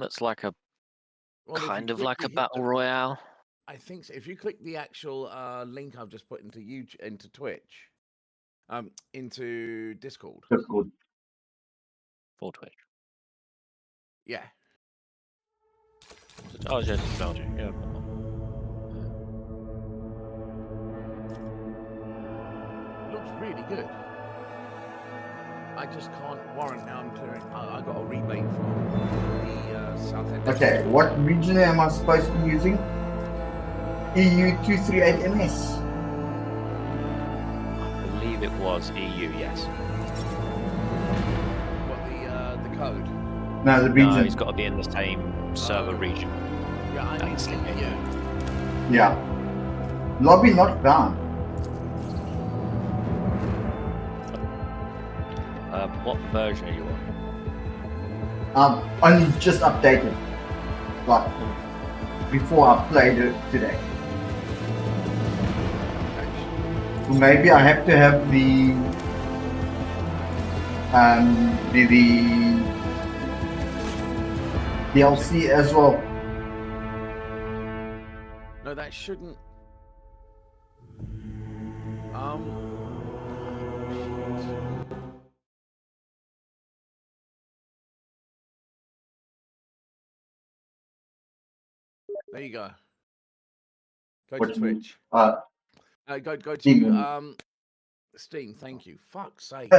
That's like a Well, if you kind of click like the a hit battle royale. I think so. If you click the actual link I've just put into into Twitch, into Discord, That's good. For Twitch. yeah, Oh, just nostalgia. Yeah. it looks really good. I just can't warrant now. I'm clearing. I got a rebate from the South End. Okay, what region am I supposed to be using? EU238MS. I believe it was EU, yes. What the code? No, the region. No, it's got to be in the same server region. Yeah, I That's mean the EU. Yeah. Lobby not found. What version are you on? Only just updated. Like before I played it today. So maybe I have to have the DLC as well. No, that shouldn't. There you go. Go What to do you mean? Twitch. Go Steam. to Steam. Thank you. Fuck's sake.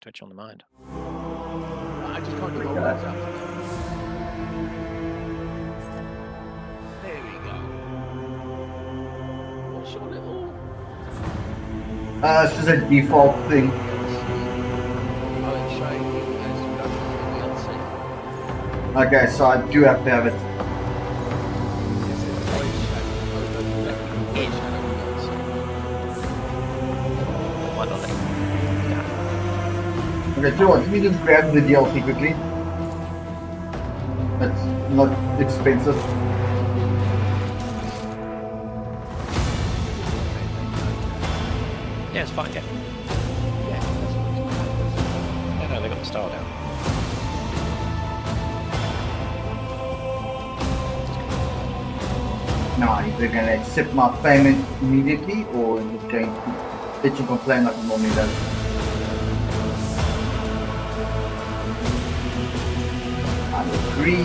Twitch on the mind. I just can't get my words out. There we go. What's your little? It's just a default thing. Oh, it's showing you as DLC. Okay, so I do have to have it. Yes, it's voice shadow. Voice shadow DLC. Why not? Okay, so what? Let me just grab the DLC quickly. It's not expensive. Yeah, it's fine. Yeah. Yeah, that's what it's Yeah, no, they got the style down. Now, is it going to accept my payment immediately or is it going to let you complain like it normally does? I agree.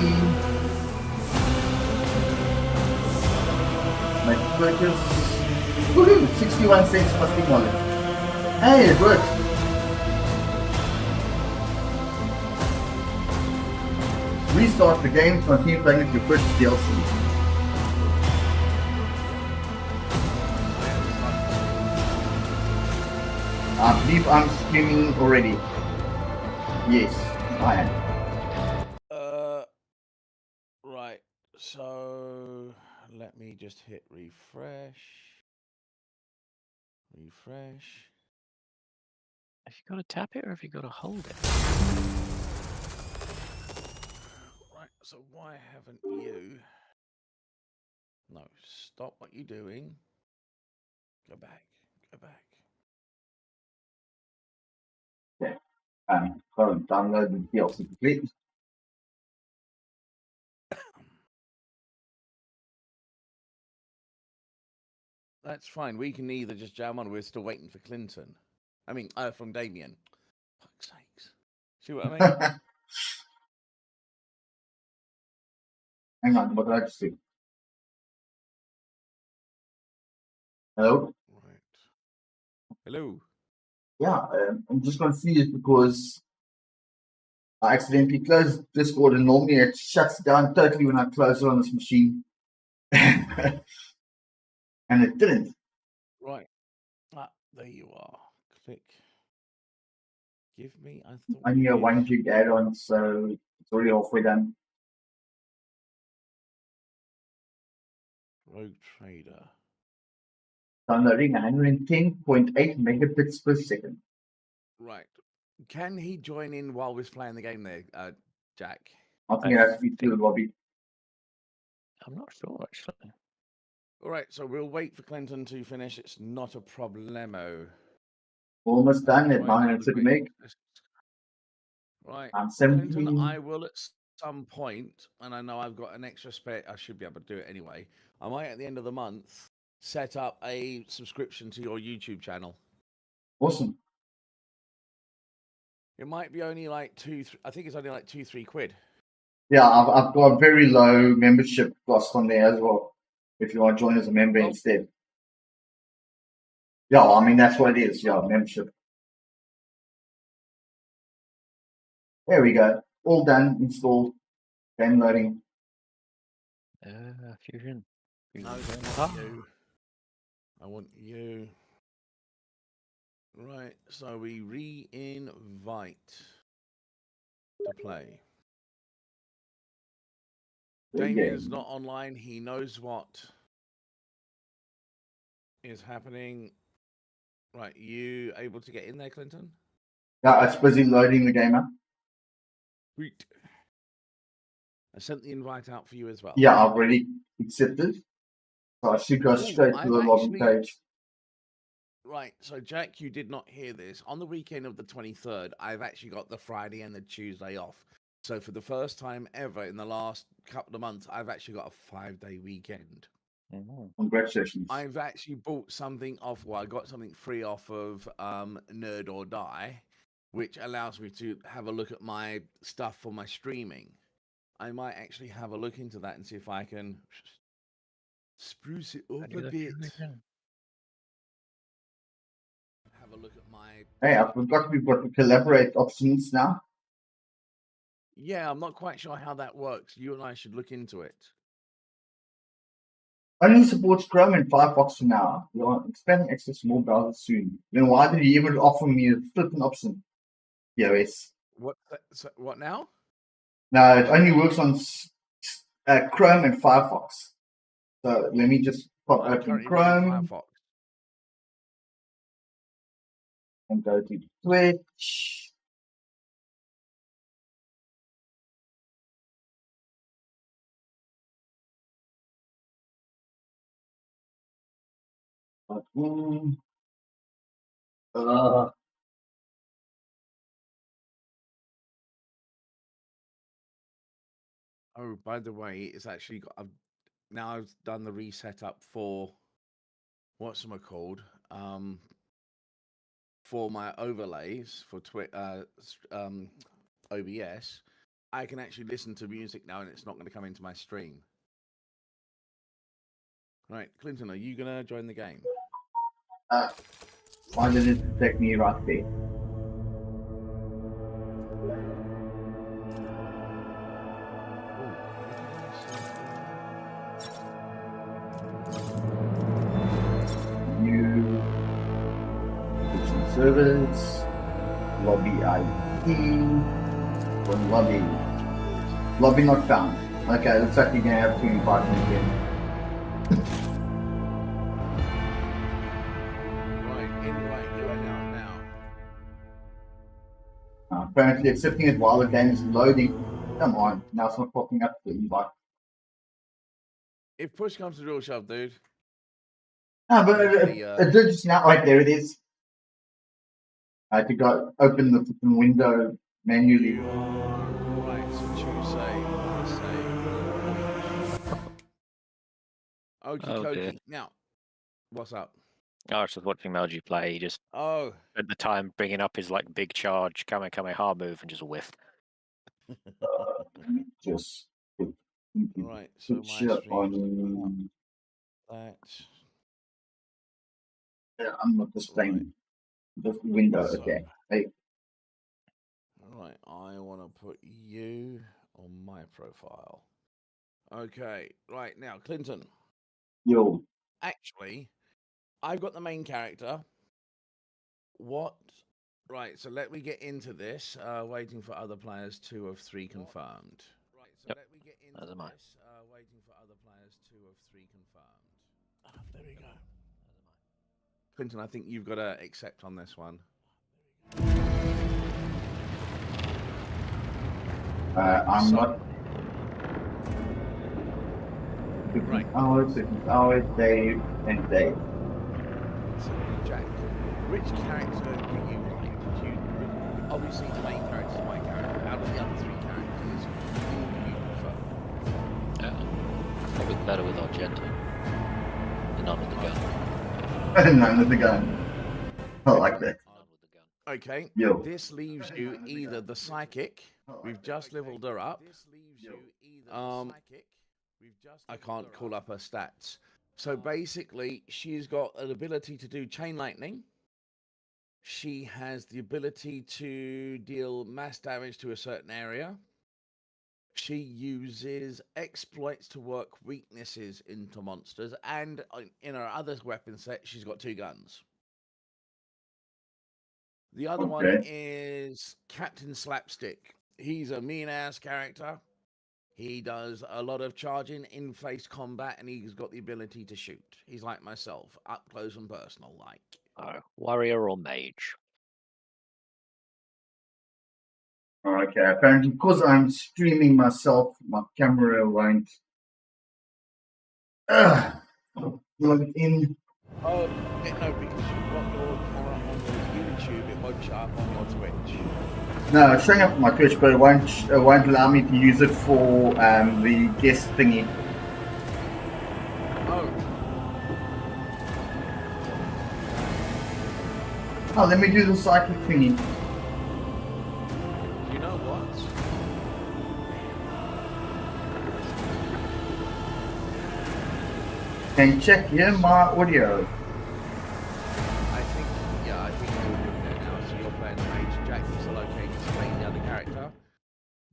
Make purchase. Woohoo! 61 cents plus the knowledge. Hey, it worked. Restart the game, continue playing with your first DLC. I believe I'm streaming already. Yes, I am. Right. So let me just hit refresh. Refresh. Have you got to tap it or have you got to hold it? Right. So why haven't you? No. Stop what you're doing. Go back. Go back. Go and download the DLC complete. That's fine. We can either just jam on. We're still waiting for Clinton. I mean, from Damien. Fuck's sakes. See what I mean? Hang on, what did I just see? Hello? Right. Hello. Yeah, I'm just confused because I accidentally closed Discord and normally it shuts down totally when I close it on this machine. And it didn't. Right. There you are. Click. Give me. I thought. I need a 1 gig add-on, so it's already halfway done. Rogue Trader. Downloading 110.8 megabits per second. Right. Can he join in while we're playing the game there, Jack? I think it has to be through the lobby. I'm not sure actually. All right. So we'll wait for Clinton to finish. It's not a problemo. Almost done at Join 930 everybody. meg. Right. I'm Clinton, 17. I will at some point, and I know I've got an extra spare, I should be able to do it anyway. I might at the end of the month set up a subscription to your YouTube channel. Awesome. It might be only like I think it's only like 2-3 quid. Yeah, I've got a very low membership cost on there as well. If you want to join as a member Oh. instead. Yeah, I mean that's what it is. Yeah, membership. There we go. All done, installed, game loading. Fusion. No, Fusion. I want you. I want you. Right, so we re-invite to play. Damien's not online. He knows what is happening. Right, you able to get in there, Clinton? Yeah, it's busy loading the game up. Sweet. I sent the invite out for you as well. Yeah, I've already accepted. So I should go straight to I've the login actually- page. Right, so Jack, you did not hear this. On the weekend of the 23rd, I've actually got the Friday and the Tuesday off. So for the first time ever in the last couple of months, I've actually got a 5-day weekend. Congratulations. I've actually bought something off, well, I got something free off of Nerd or Die, which allows me to have a look at my stuff for my streaming. I might actually have a look into that and see if I can spruce it up a bit. Have a look at my... Hey, I forgot we've got the collaborate options now. Yeah, I'm not quite sure how that works. You and I should look into it. Only supports Chrome and Firefox for now. We are expanding access to more browsers soon. Then why did he even offer me a flipping option? iOS. What now? No, it only works on Chrome and Firefox. So let me just pop I'm open currently Chrome running Firefox. and go to Twitch. Oh, by the way, it's actually got. I've done the reset up for what's it called? For my overlays for OBS, I can actually listen to music now, and it's not going to come into my stream. Right, Clinton, are you gonna join the game? Why did it take me right there? New kitchen servers, lobby ID, one lobby not found. Okay, looks like you're gonna have to invite me again. Right, invite going out now. Apparently accepting it while the game is loading. Come on, now it's not popping up the invite. If push comes to real shove, dude. No, but Usually, it did just now. Right, there it is. I had to go open the flipping window manually. Right, so choose say. Okie Oh, dear. dokie. Now, what's up? I was just watching Melji play. He just Oh, at the time bringing up his like big charge Kamehameha move and just whiffed. Just right. So my picture stream. on. That. I'm not displaying the window. So- Okay. Hey, Right, I want to put you on my profile. Okay, right now, Clinton. yo, Actually, I've got the main character. What? Right, so let me get into this. Waiting for other players, 2 of 3 confirmed. Right, so Yep, let me get into as am I. this. Waiting for other players, 2 of 3 confirmed. There we go. Clinton, I think you've got to accept on this one. I'm So- not. Right. Hours, Dave, and Dave. So, Jack, which character do you like? obviously the main character is my character. Out of the other three characters, who do you prefer? Probably better with Argento. The none with the gun. None with the gun. I like that. None with the gun. Okay. Yo. This leaves you either the psychic. We've just leveled her up. I can't call up her stats. So basically, she's got an ability to do chain lightning. She has the ability to deal mass damage to a certain area. She uses exploits to work weaknesses into monsters. And in her other weapon set, she's got 2 guns. The other one Okay. is Captain Slapstick. He's a mean-ass character. He does a lot of charging, in-face combat, and he's got the ability to shoot. He's like myself, up close and personal, like. Warrior or mage? Okay, apparently because I'm streaming myself, my camera won't plug in. Oh, no, because you've got your camera on your YouTube, it won't show up on your Twitch. No, it's showing up on my Twitch, but it won't allow me to use it for the guest thingy. Oh, let me do the psychic thingy. You know what? And check here my audio. I think you're good there now. So you're playing the mage. Jack, you still okay to play the other character?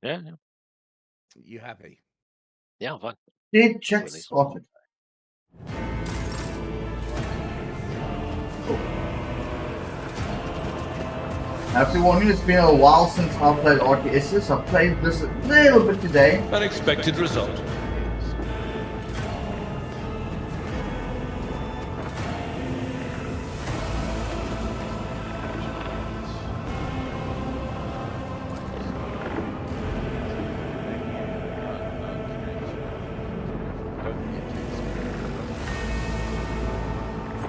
Yeah. You happy? Yeah, fine. Did check Really? spotted. Now, if you want me, it's been a while since I played RTSs. I played this a little bit today. Unexpected result.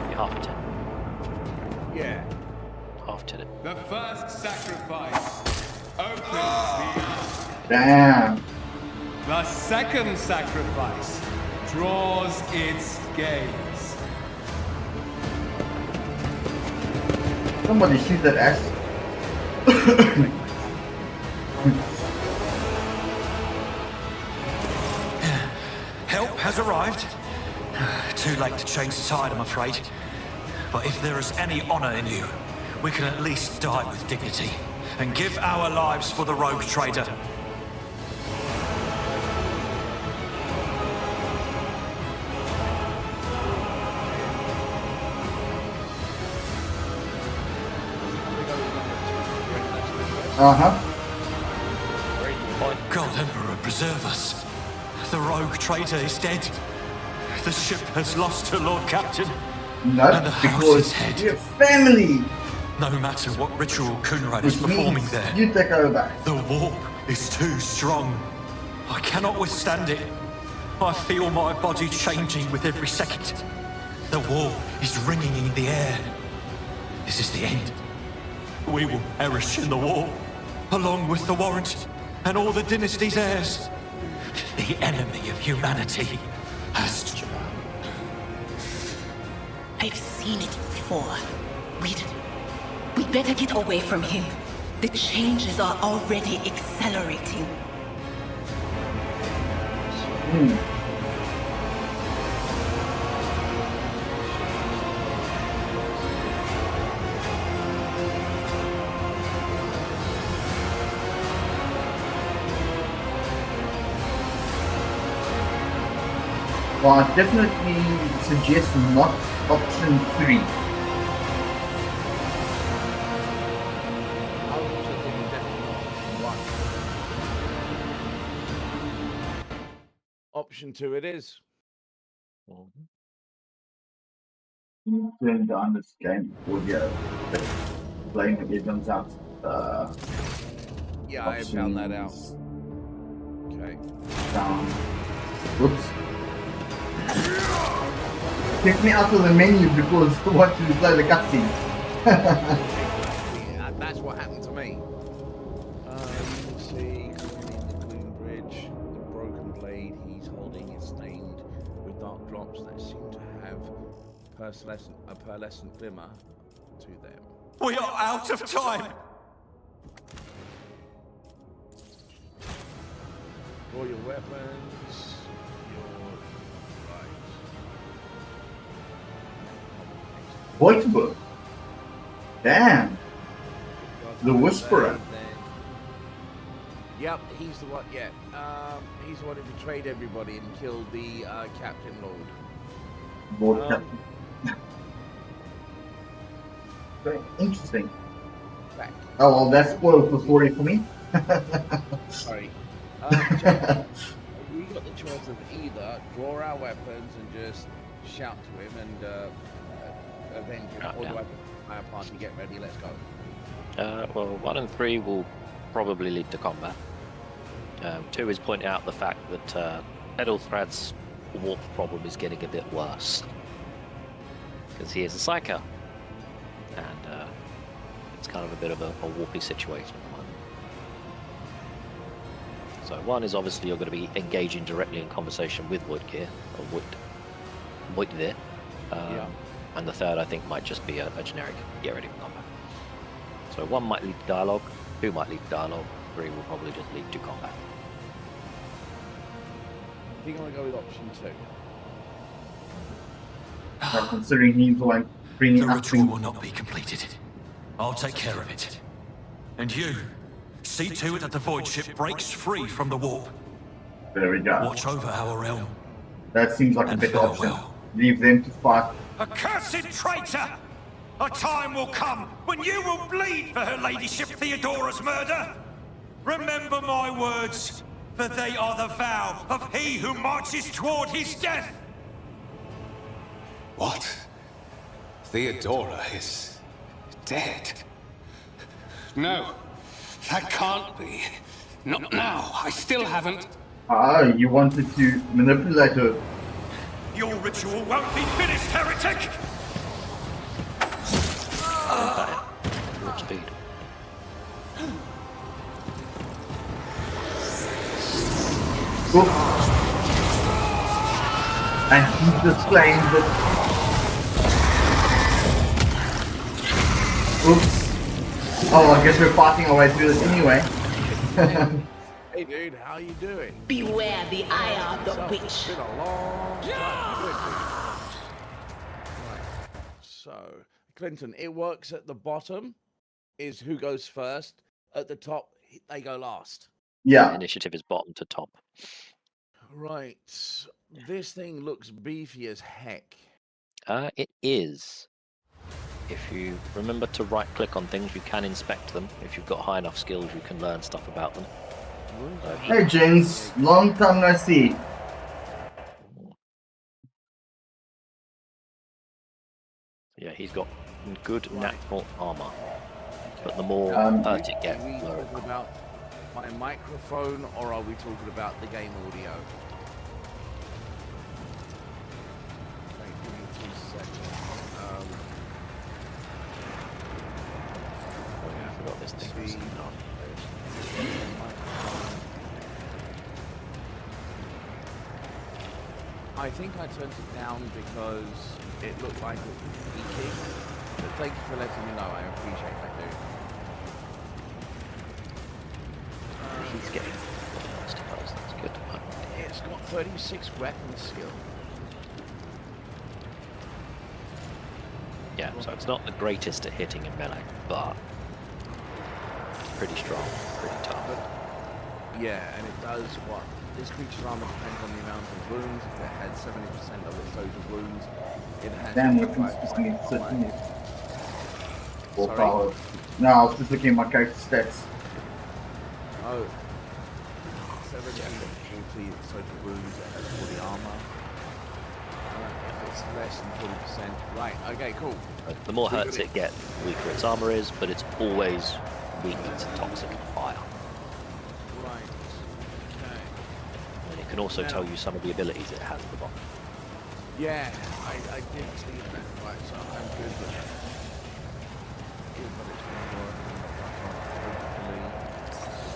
You half ten. Yeah. Half ten it. The first sacrifice opens Damn. the second sacrifice draws its gaze. Somebody shoot that ass. Help has arrived. Too late to change the tide, I'm afraid. But if there is any honor in you, we can at least die with dignity and give our lives for the rogue trader. God Emperor, preserve us. The rogue traitor is dead. The ship has lost her Lord Captain. No, And the house because is head. you're family. No matter what ritual Kunrad Which is performing means there, you take over. the warp is too strong. I cannot withstand it. I feel my body changing with every second. The warp is ringing in the air. This is the end. We will perish in the warp, along with the Warrant and all the dynasty's heirs. The enemy of humanity has... I've seen it before. We'd better get away from him. The changes are already accelerating. Well, I definitely suggest not option 3. I was also thinking definitely not option 1. Option 2 it is. Turn down this game audio. Playing the guns out. Yeah, I found that out. options Okay. Down. Whoops. Take me out of the menu because I want to play the cutscene. Yeah, that's what happened to me. drops that seem to have a pearlescent glimmer to them. We are out of time! Draw your weapons. Voice book. Damn. The Whisperer. Yep, he's the one. Yeah, he's the one who betrayed everybody and killed the Captain Lord. Lord Captain. Very interesting. Back. Oh well, that's spoiled the story for me. Sorry. So, we got the choice of either draw our weapons and just shout to him and avenge him, or do I my party get ready? Let's go. Well, 1 and 3 will probably lead to combat. 2 is pointing out the fact that Edelthrad's warp problem is getting a bit worse. Because he is a psycho. And it's kind of a bit of a warpy situation. So 1 is obviously you're going to be engaging directly in conversation with Voidgear, or Voidgear. Yeah. And the 3rd, I think, might just be a generic get ready for combat. So 1 might lead to dialogue, 2 might lead to dialogue, 3 will probably just lead to combat. I think I'm gonna go with option 2. Now, considering he's like bringing The up ritual things. will not be completed. I'll take care of it. And you, see to it that the void ship breaks free from the warp. There we go. Watch over our realm. That seems like a And better option. farewell. Leave them to fight. Accursed traitor! A time will come when you will bleed for her ladyship Theodora's murder! Remember my words, for they are the vow of he who marches toward his death! What? Theodora is dead? No, that can't be. Not now. I still haven't. Ah, you wanted to manipulate her. Your ritual won't be finished, heretic! Warp speed. Oops. And he's displaying the. Oops. Oh, I guess we're fighting our way through this anyway. Hey dude, how you doing? Beware the eye of the So, witch. It's been a long time. Good, dude. Right. So, Clinton, it works at the bottom is who goes first. At the top, they go last. Yeah. Initiative is bottom to top. Right. This thing looks beefy as heck. It is. If you remember to right click on things, you can inspect them. If you've got high enough skills, you can learn stuff about them. Hey, James. Long time no see. Yeah, he's got good natural armor. But the more Um, hurt it gets, Are we the lower it talking about my microphone or are we talking about the game audio? Okay, give me 2 seconds. Oh yeah, I forgot this thing. was See. not- I think I turned it down because it looked like it was leaking. But thank you for letting me know. I appreciate that, dude. He's getting advanced supplies, that's good. It's got 36 weapon skill. Yeah, so it's not the greatest at hitting in melee, but pretty strong, pretty tough. Yeah, and it does what? This creature's armor depends on the amount of wounds. If it had 70% of its total wounds, it has Damn, 55% weapons just need fire. 13. Or Sorry? power. No, I was just looking at my character stats. Oh. 70 40 total wounds, it has 40 armor. If it's less than 40%. Right, okay, cool. The more hurts it gets, the weaker its armor is, but it's always weak to toxic and fire. Right. Okay. And it can also tell you some of the abilities it has at the bottom. Yeah, I did see that. Right, so I'm good with that. Good, but it's going to work. Hopefully,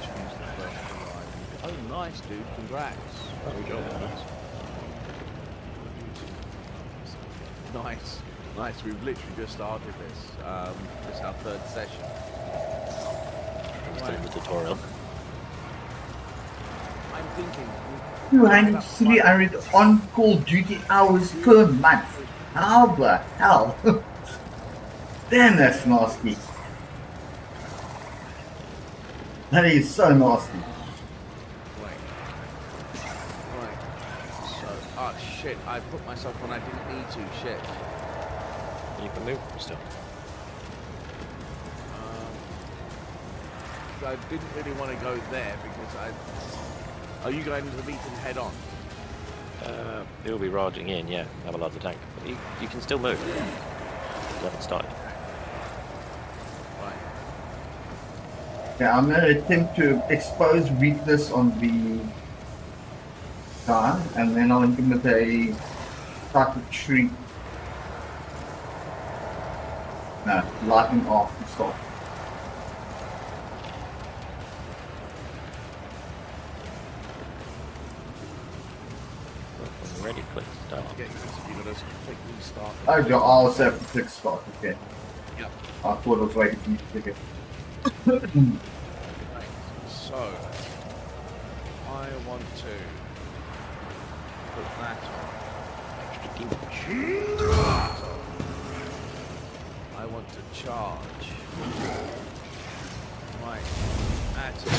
change the first horizon. Oh, nice, dude. Congrats. There we go. Nice. Nice. We've literally just started this. This is our third session. I'm still in the tutorial. I'm thinking. 200 on-call duty hours per month. How the hell? Damn, that's nasty. That is so nasty. Wait. Right. So, oh shit! I put myself when I didn't need to. Shit. You can move still. I didn't really want to go there because I. Are you going to the beacon head on? He'll be raging in, yeah. Have a lot of the tank. But you can still move. You haven't started. Right. Yeah, I'm gonna attempt to expose weakness on the guy, and then I'll implement a type of tree. No, lightning off to stop. When you're ready, click start. Get used to you gotta take restart. Oh, yeah, I also have to click start. Okay. Yep. I thought I was waiting for you to click it. Right. So, I want to put that on. I want to charge. Right. That's it.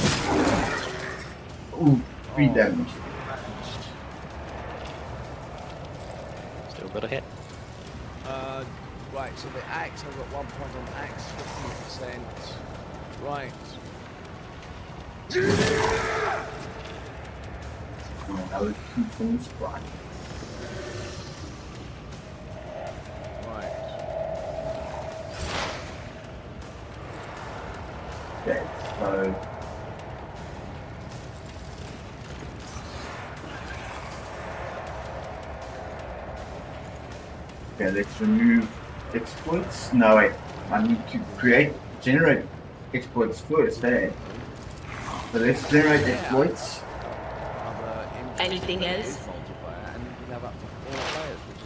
Ooh, 3 Oh. damage. Still got a hit. Right, so the axe, I've got 1 point on axe, 50%. Right. Another 2 from the sprite. Right. Okay, so okay, let's remove exploits. No wait, I need to generate exploits first, eh? So let's generate exploits. Other Anything input else? is multiplayer, and you can have up to 4 players, which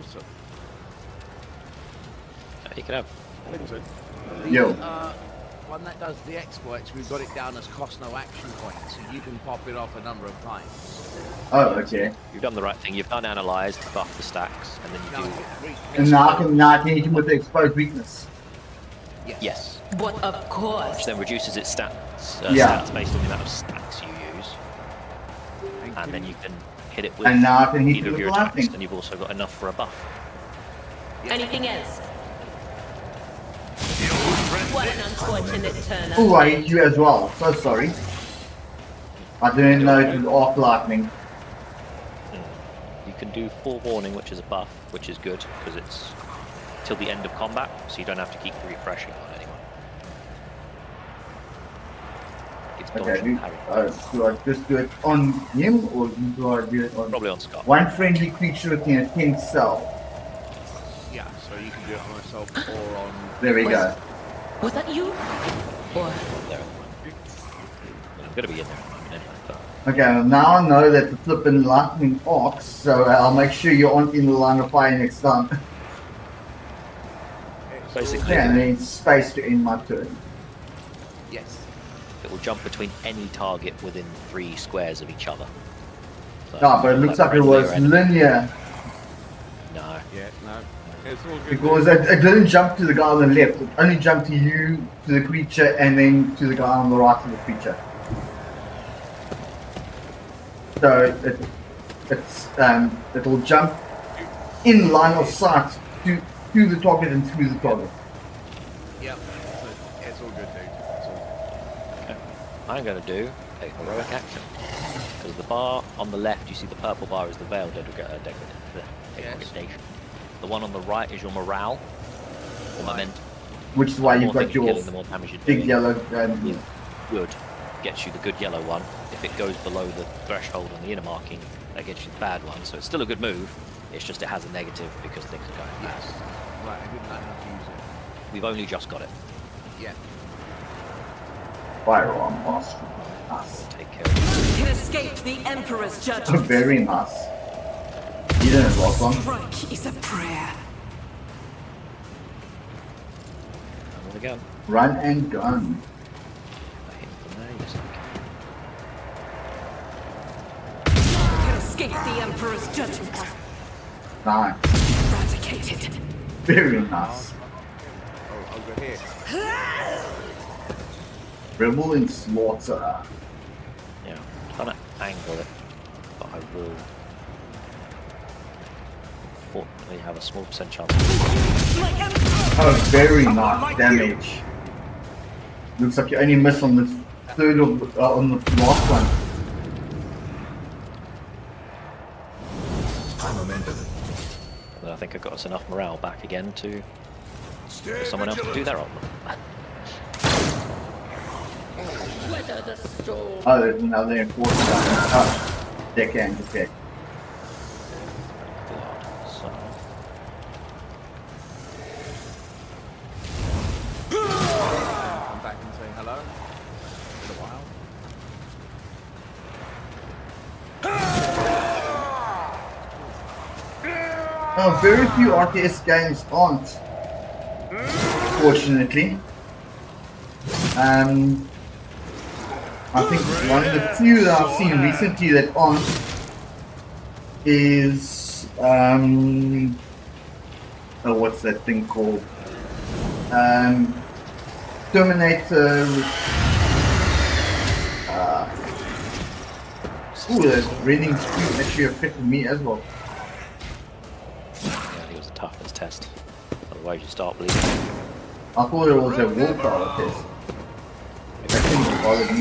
is awesome. You can have. Clinton. Yo. One that does the exploits, we've got it down as cost no action points, so you can pop it off a number of times. Oh, okay. You've done the right thing. You've done analyzed, buff the stacks, and then Now, you do. And now I can hit him with the exposed weakness. Yes. But of course. Which then reduces its stats. Yeah. Stats based on the amount of stacks you use, and then you can hit it with And now I can hit either it of with your attacks, lightning. and you've also got enough for a buff. Anything else? What an unfortunate turn. Oh, I hit you as well. So sorry. I didn't know it was off lightning. You can do forewarning, which is a buff, which is good because it's till the end of combat, so you don't have to keep refreshing on anyone. It's dodge Okay, and parry. do I just do it on him or do I do it on Probably on Scott. one friendly creature within a 10 cell? Yeah, so you can do it on myself or on. There we go. Was that you? Or There. I'm gonna be in there anyway. But Okay, now I know that the flippin' lightning arcs, so I'll make sure you aren't in the line of fire next time. It's Basically. Yeah, and then space to end my turn. Yes. it will jump between any target within 3 squares of each other. So, Ah, but it looks like it friendly was or enemy. linear Yeah, No. no. It's all good. because it didn't jump to the guy on the left. It only jumped to you, to the creature, and then to the guy on the right of the creature. So it'll jump in line of sight to the target and through the target. Yep. It's all good, dude. It's all good. I'm going to do a heroic action. Because the bar on the left, you see the purple bar is the veil degradation. The one on the right is your morale, or momentum. Which is why The you've more got things you're your killing, the more damage you're big doing. yellow. Good gets you the good yellow one. If it goes below the threshold on the inner marking, that gets you the bad one. So it's still a good move. It's just it has a negative because things are going bad. Yes. Right, I didn't know how to use it. We've only just got it. Yeah. Firearm master. Nice. Take care of it. can escape the Emperor's judgment. Very nice. You didn't have last one. Strike is a prayer. And again. Run and gun. I hit the nose. Can escape the Emperor's judgment. Nice. Eradicated. Very nice. Oh, over here. Rebel in slaughter. Yeah, I'm trying to angle it, but I will unfortunately have a small percent chance. My Emperor! Oh, very nice damage. Looks like you only missed on the third of on the last one. And I think I got us enough morale back again to for someone else to do their own. Weather the storm. Oh, there's another important one. Oh, deckhand, okay. So, Come back and say hello. It's been a while. Oh, very few RTS games aren't, fortunately. I think one of the few that I've seen recently that aren't is oh, what's that thing called? Terminator. Ooh, that reading screen actually affected me as well. yeah, it was a toughness test. Otherwise you start bleeding. I thought it was a willpower test. That didn't bother me.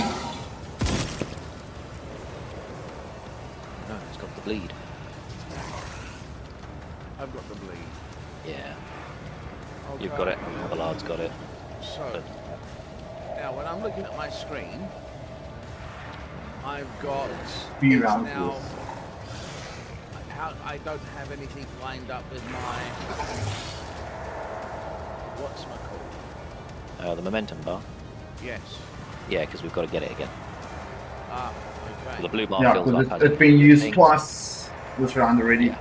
No, it's got the bleed. I've got the bleed. Yeah, Okay. you've got it. Abelard's got it. So, now when I'm looking at my screen, I've got Three it's rounds now. left. I don't have anything lined up with my. What's my call? The momentum bar. Yes. Yeah, because we've got to get it again. Ah, The okay. blue bar Yeah, feels because like it's been used twice this round already. Yeah.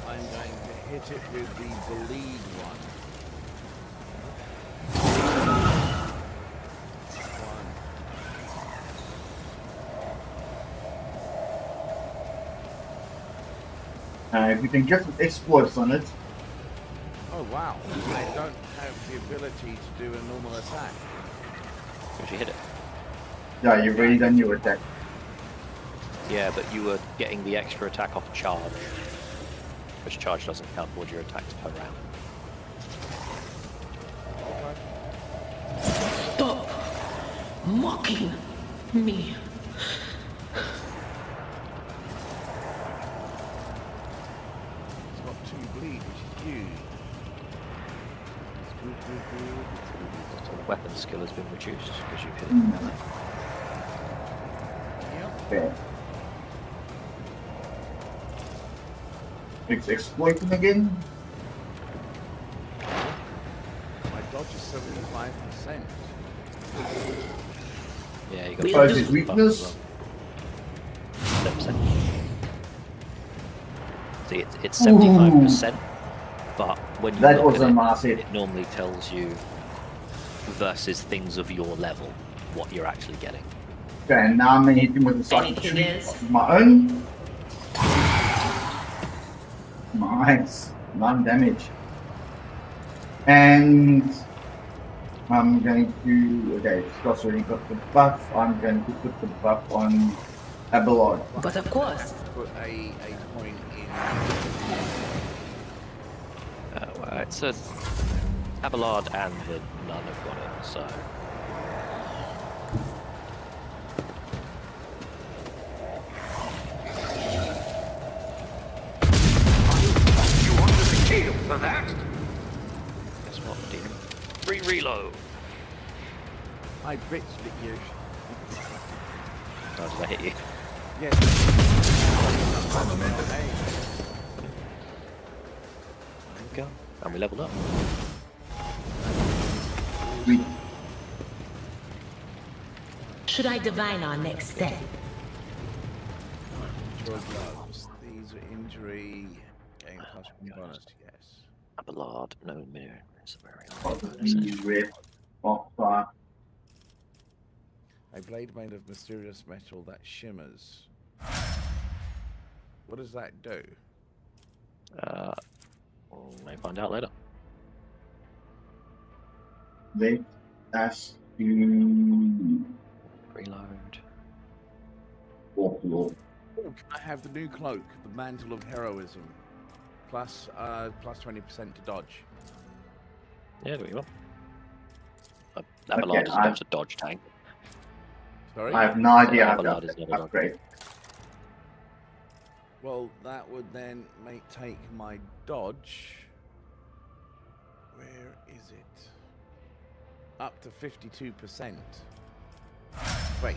I'm going to hit it with the bleed one. If you can get some exploits on it, Oh wow! I don't have the ability to do a normal attack. Because you hit it. yeah, you've already done your attack. Yeah, but you were getting the extra attack off charge. Which charge doesn't count towards your attacks per round. Stop mocking me. It's got 2 bleed, which is huge. It's good, good, good. It's good, it's So the weapon skill has been reduced because you've hit it. good. Yep. Okay. It's exploiting again. My dodge is 75%. Yeah, you got We'll Opposed do- his weakness. 7%. See, it's 75%, but when you That look was at a it, mass hit. it normally tells you versus things of your level what you're actually getting. Okay, and now I'm gonna hit him with a psychic Anything shriek else? of my own. Nice. 9 damage. And I'm going to, okay, Scott's already got the buff. I'm going to put the buff on Abelard. But of course, Put a point in. Well, it's a Abelard and the Nun have got it, so You under the kill for that? guess what, demon? Free reload. I blitzed at you. Oh, did I hit you? Yes. Hey. There we go. And we leveled up. Sweet. should I divine our next step? Emperor gloves. These are injury. Gain plus one bonus. Yes. Abelard, no mirror. It's a very Possibly red, fire. A blade made of mysterious metal that shimmers. What does that do? We may find out later. Let us do Reload. Warlord. Oh, can I have the new cloak, the mantle of heroism, plus 20% to dodge? Yeah, there we go. Abelard is I- not a dodge tank. Sorry. I have no idea how Abelard to is not a dog. upgrade. Well, that would then take my dodge. Where is it? Up to 52%. Wait.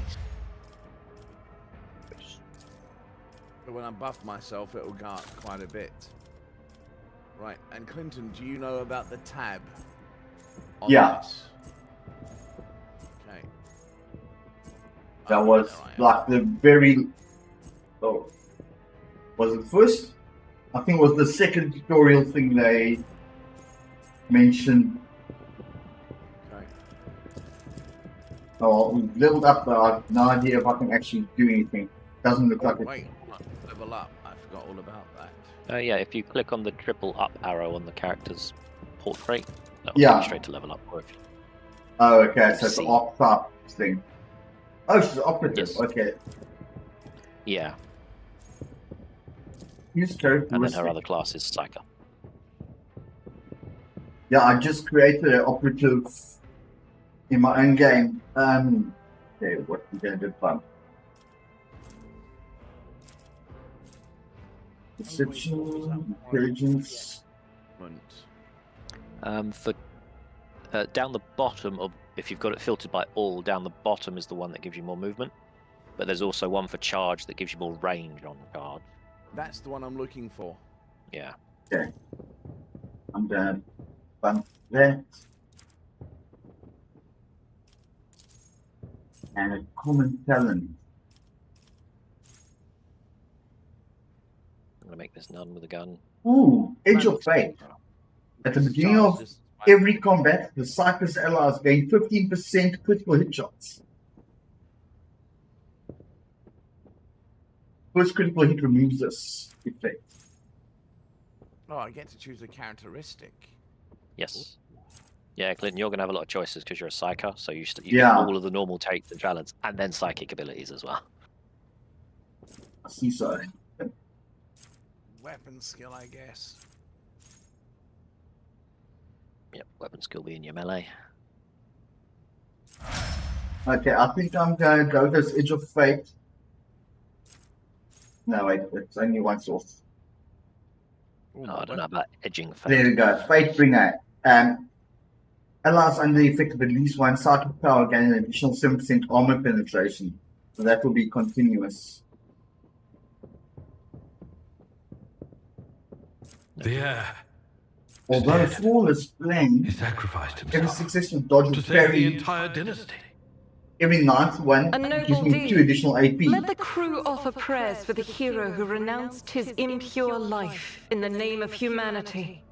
But when I buff myself, it will go up quite a bit. Right, and Clinton, do you know about the tab? On Yeah. This? Okay. That Oh, was there I am. like the very. Oh, was it first? I think it was the second tutorial thing they mentioned. Okay. Oh, we've leveled up, but I have no idea if I can actually do anything. Doesn't look Oh, like it. wait, level up. I forgot all about that. Yeah, if you click on the triple up arrow on the character's portrait, that will Yeah. take you straight to level up. Or if you Oh, okay, so it's the See. op-up thing. Oh, she's operative. Yes. Okay. yeah, Use and then her characteristic. other class is Psyker. Yeah, I just created an operative in my own game. Okay, what we're gonna do fun. Perception, intelligence. For down the bottom of, if you've got it filtered by all, down the bottom is the one that gives you more movement. But there's also one for charge that gives you more range on charge. That's the one I'm looking for. Yeah. I'm gonna bump that. And a common talent. I'm gonna make this none with a gun. Ooh, Edge of Fate. At the beginning of every combat, the Cypress allies gain 15% critical hit shots. First critical hit removes this effect. Oh, I get to choose a characteristic. Yes. Yeah, Clinton, you're gonna have a lot of choices because you're a psyker, so you Yeah. get all of the normal takes and talents, and then psychic abilities as well. I see so. Weapon skill, I guess. Yep, weapon skill being your melee. Okay, I think I'm going to go this Edge of Fate. No, wait, it's only once off. Ooh, Oh, I don't know weapon- about edging fate. There we go. Fate Bringer. Allies under the effect of at least one psychic power gain an additional 7% armor penetration. So that will be continuous. The heir. Although flawless blend, He sacrificed every himself successful dodge to will save the parry entire dynasty. every ninth one A noble gives me 2 deed. additional AP. Let the crew offer prayers for the hero who renounced his impure life in the name of humanity.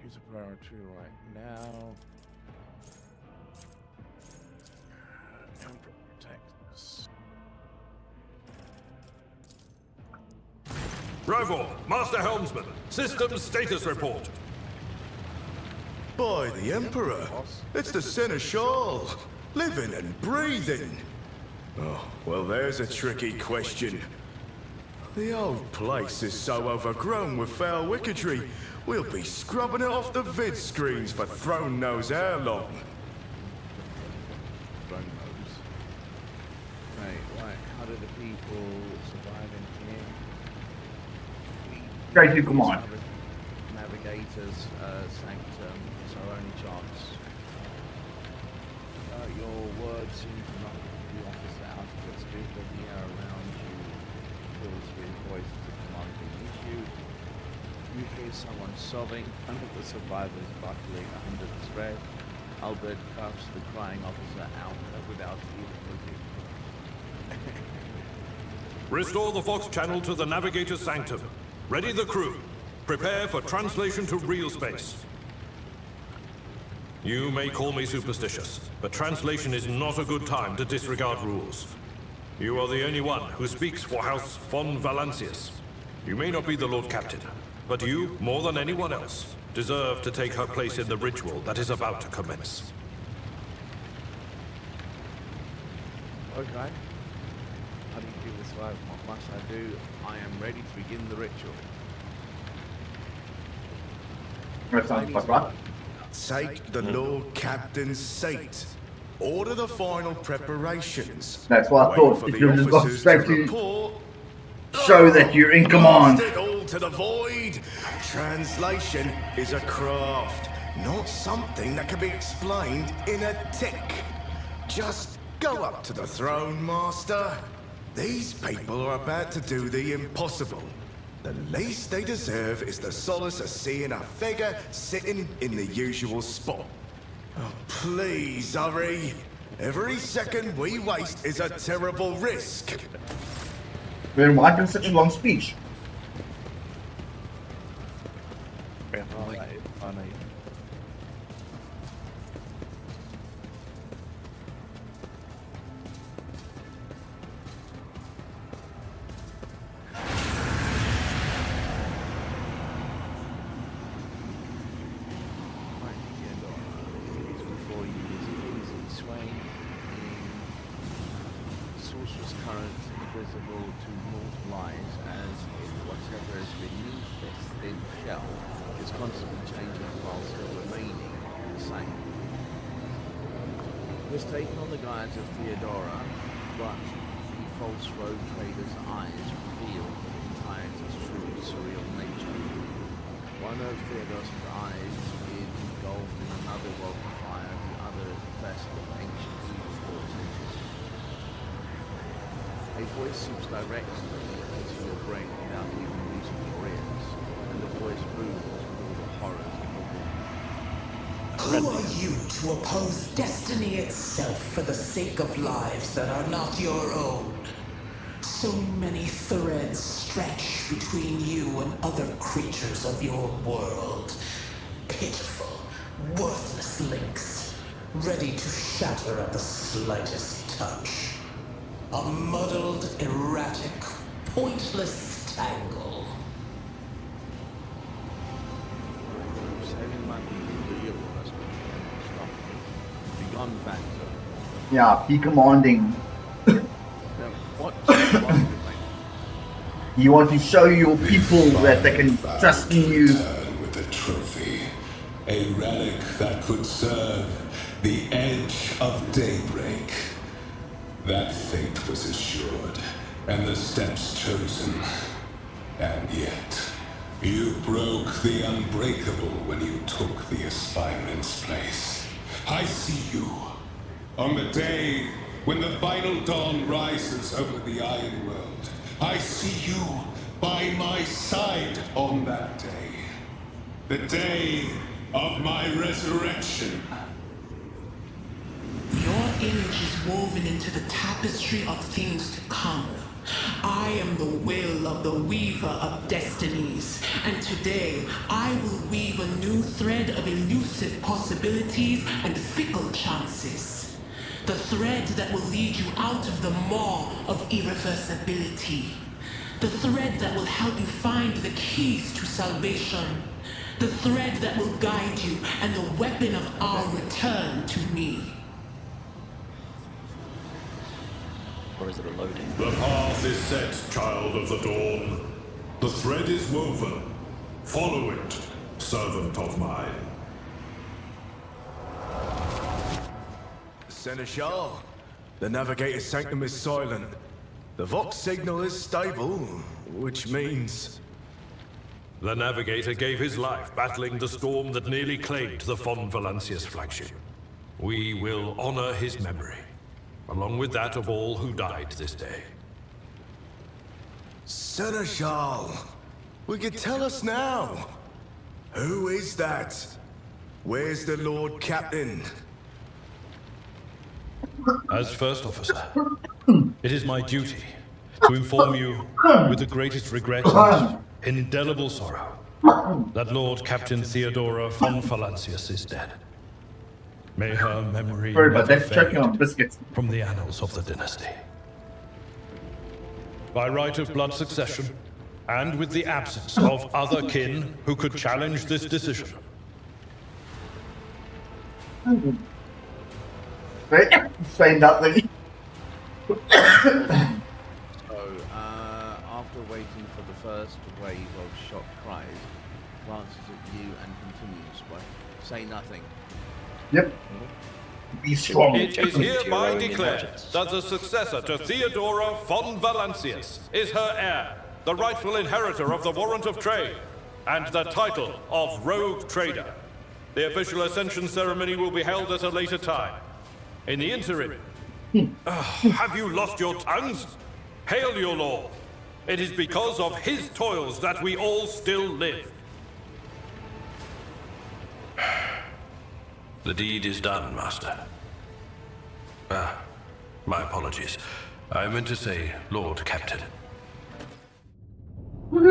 Use a priority right now. Emperor protects. Roval, Master Helmsman, system status report. By the Emperor, it's the Seneschal, living and breathing. Oh, well, there's a tricky question. The old place is so overgrown with foul wickedry, we'll be scrubbing it off the vid screens for throne knows how long. Throne knows. Right. How do the people survive in here? Straight to command. Navigators, sanctum, it's our only chance. Your words seem to knock the officer out of its due, but the air around you fills with voices of command being issued. You hear someone sobbing, one of the survivors buckling under the thread. Albert cuffs the crying officer out without even looking. Restore the Vox channel to the Navigator's Sanctum. Ready the crew. Prepare for translation to real space. You may call me superstitious, but translation is not a good time to disregard rules. You are the only one who speaks for House von Valancius. You may not be the Lord Captain, but you, more than anyone else, deserve to take her place in the ritual that is about to commence. Okay. How do you do this live? What must I do? I am ready to begin the ritual. That sounds like right. Take the Lord Captain's seat. Order the final preparations. That's what I Wait thought. for If the you just got officers straight to report. show that you're in command. Blast it all to the void. Translation is a craft, not something that can be explained in a tick. Just go up to the throne, Master. These people are about to do the impossible. The least they deserve is the solace of seeing a figure sitting in the usual spot. Oh, please, hurry. Every second we waste is a terrible risk. Then why do such a long speech? Oh, that is funny. Before you is easily swaying in sorcerer's current, invisible to mortal eyes, as if whatever has been used this thin shell is constantly changing while still remaining the same. It was taken on the guise of Theodora, but the false road trader's eyes revealed the entirety's true surreal nature. One of Theodora's eyes is engulfed in another world of fire, the other is a vessel of ancient evil brought into it. A voice seeps directly into your brain without even using your ears, and the voice booms with all the horrors of the war. Who are you to oppose destiny itself for the sake of lives that are not your own? So many threads stretch between you and other creatures of your world. Pitiful, worthless links, ready to shatter at the slightest touch. A muddled, erratic, pointless tangle. Saving money in the universe will stop me. Beyond factor. Yeah, be commanding. Now, what do you want to make? You want to show your people that they can trust in you. Return with a trophy, a relic that could serve the edge of daybreak. That fate was assured, and the steps chosen. And yet, you broke the unbreakable when you took the aspirement's place. I see you. On the day when the final dawn rises over the Iron World, I see you by my side on that day. The day of my resurrection. Your image is woven into the tapestry of things to come. I am the will of the weaver of destinies, and today I will weave a new thread of elusive possibilities and fickle chances. The thread that will lead you out of the maw of irreversibility. The thread that will help you find the keys to salvation. The thread that will guide you and the weapon of our return to me. Or is it a loading? The path is set, child of the dawn. The thread is woven. Follow it, servant of mine. Seneschal, the Navigator's Sanctum is silent. The Vox signal is stable, which means... The Navigator gave his life battling the storm that nearly claimed the von Valancius flagship. We will honor his memory, along with that of all who died this day. Seneschal, will you tell us now? Who is that? Where's the Lord Captain? As First Officer, it is my duty to inform you with the greatest regret and indelible sorrow that Lord Captain Theodora von Valancius is dead. May her memory Sorry, but never that's checking on fade biscuits. from the annals of the dynasty. By right of blood succession, and with the absence of other kin who could challenge this decision, Say nothing. So, after waiting for the first wave of shocked cries, glances at you and continues by say nothing. Yep. Be strong. it is hereby declared that the successor to Theodora von Valancius is her heir, the rightful inheritor of the Warrant of Trade, and the title of Rogue Trader. The official ascension ceremony will be held at a later time. In the interim, have you lost your tongues? Hail your lord. It is because of his toils that we all still live. The deed is done, Master. My apologies. I meant to say Lord Captain. That's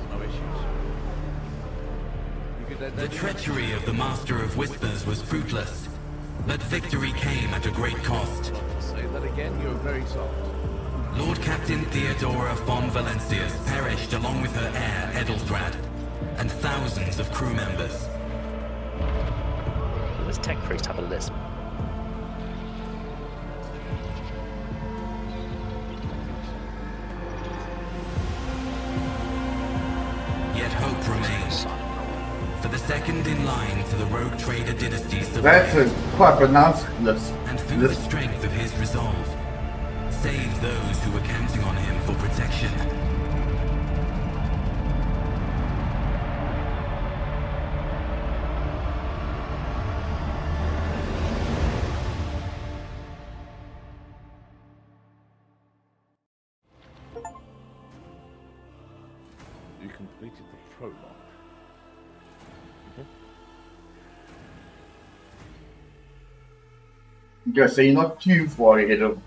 no issues. The treachery of the Master of Whispers was fruitless, but victory came at a great cost. Say that again, you're very soft. Lord Captain Theodora von Valancius perished along with her heir, Edelthrad, and thousands of crew members. Does Tech Priest have a lisp? Yet hope remains. For the second in line to the Rogue Trader dynasty That's survived, a quite pronounced list. and through the strength of his resolve, saved those who were counting on him for protection. You completed the prologue. Okay, so you're not too far ahead of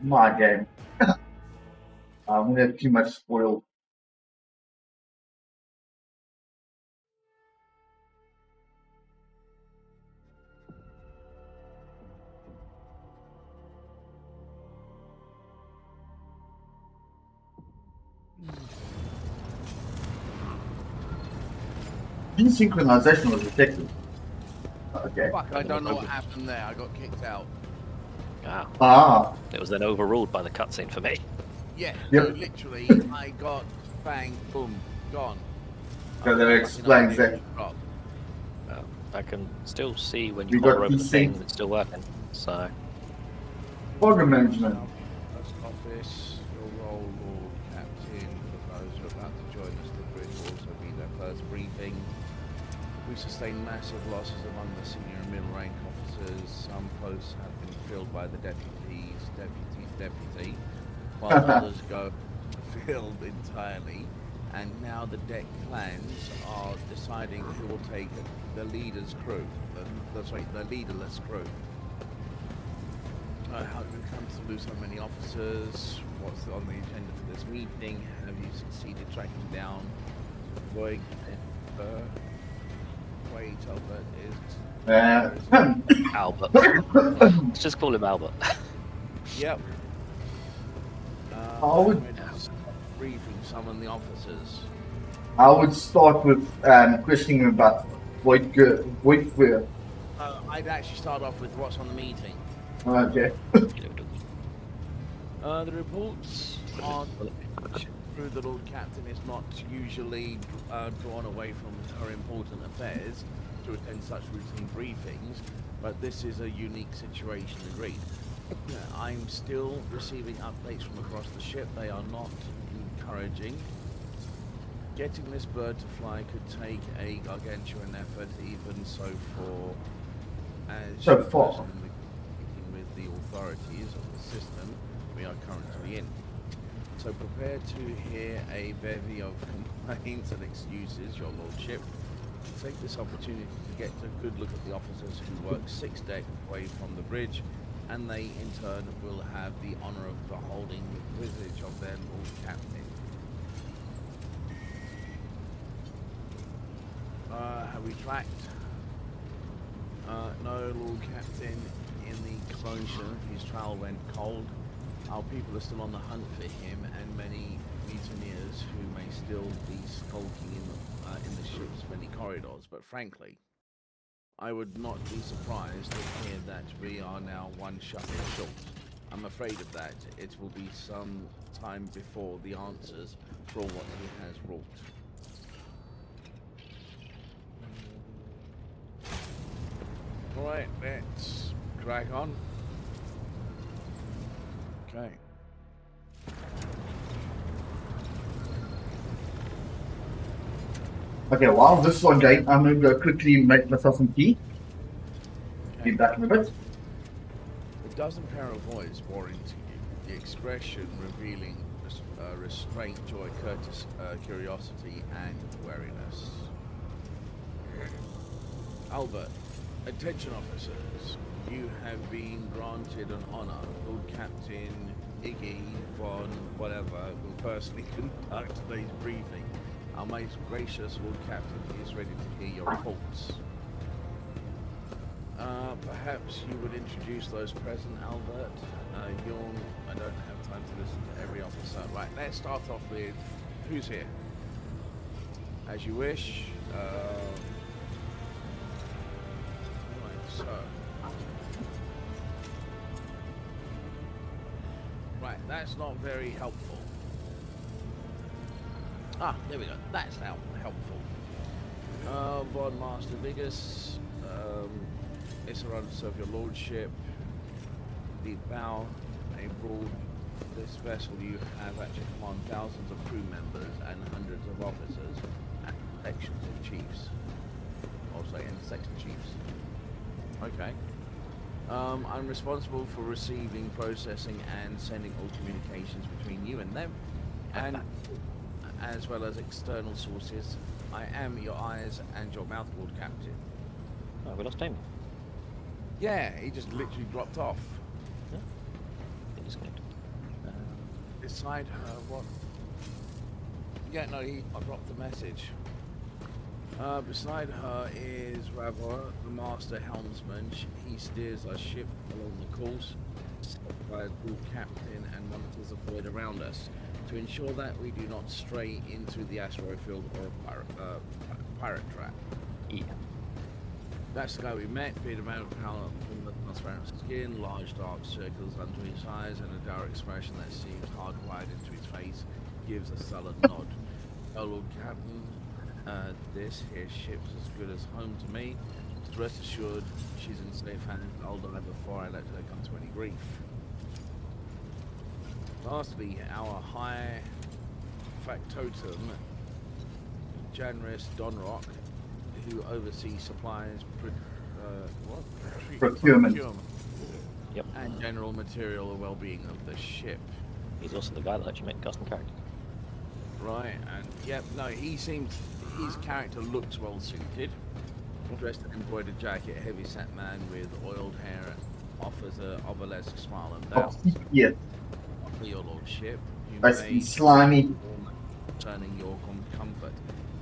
my game. I'm gonna have too much spoiled. Desynchronization was detected. Okay. Fuck, I don't know what happened there. I got kicked out. Ah. It was then overruled by the cutscene for me. Yeah, Yep. no, literally, I got bang, boom, gone. So that explains that. I can still see when You you got hover over the PC? thing, it's still working. So, Program management. Post office, your role, Lord Captain. For those who are about to join us, the bridge will also be their first briefing. We sustained massive losses among the senior and middle rank officers. Some posts have been filled by the deputy, while others go filled entirely. And now the deck clans are deciding who will take the leader's crew. The leaderless crew. How did you come to lose so many officers? What's on the agenda for this meeting? Have you succeeded tracking down Roy Albert is Albert. Let's just call him Albert. Yep. I would briefing some of the officers. I would start with questioning about Void. I'd actually start off with what's on the meeting. Okay. The reports are through the Lord Captain is not usually drawn away from her important affairs to attend such routine briefings, but this is a unique situation, agreed. I'm still receiving updates from across the ship. They are not encouraging. Getting this bird to fly could take a gargantuan effort, even so far as with the authorities of the system we are currently in. So prepare to hear a bevy of complaints and excuses, your lordship. take this opportunity to get a good look at the officers who work 6 decks away from the bridge, and they in turn will have the honor of beholding the visage of their Lord Captain. Have we tracked? No, Lord Captain. In the commotion, his trail went cold. Our people are still on the hunt for him, and many mutineers who may still be skulking in the ship's many corridors. But frankly, I would not be surprised to hear that we are now one shuttle short. I'm afraid of that. It will be some time before the answers for what he has wrought. Alright, let's crack on. Okay. Okay, while this one going, I'm going to go quickly make myself some tea. Be back in a bit. A dozen pair of voice warring to you, the expression revealing restraint, joy, curiosity, and wariness. Albert, attention officers, you have been granted an honor. Lord Captain Iggy von whatever will personally conduct today's briefing. Our most gracious Lord Captain is ready to hear your reports. Perhaps you would introduce those present, Albert. I don't have time to listen to every officer. Right, let's start off with who's here. As you wish. Right, that's not very helpful. Ah, there we go. That's now helpful. Von Master Vigus, it's a run to serve your lordship. Deep bow, a broad. This vessel you have at your command thousands of crew members and hundreds of officers and sections of chiefs. And section chiefs. Okay. I'm responsible for receiving, processing, and sending all communications between you and them, and as well as external sources. I am your eyes and your mouth, Lord Captain. Oh, we lost him. Yeah, he just literally dropped off. Yeah. He disconnected. Beside her, what? Yeah, no, I dropped the message. Beside her is Ravor, the master helmsman. He steers our ship along the course, set by a Lord Captain, and monitors the void around us to ensure that we do not stray into the asteroid field or a pirate trap. Yeah. That's the guy we met. Beard amount of power from the transparent skin, large dark circles under his eyes, and a dour expression that seems hardwired into his face gives a sullen nod. Oh, Lord Captain. This here ship's as good as home to me. Rest assured, she's in safe hands. I'll die before I let her come to any grief. Lastly, our high factotum, Janris Donrock, who oversees supplies, Procurement. Yep. And general material and well-being of the ship. He's also the guy that lets you make custom characters. Right, and yep, no, he seems, his character looks well suited. Dressed in embroidered jacket, heavy set man with oiled hair, offers a obelisk smile and bow. Yes. For your lordship, you I see slimy. Concerning your comfort.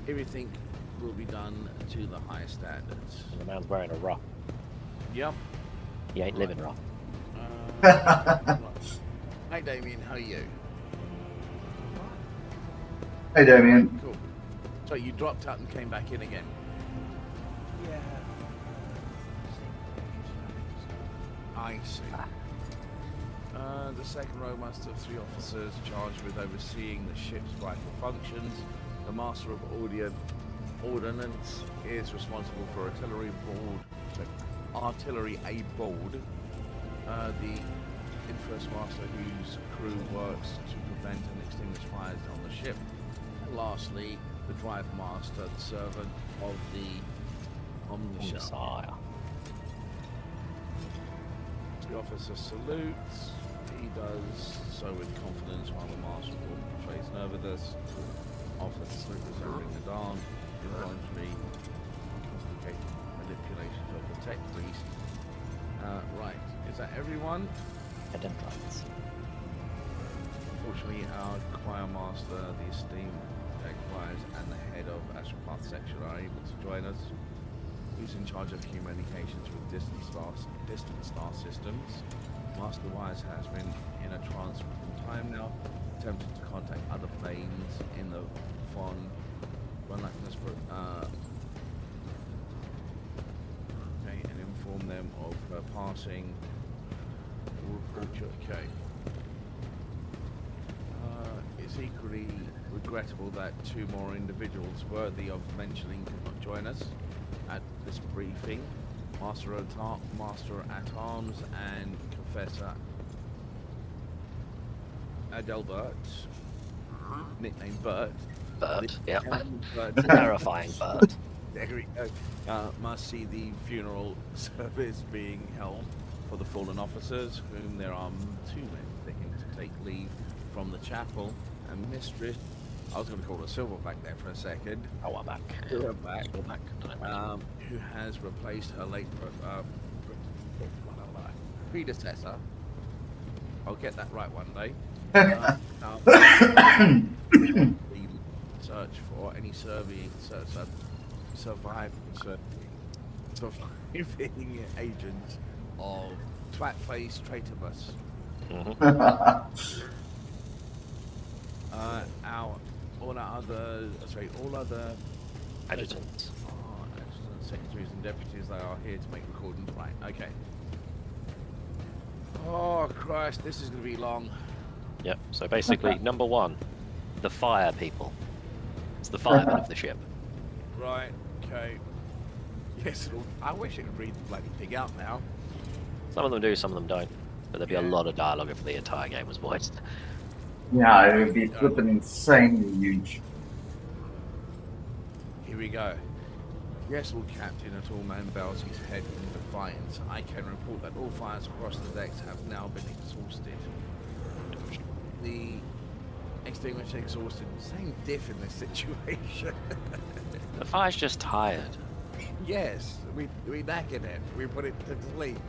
Everything will be done to the highest standards. And the man's wearing a rough. Yep. He ain't living rough. Hey Damien, how are you? Hey Damien. Cool. So you dropped out and came back in again? Yeah. I see. The second row must have 3 officers charged with overseeing the ship's vital functions. The master of ordnance is responsible for artillery aboard. The infirst master whose crew works to prevent and extinguish fires on the ship. And lastly, the drive master, the servant of the Omniscient. The officer salutes. He does so with confidence while the master portrays nervousness. Officer resembling the dawn, involuntary tech priest. Right, is that everyone? Dendrites. Unfortunately, our choir master, the esteemed tech wise, and the head of Astropath section are able to join us. Who's in charge of communications with distant star systems? Master Wise has been in a trance for some time now, attempting to contact other planes in the Von okay, and inform them of her passing. Okay. It's equally regrettable that two more individuals worthy of mentioning could not join us at this briefing. Master at Arms and Professor Adelbert, nicknamed Bert. Bert, yeah. Bert. Terrifying Bert. There we go. Must see the funeral service being held for the fallen officers, whom there are two men taking to take leave from the chapel, and Mistress, I was going to call her Silverback there for a second. Oh, I'm back. Silverback, who has replaced her late predecessor. I'll get that right one day. Search for any surviving agents of Twatface Traitormus. All other Adjutants. Secretaries and deputies, they are here to make recordings. Right, okay. Oh Christ, this is going to be long. Yep, so basically, number one, the fire people. It's the firemen of the ship. Right, okay. Yes, I wish it would read the bloody thing out now. Some of them do, some of them don't. But there'd be a lot of dialogue if the entire game was voiced. Yeah, it would be flipping insanely huge. Here we go. Yes, Lord Captain, at all man bows his head in defiance. I can report that all fires across the decks have now been exhausted. The extinguisher exhausted. Same diff in this situation. The fire's just tired. Yes, we knackered it. We put it to sleep.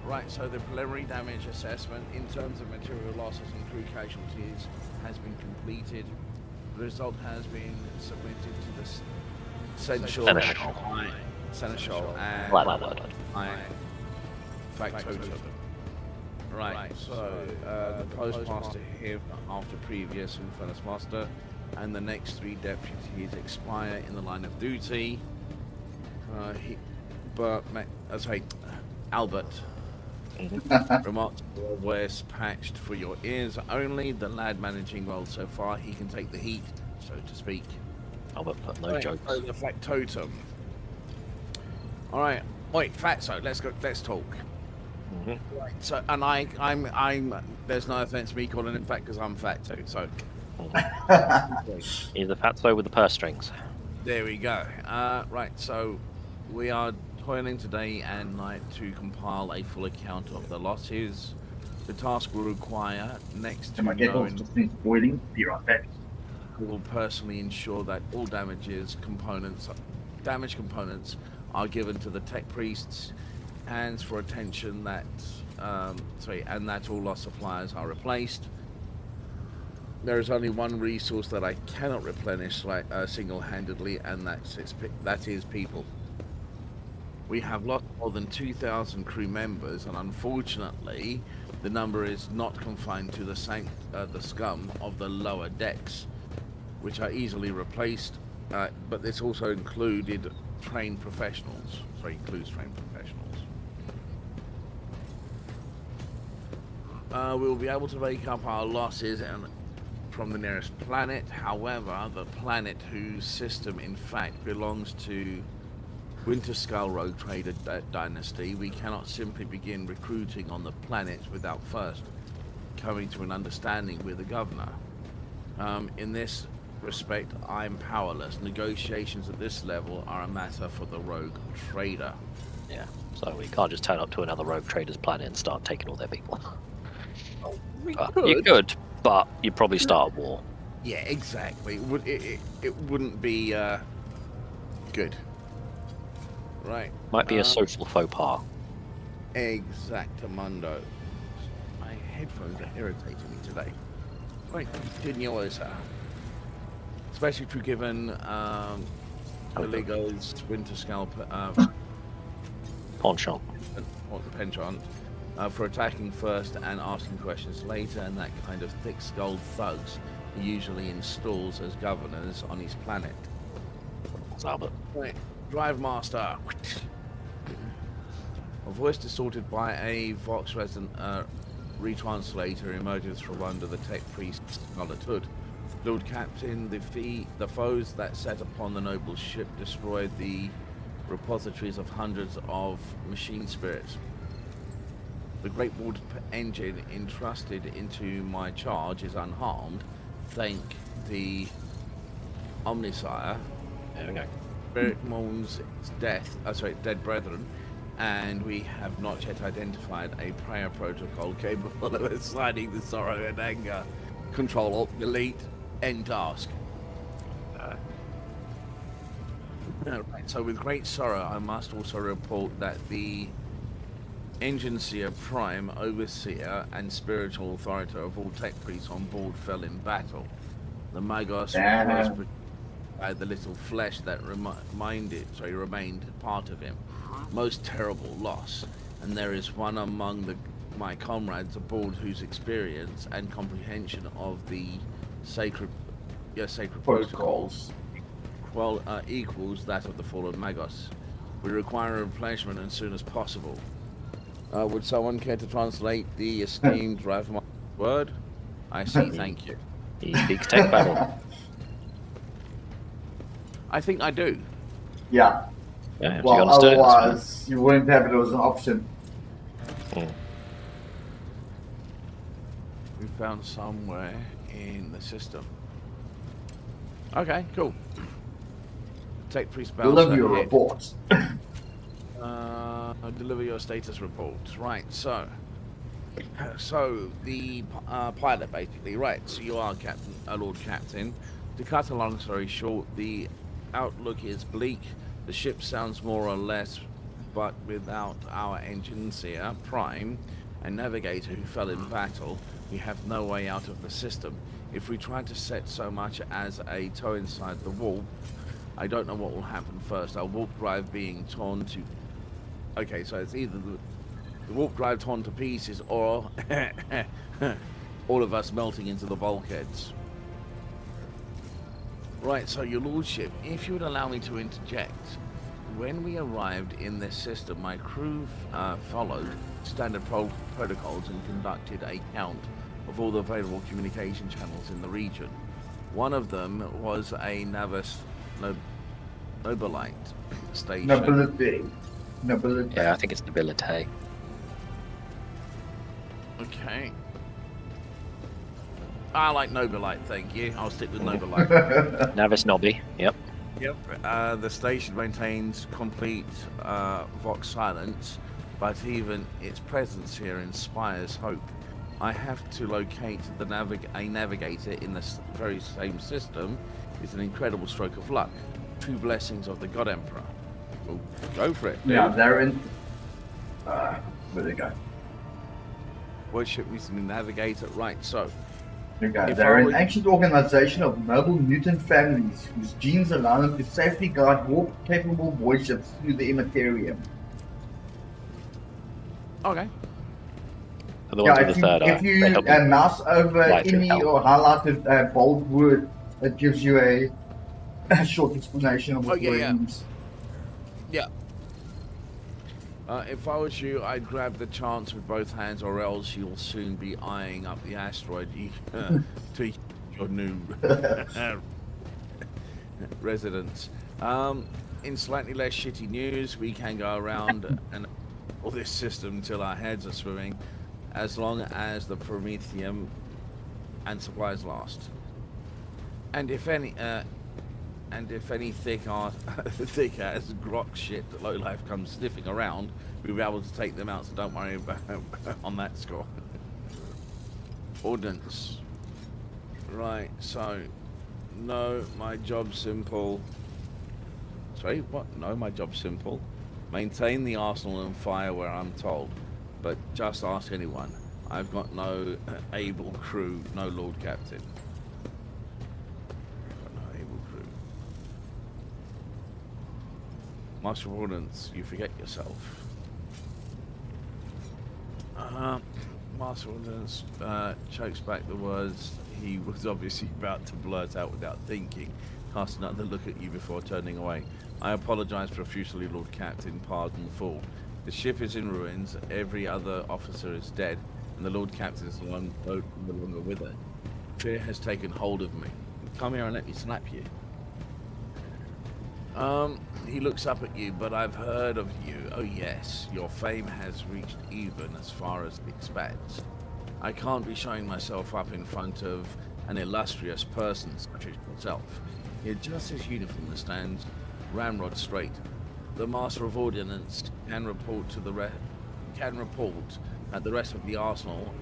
Right, so the preliminary damage assessment in terms of material losses and crew casualties has been completed. The result has been submitted to the Seneschal and Factotum. Right, so the postmaster here after previous Infernus Master, and the next three deputies expire in the line of duty. Albert. Remarks West patched for your ears only. The lad managing well so far, he can take the heat, so to speak. Albert put no jokes. So the Factotum. All right, wait, Fatso, let's talk. Right, so, and I'm. There's no offense to me calling him fat because I'm fat too. So. He's the Fatso with the purse strings. There we go. Right, so we are toiling today and night to compile a full account of the losses. The task will require next to knowing. Boiling. Be right back. We will personally ensure that all damage components are given to the tech priests, hands for attention that, and that all lost suppliers are replaced. There is only one resource that I cannot replenish single-handedly, and that is people. We have lost more than 2,000 crew members, and unfortunately, the number is not confined to the scum of the lower decks, which are easily replaced. But this also included trained professionals. Includes trained professionals. We will be able to make up our losses from the nearest planet. However, the planet whose system in fact belongs to Winter Skull Rogue Trader Dynasty, we cannot simply begin recruiting on the planet without first coming to an understanding with the governor. In this respect, I'm powerless. Negotiations at this level are a matter for the Rogue Trader. Yeah, so we can't just turn up to another Rogue Trader's planet and start taking all their people. You could, but you'd probably start a war. Yeah, exactly. It wouldn't be good. Right. Might be a social faux pas. Exactamundo. My headphones are irritating me today. Right, continuous. Especially if you're given the Lego's Winter Scalp Penchant. penchant for attacking first and asking questions later, and that kind of thick-skulled thugs he usually installs as governors on his planet. Albert. Right, Drive Master. A voice distorted by a Vox resonant retranslator emerges from under the tech priest's scarlet hood. Lord Captain, the foes that set upon the noble ship destroyed the repositories of hundreds of machine spirits. The Great Walled engine entrusted into my charge is unharmed. Thank the Omnisire. There we go. Spirit mourns its dead brethren, and we have not yet identified a prayer protocol capable of assigning the sorrow and anger. Control Alt Delete. End task. Right, so with great sorrow, I must also report that the Engineer Prime, Overseer, and Spiritual Authority of all tech priests on board fell in battle. The Magos was by the little flesh that remained part of him. Most terrible loss, and there is one among my comrades aboard whose experience and comprehension of the sacred protocols equals that of the fallen Magos. We require a replacement as soon as possible. Would someone care to translate the esteemed Drive Master's word? I see, thank you. He speaks tech battle. I think I do. Yeah. Yeah, well, otherwise you wouldn't have it as an option. We found somewhere in the system. Okay, cool. Tech priest bouncer. Deliver your report. Deliver your status reports. Right, so the pilot basically. Right, so you are Captain, Lord Captain. To cut a long story short, the outlook is bleak. The ship sounds more or less, but without our engineer, Prime, and navigator who fell in battle, we have no way out of the system. If we try to set so much as a toe inside the warp, I don't know what will happen first. Our warp drive being torn to... Okay, so it's either the warp drive torn to pieces or all of us melting into the bulkheads. Right, so your lordship, if you would allow me to interject, when we arrived in this system, my crew followed standard protocols and conducted a count of all the available communication channels in the region. One of them was a Nobilite station. Nobility. Yeah, I think it's Nobility. Okay. I like Nobilite, thank you. I'll stick with Nobilite. Navis Nobby, yep. Yep. The station maintains complete Vox silence, but even its presence here inspires hope. I have to locate a navigator in the very same system. It's an incredible stroke of luck. True blessings of the God Emperor. Well, go for it, dude. Yeah, they're in... where they go? Worship needs a navigator. Right, so... Okay, they're an ancient organization of noble mutant families whose genes allow them to safely guide warp-capable void ships through the Immaterium. Okay. If you mouse over any or highlight a bold word, it gives you a short explanation of what it means. Yeah. If I was you, I'd grab the chance with both hands, or else you'll soon be eyeing up the asteroid to your new residence. In slightly less shitty news, we can go around and all this system till our heads are swimming, as long as the Prometheum and supplies last. And if any thick ass grok shit that lowlife comes sniffing around, we'll be able to take them out, so don't worry about on that score. Ordnance. Right, so no, my job's simple. Sorry, what? No, my job's simple. Maintain the arsenal and fire where I'm told, but just ask anyone. I've got no able crew, no Lord Captain. Got no able crew. Master of Ordnance, you forget yourself. Master of Ordnance chokes back the words he was obviously about to blurt out without thinking, casting another look at you before turning away. I apologize profusely, Lord Captain. Pardon the fool. The ship is in ruins, every other officer is dead, and the Lord Captain is no longer with her. Fear has taken hold of me. Come here and let me slap you. He looks up at you, but I've heard of you. Oh yes, your fame has reached even as far as it expands. I can't be showing myself up in front of an illustrious person such as yourself. Yet just as uniform stands ramrod straight. The Master of Ordnance can report that the rest of the arsenal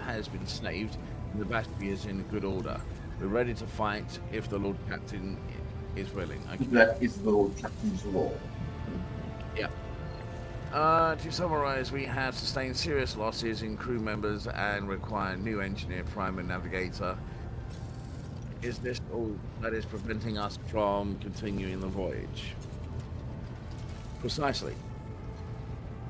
has been slaved and the battery is in good order. We're ready to fight if the Lord Captain is willing. Okay. That is the Lord Captain's law. Yeah. To summarize, we have sustained serious losses in crew members and require new engineer, prime and navigator. Is this all that is preventing us from continuing the voyage? Precisely.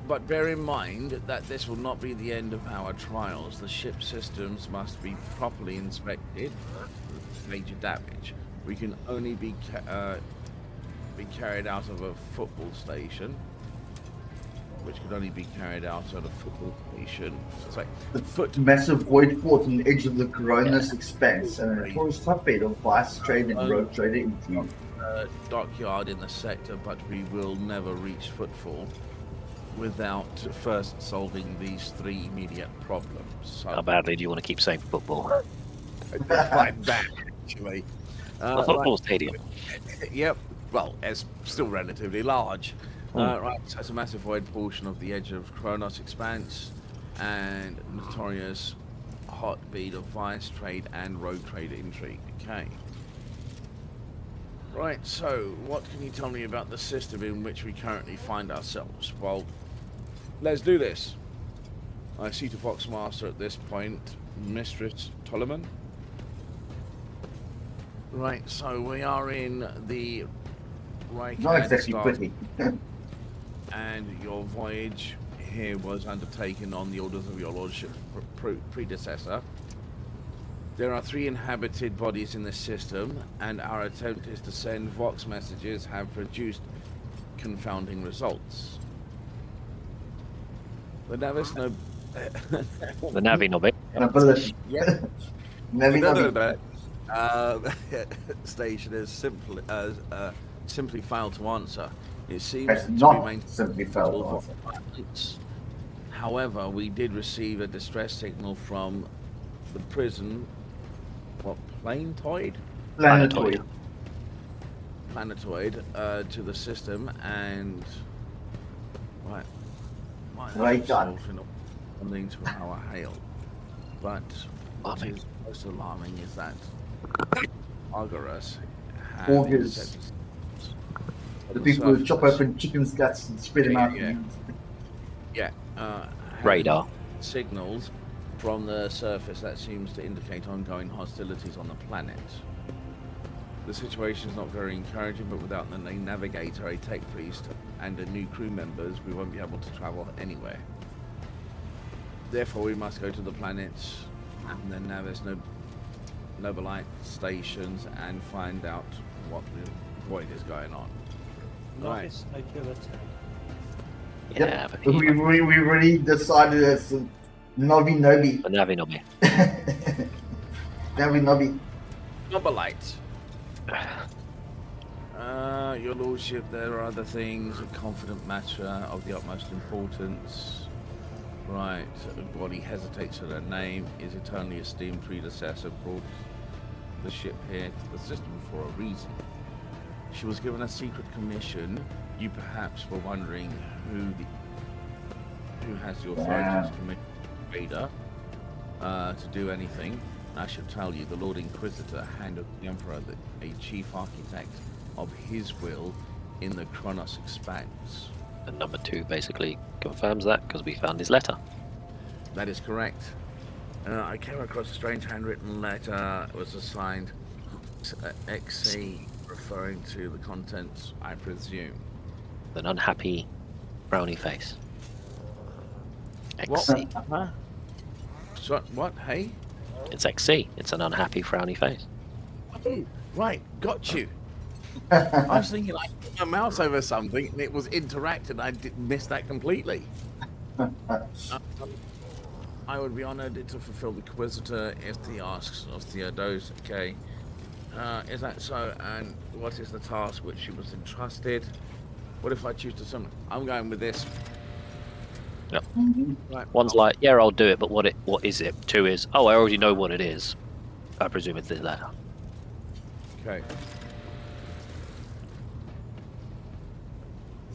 But bear in mind that this will not be the end of our trials. The ship systems must be properly inspected for major damage. We can only be carried out of a football station, which could only be carried out at a football station. Massive void port on the edge of the Coronas Expanse and a notorious hotbed of vice trade and road trader intrigue. Dockyard in the sector, but we will never reach Footfall without first solving these three immediate problems. So, How badly do you want to keep saying football? quite bad, actually. A football stadium. Yep. Well, it's still relatively large. Right, so it's a massive void portion of the edge of Kronos Expanse and notorious hotbed of vice trade and road trade intrigue. Okay. Right, so what can you tell me about the system in which we currently find ourselves? Well, let's do this. I see to Foxmaster at this point, Mistress Tolleman. Right, so we are in the right. Not exactly pretty. And your voyage here was undertaken on the orders of your lordship's predecessor. There are 3 inhabited bodies in this system, and our attempt is to send Vox messages have produced confounding results. The Navis no... The Navi Nobby. Nobility. Yeah. Navi Station is simply failed to answer. It seems It's to not be simply failed to answer. maintained. However, we did receive a distress signal from the prison. What, planetoid? Planetoid. Planetoid to the system, and right done. Something to our hail. But what is most alarming is that Argoras have Augurs. intercepted The people who chop open chickens' guts and spread them out. Yeah. Radar. Signals from the surface that seems to indicate ongoing hostilities on the planet. The situation is not very encouraging, but without the navigator, a tech priest, and the new crew members, we won't be able to travel anywhere. Therefore, we must go to the planets and the Navis Nobilite stations and find out what the void is going on. Right. Yeah, but We already decided it's Novi Nobi. the Navi Nobby. Novi Nobi. Nobilite. Your lordship, there are other things, a confident matter of the utmost importance. Right, while he hesitates at her name, his eternally esteemed predecessor brought the ship here to the system for a reason. She was given a secret commission. You perhaps were wondering who has the authority to commission Vader to do anything. I should tell you, the Lord Inquisitor handed the Emperor a chief architect of his will in the Kronos Expanse. And number 2 basically confirms that because we found his letter. That is correct. I came across a strange handwritten letter. It was assigned XC, referring to the contents, I presume. An unhappy frowny face. What? XC. Huh? So, what? Hey? It's XC. It's an unhappy frowny face. Oh, right. Got you. I was thinking I put my mouse over something and it was interacted. I missed that completely. I would be honored to fulfill the Inquisitor if he asks of Theodos. Okay. Is that so? And what is the task which she was entrusted? What if I choose to summon? I'm going with this. Yep. Right. One's like, yeah, I'll do it, but what is it? 2 is, oh, I already know what it is. I presume it's this letter. Okay.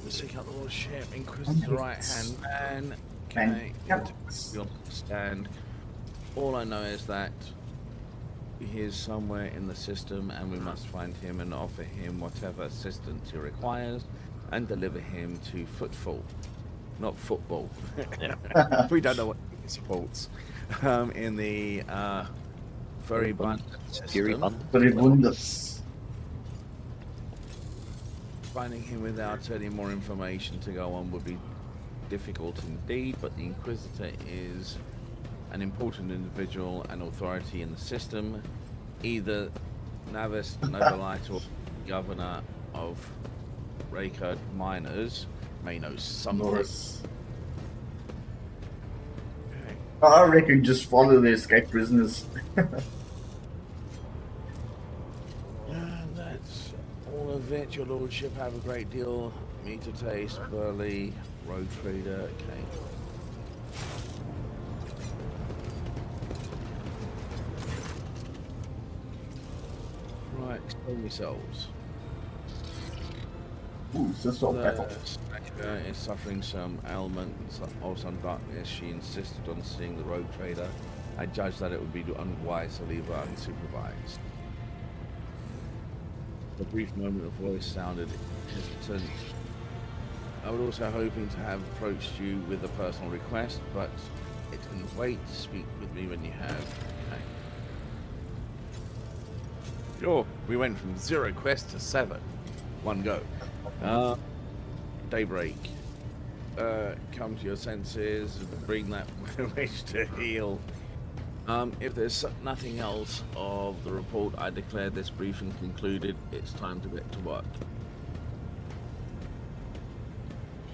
Seek out the Lordship, Inquisitor right hand man. Okay. You'll understand. All I know is that he is somewhere in the system and we must find him and offer him whatever assistance he requires and deliver him to Footfall. Not football. Yeah. We don't know what he supports. In the Furry Bund system. Furibundus. Finding him without any more information to go on would be difficult indeed, but the Inquisitor is an important individual and authority in the system. Either Navis Nobilite or Governor of Raycard Miners may know something. Norris. I reckon just follow the escaped prisoners. That's all of it, your lordship. Have a great deal. Meat to taste, Burley, road trader, okay. Right, explain yourselves. Ooh, Sister Battle. Spectre is suffering some ailment or some darkness. She insisted on seeing the road trader. I judged that it would be unwise to leave her unsupervised. A brief moment of voice sounded hesitant. I was also hoping to have approached you with a personal request, but it can wait. Speak with me when you have. Okay. Sure, we went from 0 quest to 7. One go. Daybreak. Come to your senses, bring that wish to heal. If there's nothing else of the report, I declare this briefing concluded. It's time to get to work.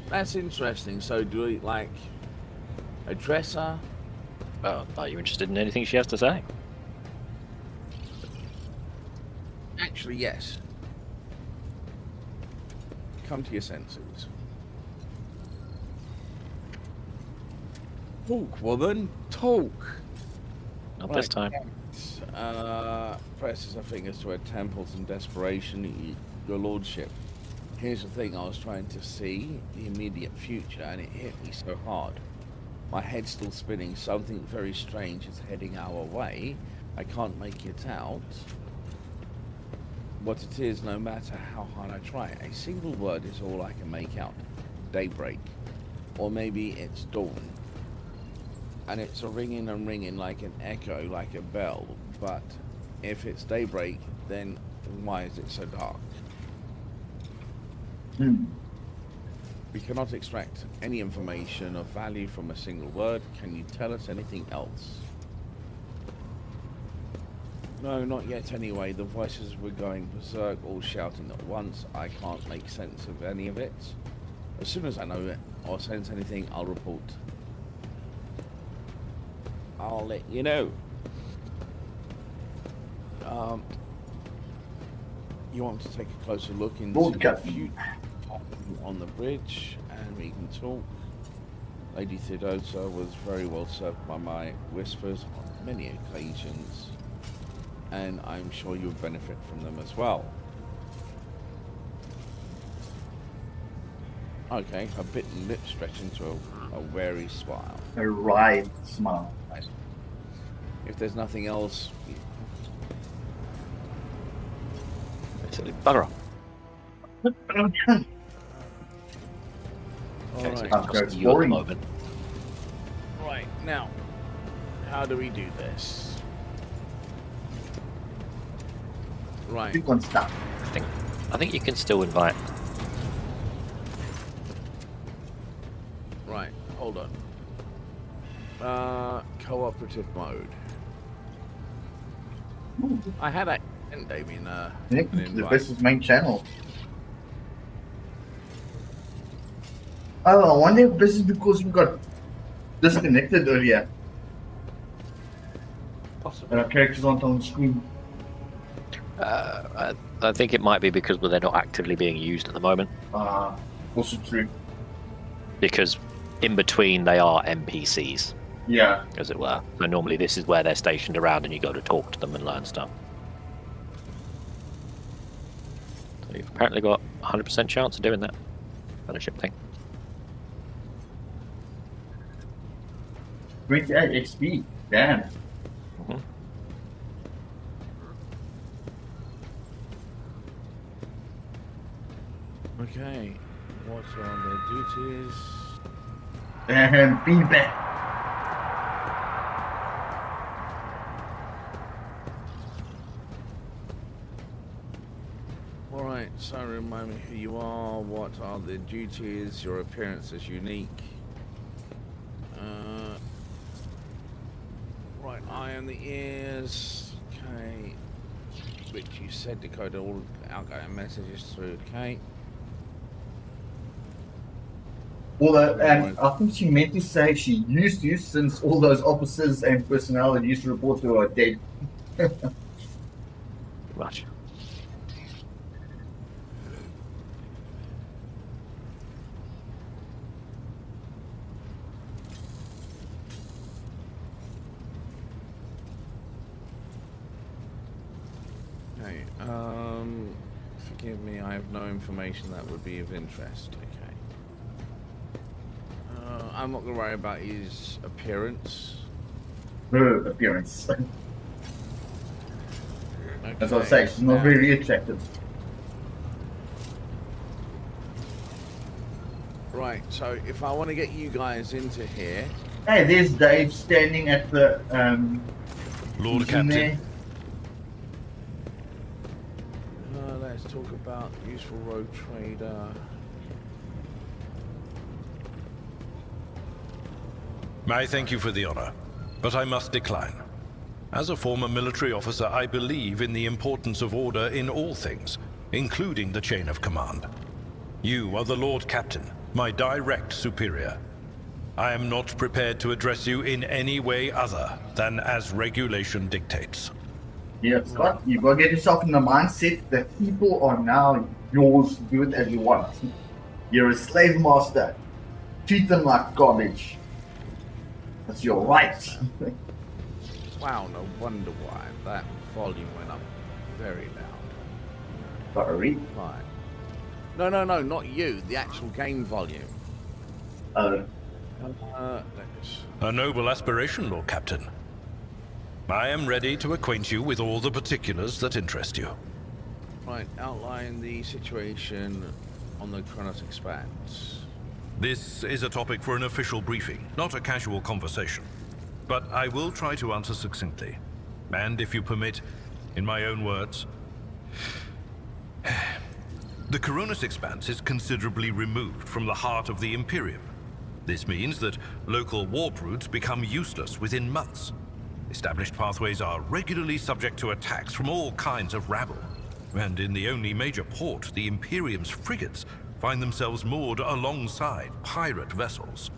That's interesting. So do we like address her? Oh, are you interested in anything she has to say? Actually, yes. Come to your senses. Talk, woman, talk. Not this time. Presses her fingers to her temples in desperation. Your lordship. Here's the thing, I was trying to see the immediate future and it hit me so hard. My head's still spinning, something very strange is heading our way. I can't make it out. What it is, no matter how hard I try. A single word is all I can make out. Daybreak. Or maybe it's dawn. And it's a ringing and ringing like an echo, like a bell. But if it's daybreak, then why is it so dark? We cannot extract any information of value from a single word. Can you tell us anything else? No, not yet anyway. The voices were going berserk, all shouting at once. I can't make sense of any of it. As soon as I know it or sense anything, I'll report. I'll let you know. You want to take a closer look into the future on the bridge, and we can talk. Lady Theodosa was very well served by my whispers on many occasions, and I'm sure you'll benefit from them as well. Okay, her bitten lip stretched into a wary smile. A wry smile. If there's nothing else, Basically, bugger off. Okay, so Alright. it's I'll go just you at the exploring. moment. Right, now, how do we do this? Right. Click on stuff. I think you can still invite. Right, hold on. Cooperative mode. I had a Damien, Connect an to the invite. Vessel's main channel. Oh, I wonder if this is because we got disconnected earlier. Possibly. And our characters aren't on the screen. I think it might be because they're not actively being used at the moment. Also true. Because in between they are NPCs, Yeah. as it were. So normally this is where they're stationed around and you go to talk to them and learn stuff. So you've apparently got 100% chance of doing that fellowship thing. 28 XP. Damn. Mhm. Okay, what are their duties? And feedback. Alright, so remind me who you are, what are the duties, your appearance is unique. Right, eye on the ears, okay. Which you said decode all outgoing messages through, okay. Although, and I think she meant to say she used to, since all those officers and personnel that used to report to her are dead. Much. Okay, forgive me, I have no information that would be of interest, okay. I'm not gonna worry about his appearance. Her appearance. As I Okay, say, she's not now- very attractive. Right, so if I want to get you guys into here, Hey, there's Dave standing at the Lord who's in Captain. there. let's talk about useful road trader. I thank you for the honor, but I must decline. As a former military officer, I believe in the importance of order in all things, including the chain of command. You are the Lord Captain, my direct superior. I am not prepared to address you in any way other than as regulation dictates. Yeah, Scott, you've got to get yourself in the mindset that people are now yours to do it as you want. You're a slave master. Treat them like garbage. That's your right. Wow, no wonder why that volume went up very loud. Sorry. Right. No, no, no, not you. The actual game volume. Oh. Let's... A noble aspiration, Lord Captain. I am ready to acquaint you with all the particulars that interest you. Right, outline the situation on the Kronos Expanse. This is a topic for an official briefing, not a casual conversation. But I will try to answer succinctly. And if you permit, in my own words. The Coronis Expanse is considerably removed from the heart of the Imperium. This means that local warp routes become useless within months. Established pathways are regularly subject to attacks from all kinds of rabble. And in the only major port, the Imperium's frigates find themselves moored alongside pirate vessels.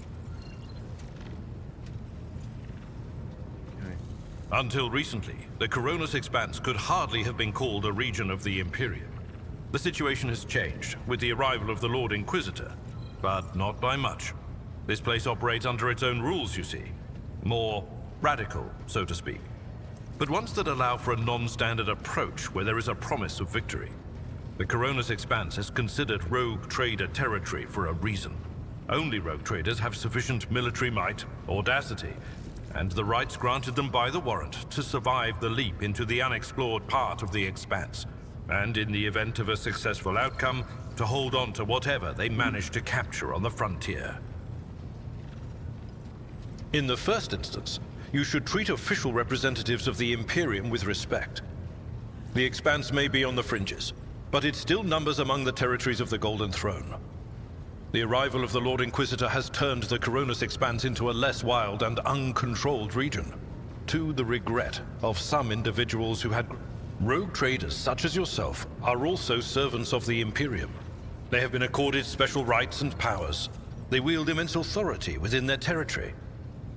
Okay. Until recently, the Coronis Expanse could hardly have been called a region of the Imperium. The situation has changed with the arrival of the Lord Inquisitor, but not by much. This place operates under its own rules, you see. More radical, so to speak. But ones that allow for a non-standard approach where there is a promise of victory. The Coronis Expanse is considered rogue trader territory for a reason. Only rogue traders have sufficient military might, audacity, and the rights granted them by the warrant to survive the leap into the unexplored part of the Expanse. and in the event of a successful outcome, to hold on to whatever they manage to capture on the frontier. In the first instance, you should treat official representatives of the Imperium with respect. The Expanse may be on the fringes, but it still numbers among the territories of the Golden Throne. The arrival of the Lord Inquisitor has turned the Coronis Expanse into a less wild and uncontrolled region, to the regret of some individuals who had... Rogue traders such as yourself are also servants of the Imperium. They have been accorded special rights and powers. They wield immense authority within their territory,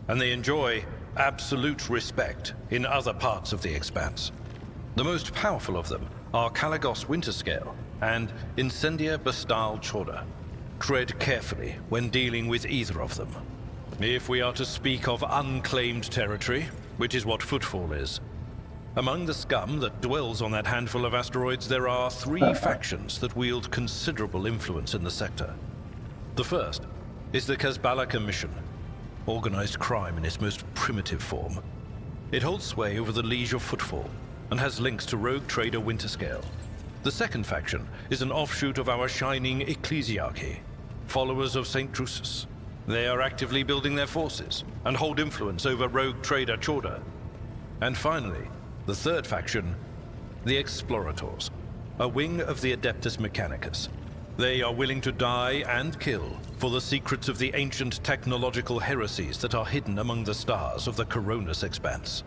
and they enjoy absolute respect in other parts of the Expanse. The most powerful of them are Kalagos Winterscale and Incendia Bastal Chorda. Tread carefully when dealing with either of them. If we are to speak of unclaimed territory, which is what Footfall is, among the scum that dwells on that handful of asteroids, there are 3 factions that wield considerable influence in the sector. The first is the Kazbala Commission, organized crime in its most primitive form. It holds sway over the Liege of Footfall and has links to rogue trader Winterscale. The second faction is an offshoot of our shining Ecclesiarchy, followers of St. Drusus. They are actively building their forces and hold influence over rogue trader Chorda. And finally, the third faction, the Explorators, a wing of the Adeptus Mechanicus. They are willing to die and kill for the secrets of the ancient technological heresies that are hidden among the stars of the Coronis Expanse.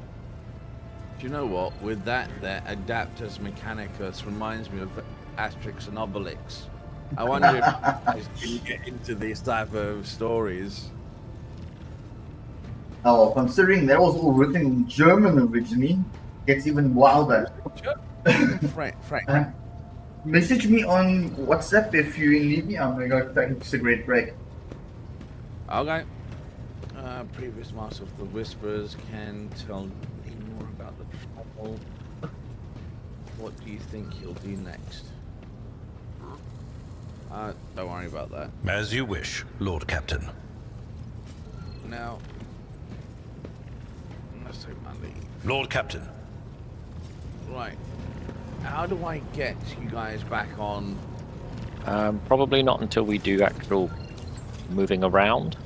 Do you know what? With that, there, Adeptus Mechanicus reminds me of Asterix and Obelix. I wonder if you guys can get into these type of stories. Oh, considering that was all written in German originally, it's even wilder. Frank. Message me on WhatsApp if you need me. I'm gonna go take a cigarette break. Okay. Previous Master of the Whispers can tell me more about the trouble. What do you think he'll do next? Don't worry about that. As you wish, Lord Captain. Now, let's take my leave. Lord Captain. Right. How do I get you guys back on? Probably not until we do actual moving around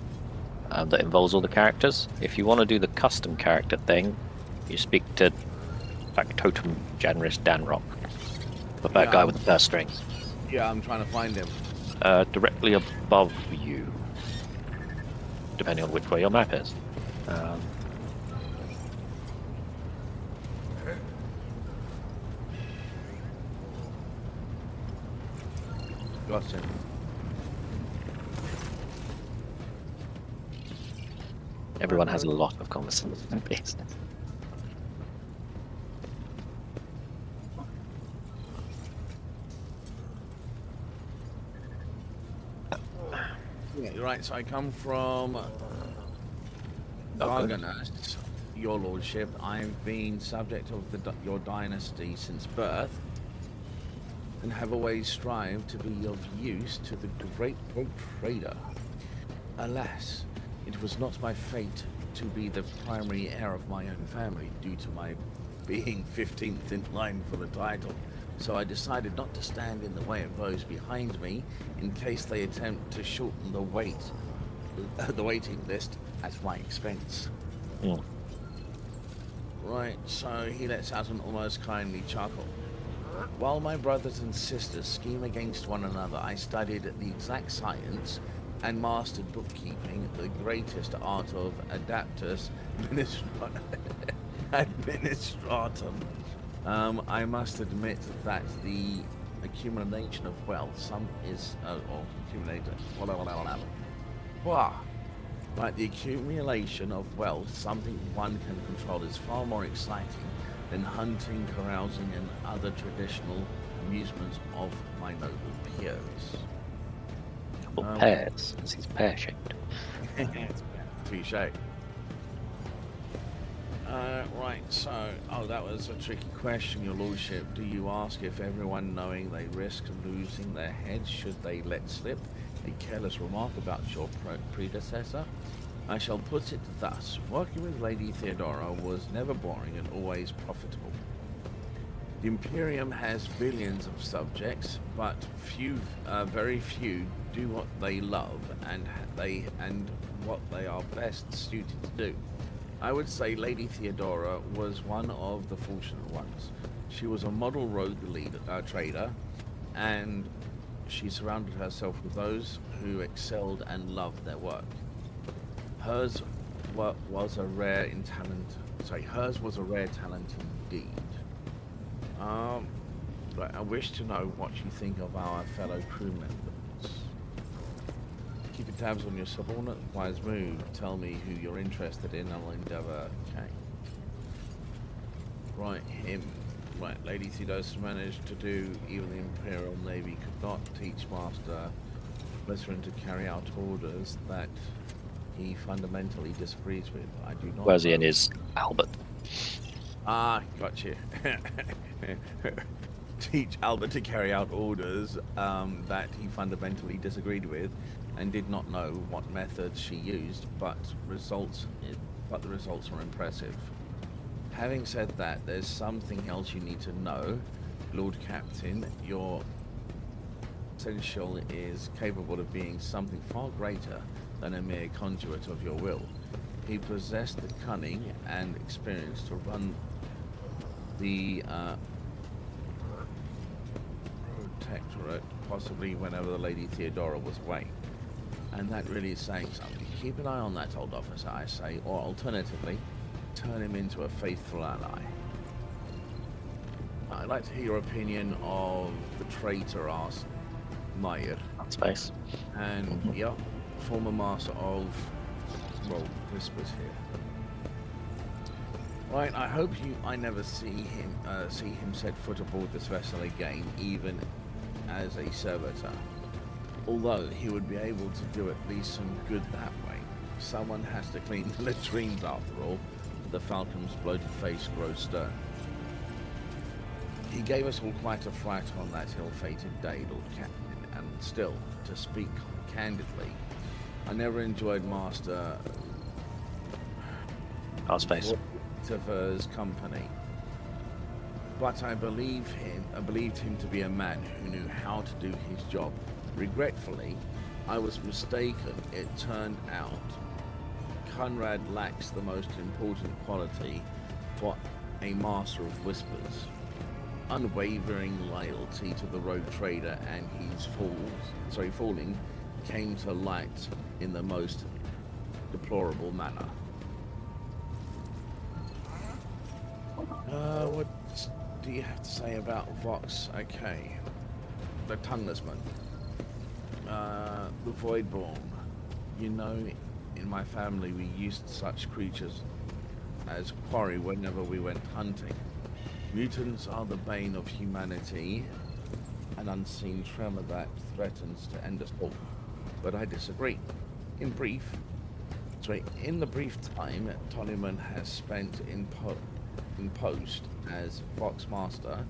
that involves all the characters. If you want to do the custom character thing, you speak to Factotum Janris Danrock, the bad guy with the purse strings. Yeah, I'm trying to find him. Directly above you, depending on which way your map is. Got him. Everyone has a lot of conversations in business. Yeah, you're right. So I come from Garganas, your lordship. I've been subject of your dynasty since birth, and have always strived to be of use to the great rogue trader. Alas, it was not my fate to be the primary heir of my own family due to my being 15th in line for the title. So I decided not to stand in the way of those behind me in case they attempt to shorten the waiting list at my expense. Mm. Right, so he lets out an almost kindly chuckle. While my brothers and sisters scheme against one another, I studied the exact science and mastered bookkeeping, the greatest art of Adeptus Administratum. I must admit that the accumulation of wealth, the accumulation of wealth, something one can control, is far more exciting than hunting, carousing, and other traditional amusements of my noble peers. Well, pears, as he's pear-shaped. Touché. Right, so, that was a tricky question, your lordship. Do you ask if everyone knowing they risk losing their heads should they let slip a careless remark about your predecessor? I shall put it thus. Working with Lady Theodora was never boring and always profitable. The Imperium has billions of subjects, but very few do what they love and what they are best suited to do. I would say Lady Theodora was one of the fortunate ones. She was a model rogue trader, and she surrounded herself with those who excelled and loved their work. Hers was a rare talent indeed. Right, I wish to know what you think of our fellow crew members. Keeping tabs on your subordinate, wise move. Tell me who you're interested in, I'll endeavor. Okay. Right, him. Right, Lady Theodos managed to do even the Imperial Navy could not. Teach Master Blisterin to carry out orders that he fundamentally disagrees with. I do not. Where's he in his Albert? Ah, got you. Teach Albert to carry out orders that he fundamentally disagreed with and did not know what methods she used, but the results were impressive. Having said that, there's something else you need to know, Lord Captain. Your potential is capable of being something far greater than a mere conduit of your will. He possessed the cunning and experience to run the Protectorate, possibly whenever the Lady Theodora was away. And that really is saying something. Keep an eye on that old officer, I say, or alternatively, turn him into a faithful ally. I'd like to hear your opinion of the traitor asked Mayer. Space. And, yep, former master of, well, Whispers here. Right, I hope I never see him set foot aboard this vessel again, even as a servitor. Although he would be able to do at least some good that way. Someone has to clean the latrines after all. The Falcon's bloated face grows stern. He gave us all quite a fright on that ill-fated day, Lord Captain, and still, to speak candidly, I never enjoyed Master Space. Votiver's company. But I believed him to be a man who knew how to do his job. Regretfully, I was mistaken. It turned out Conrad lacks the most important quality for a master of whispers. Unwavering loyalty to the rogue trader and his falling came to light in the most deplorable manner. What do you have to say about Vox? Okay. The Tongueless Man. The Voidborn. You know, in my family we used such creatures as quarry whenever we went hunting. Mutants are the bane of humanity, an unseen tremor that threatens to end us all. But I disagree. In the brief time Tollyman has spent in post as Vox Master,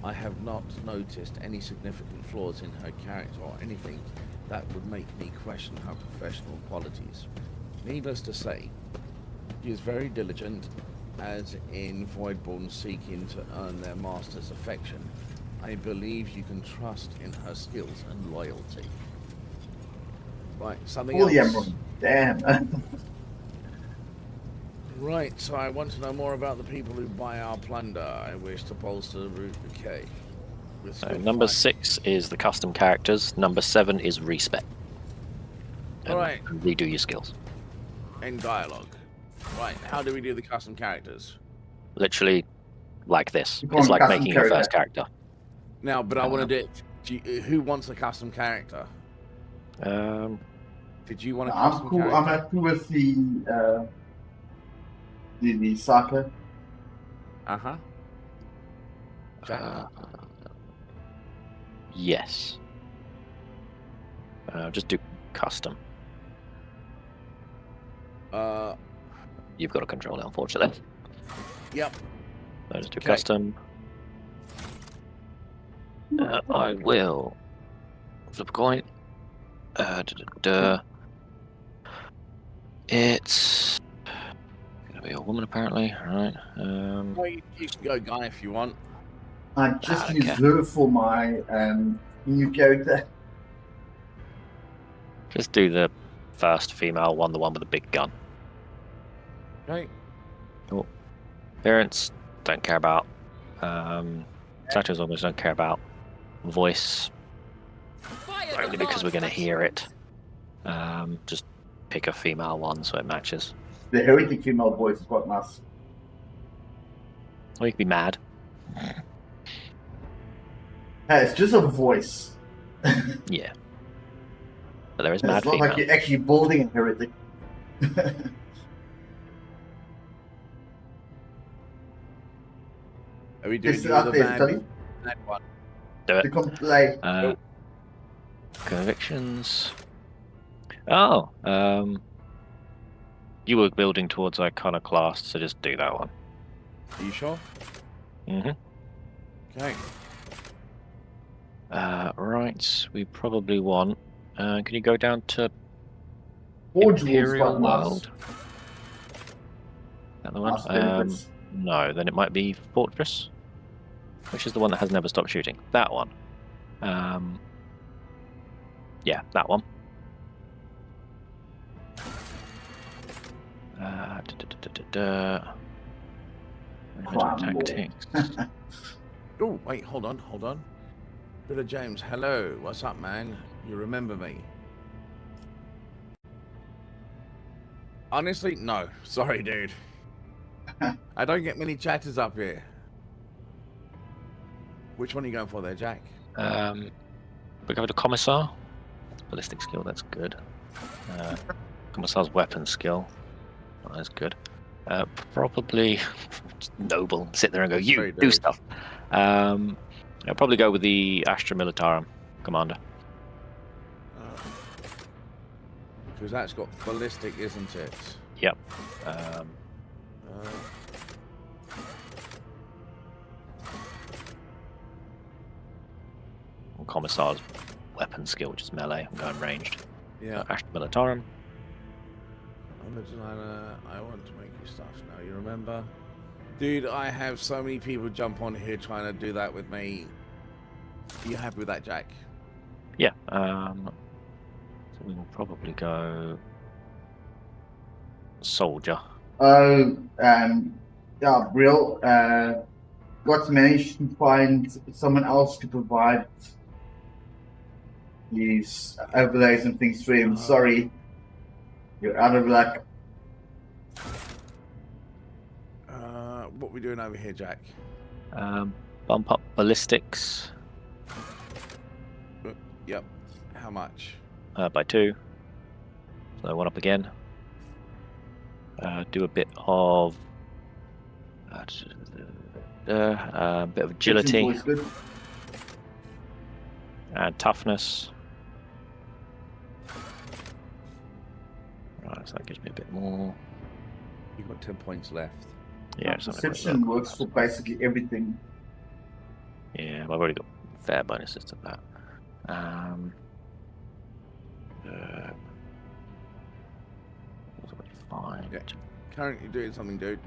I have not noticed any significant flaws in her character or anything that would make me question her professional qualities. Needless to say, she is very diligent, as in Voidborn seeking to earn their master's affection. I believe you can trust in her skills and loyalty. Right, something else. Emerald. Damn. Right, so I want to know more about the people who buy our plunder. I wish to bolster the root decay. So number 6 is the custom characters. Number 7 is respec. Alright. Redo your skills. And dialogue. Right, how do we do the custom characters? Literally like this. It's like making your first character. Now, but I want to do it. Who wants a custom character? Did you want a custom character? I'm happy with the soccer. Uh-huh. Yes. Just do custom. You've got a controller, unfortunately. Yep. So just do custom. I will flip a coin. It's gonna be a woman, apparently. All right. Well, you can go guy if you want. I just don't used care. her for my new character. Just do the first female one, the one with the big gun. Okay. Cool. Appearance, don't care about. Statues almost don't care about. Voice, only because we're going to hear it. Just pick a female one so it matches. The heretic female voice is quite nice. Or you could be mad. Hey, it's just a voice. Yeah. But there is It's mad not female. like you're actually building a heretic. Are we doing It's you out the there, Tony. bad one? Do The it. complaint. Convictions. Oh, you were building towards Iconoclast, so just do that one. Are you sure? Mm-hmm. Okay. Right, we probably want... can you go down to Forge Wars Imperial quite nice. World? That the one? Nice benefits. No, then it might be Fortress, which is the one that has never stopped shooting. That one. Yeah, that one. Crime Lord. Tactics. Oh, wait, hold on. Brother James, hello. What's up, man? You remember me? Honestly, no. Sorry, dude. I don't get many chatters up here. Which one are you going for there, Jack? We go to Commissar. Ballistic skill, that's good. Commissar's weapon skill. Oh, that's good. Probably noble. Sit there and go, you Sorry, do dude. stuff. I'll probably go with the Astra Militarum commander. Because that's got ballistic, isn't it? Yep. Commissar's weapon skill, which is melee. I'm going ranged. Yeah. Astra Militarum. I'm the designer. I want to make you stuff now. You remember? Dude, I have so many people jump on here trying to do that with me. Are you happy with that, Jack? Yeah. So we will probably go soldier. Yeah, Brill. Got to manage to find someone else to provide these overlays and things for him. Sorry, you're out of luck. What are we doing over here, Jack? Bump up ballistics Yep. How much? by 2. So 1 up again. Do a bit of bit of agility Always good. and toughness. Right, so that gives me a bit more. You've got 10 points left. Yeah, something like Perception that. works for basically everything. Yeah, I've already got fair bonuses to that. Was already fine. Yeah. Currently doing something, dude.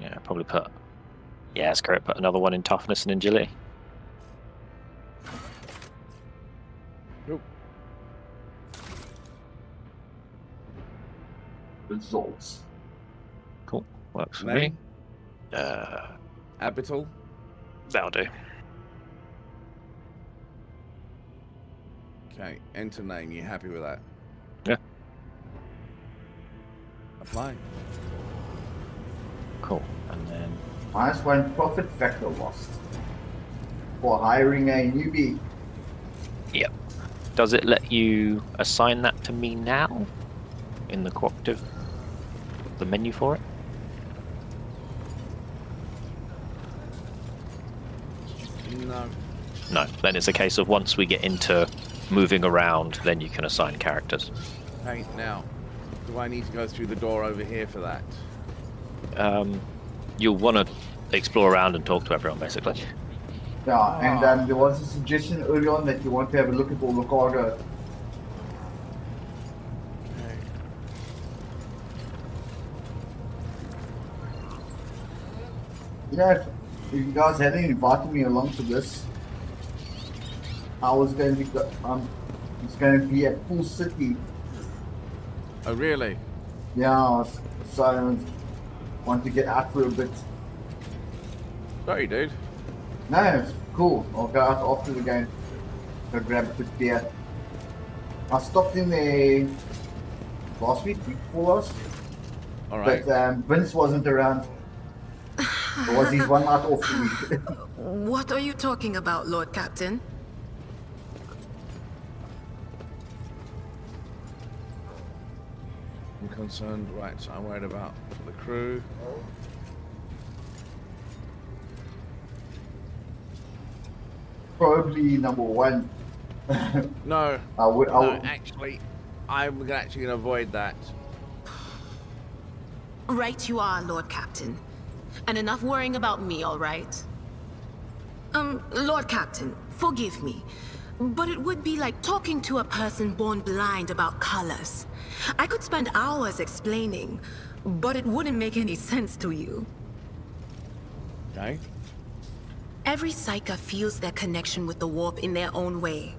Yeah, probably put. Yeah, it's correct. Put another one in toughness and agility. Nope. Results. Cool, works for Name? me. Abital? That'll do. Okay, enter name. You happy with that? Yeah. Apply. Cool, and then -1 profit factor lost for hiring a newbie. yep. Does it let you assign that to me now in the cooperative, the menu for it? No. No. Then it's a case of once we get into moving around, then you can assign characters. Okay, now, do I need to go through the door over here for that? You'll want to explore around and talk to everyone, basically. Yeah, and there was a suggestion early on that you want to have a look at all the cargo. Okay. Yeah, if you guys hadn't invited me along to this, I was going to be, it's going to be at Pool City. Oh, really? Yeah, so I want to get out for a bit. Sorry, dude. No, it's cool. I'll go out after the game. Go grab a quick beer. I stopped in there last week before last. All right. But Vince wasn't around. It was his one night off the week. What are you talking about, Lord Captain? I'm concerned. Right, so I'm worried about for the crew. Probably number one. No. No, actually, I'm actually going to avoid that. Right you are, Lord Captain. And enough worrying about me, all right? Lord Captain, forgive me, but it would be like talking to a person born blind about colors. I could spend hours explaining, but it wouldn't make any sense to you. Okay. Every Psyker feels their connection with the warp in their own way.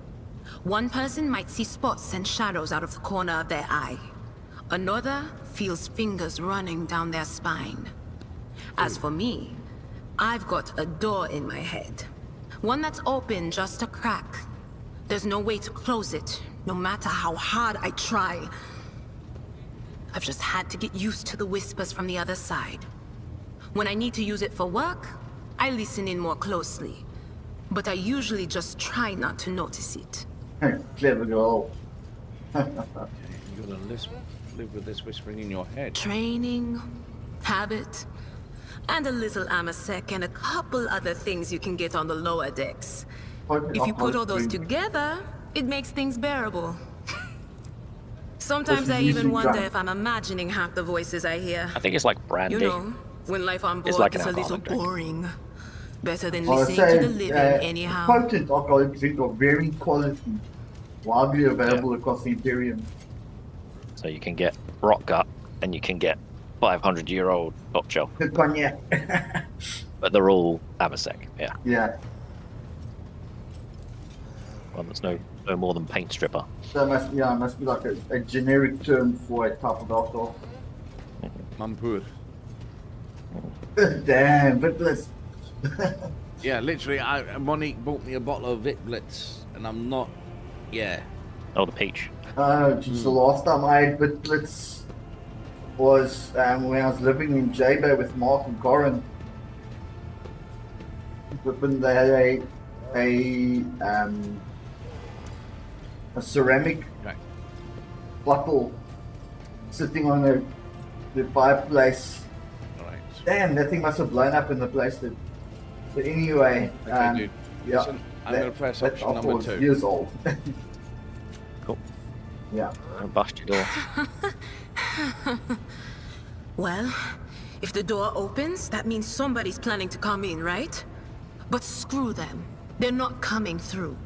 One person might see spots and shadows out of the corner of their eye. Another feels fingers running down their spine. As for me, I've got a door in my head. One that's open just a crack. There's no way to close it, no matter how hard I try. I've just had to get used to the whispers from the other side. When I need to use it for work, I listen in more closely. But I usually just try not to notice it. Clever girl. Okay, you're going to live with this whispering in your head. Training, habit, and a little amasec and a couple other things you can get on the lower decks. If you put all those together, it makes things bearable. Sometimes I even wonder if I'm imagining half the voices I hear. I think it's like brandy. You know, when life on board It's like is an a little alcoholic drink. boring. Better than I was listening to saying, the living, anyhow. potent alcoholic drink of varying quality, widely available across the Imperium. So you can get rock gut and you can get 500-year-old top shelf. The cognac. But they're all Amasec, yeah. Yeah. Well, there's no more than paint stripper. So it must be like a generic term for a type of alcohol. Mampur. Damn, but let's. Yeah, literally, Monique bought me a bottle of Vitlets, and I'm not. Yeah. Oh, the peach. Just the last time I had Bitlets was when I was living in J-Bay with Mark and Corin. When they had a ceramic bottle sitting on the fireplace. Right. Damn, that thing must have blown up in the place. But anyway, Okay, dude. yeah, Listen, I'm going to press that option bottle number was 2. Years old. Cool. Yeah. Don't bust your door. Well, if the door opens, that means somebody's planning to come in, right? But screw them. They're not coming through.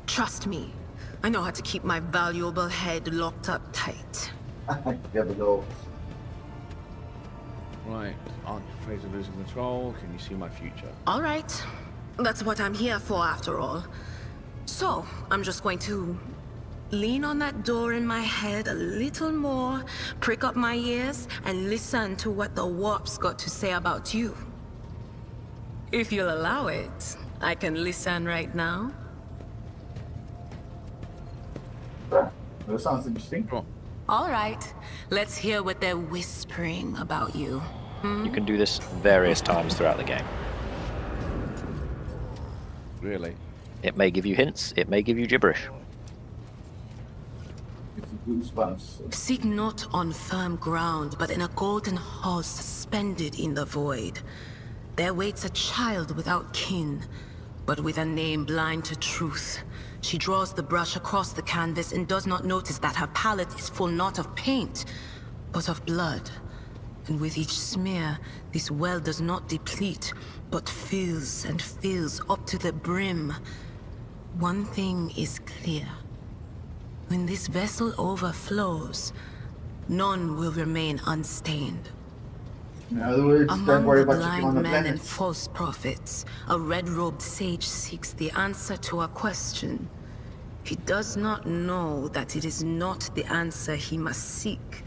Trust me. I know how to keep my valuable head locked up tight. Never know. Right. Aren't you afraid of losing control? Can you see my future? All right. That's what I'm here for, after all. So, I'm just going to lean on that door in my head a little more, prick up my ears, and listen to what the warp's got to say about you. If you'll allow it, I can listen right now. That sounds interesting. Cool. All right. Let's hear what they're whispering about you. You can do this various times throughout the game. Really? It may give you hints, it may give you gibberish. Goosebumps. Seek not on firm ground, but in a golden hall suspended in the void. There waits a child without kin, but with a name blind to truth. She draws the brush across the canvas and does not notice that her palette is full not of paint, but of blood. And with each smear, this well does not deplete, but fills and fills up to the brim. One thing is clear. When this vessel overflows, none will remain unstained. In other words, don't Among worry the about checking on blind the men planet. and false prophets, a red-robed sage seeks the answer to a question. He does not know that it is not the answer he must seek,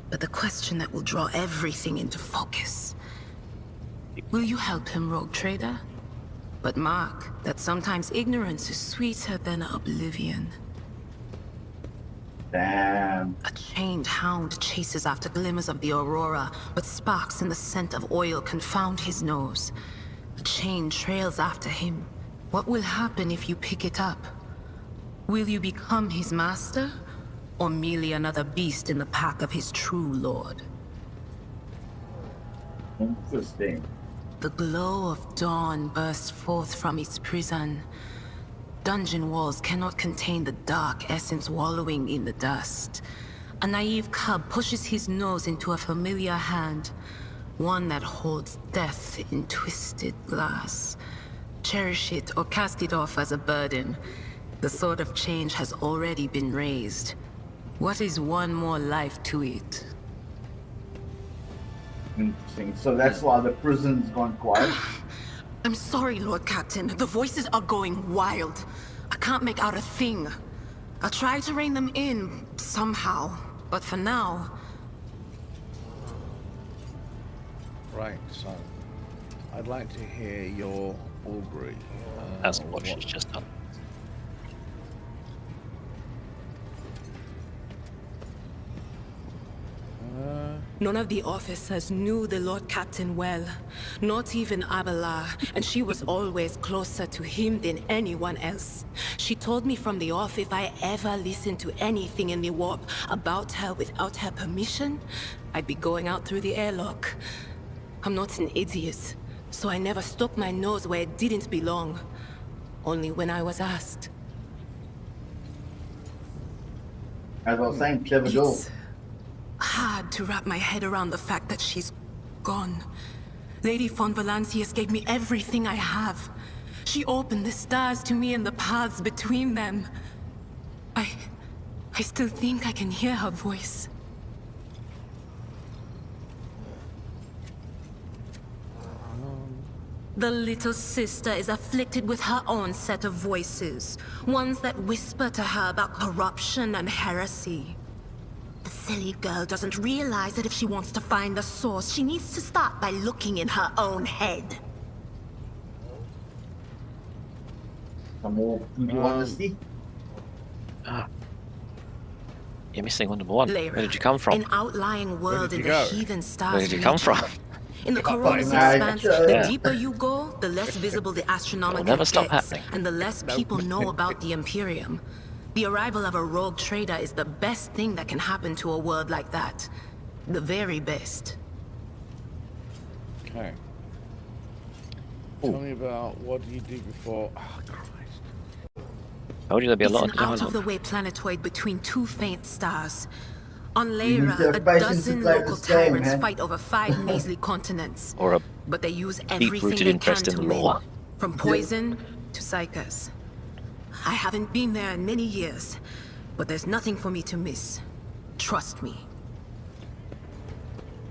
but the question that will draw everything into focus. Will you help him, Rogue Trader? But mark that sometimes ignorance is sweeter than oblivion. Damn. A chained hound chases after glimmers of the aurora, but sparks in the scent of oil confound his nose. A chain trails after him. What will happen if you pick it up? Will you become his master, or merely another beast in the pack of his true lord? Interesting. The glow of dawn bursts forth from its prison. Dungeon walls cannot contain the dark essence wallowing in the dust. A naive cub pushes his nose into a familiar hand, one that holds death in twisted glass. Cherish it or cast it off as a burden. The sword of change has already been raised. What is one more life to it? Interesting. So that's why the prison's gone quiet. I'm sorry, Lord Captain. The voices are going wild. I can't make out a thing. I'll try to rein them in somehow, but for now... Right, so I'd like to hear your augury. That's what she's just done. None of the officers knew the Lord Captain well, not even Abelard, and she was always closer to him than anyone else. She told me from the off if I ever listened to anything in the warp about her without her permission, I'd be going out through the airlock. I'm not an idiot, so I never stuck my nose where it didn't belong. Only when I was asked. As I was saying, clever girl. It's hard to wrap my head around the fact that she's gone. Lady von Valancius gave me everything I have. She opened the stars to me and the paths between them. I still think I can hear her voice. The little sister is afflicted with her own set of voices, ones that whisper to her about corruption and heresy. The silly girl doesn't realize that if she wants to find the source, she needs to start by looking in her own head. Some more honesty. You're missing one, number one. Lyra, Where did you come from? an outlying world did in you the go? heathen stars. Where did you come region. from? In the Coronis Right. expanse, Yeah. the deeper you go, the less visible the astronomical It'll never stop gets, happening. and the less people know about the Imperium. The arrival of a rogue trader is the best thing that can happen to a world like that. The very best. Okay. Tell me about what you did before. Oh, Christ. Told you there'd be a It's lot an of dialogue. out-of-the-way planetoid between two faint stars. On You need to Lyra, have a patience to dozen play local this game, tyrants man. fight over 5 measly continents. Or a But they use everything deep-rooted they can interest in to the win. law. From poison to psychers. I haven't been there in many years, but there's nothing for me to miss. Trust me.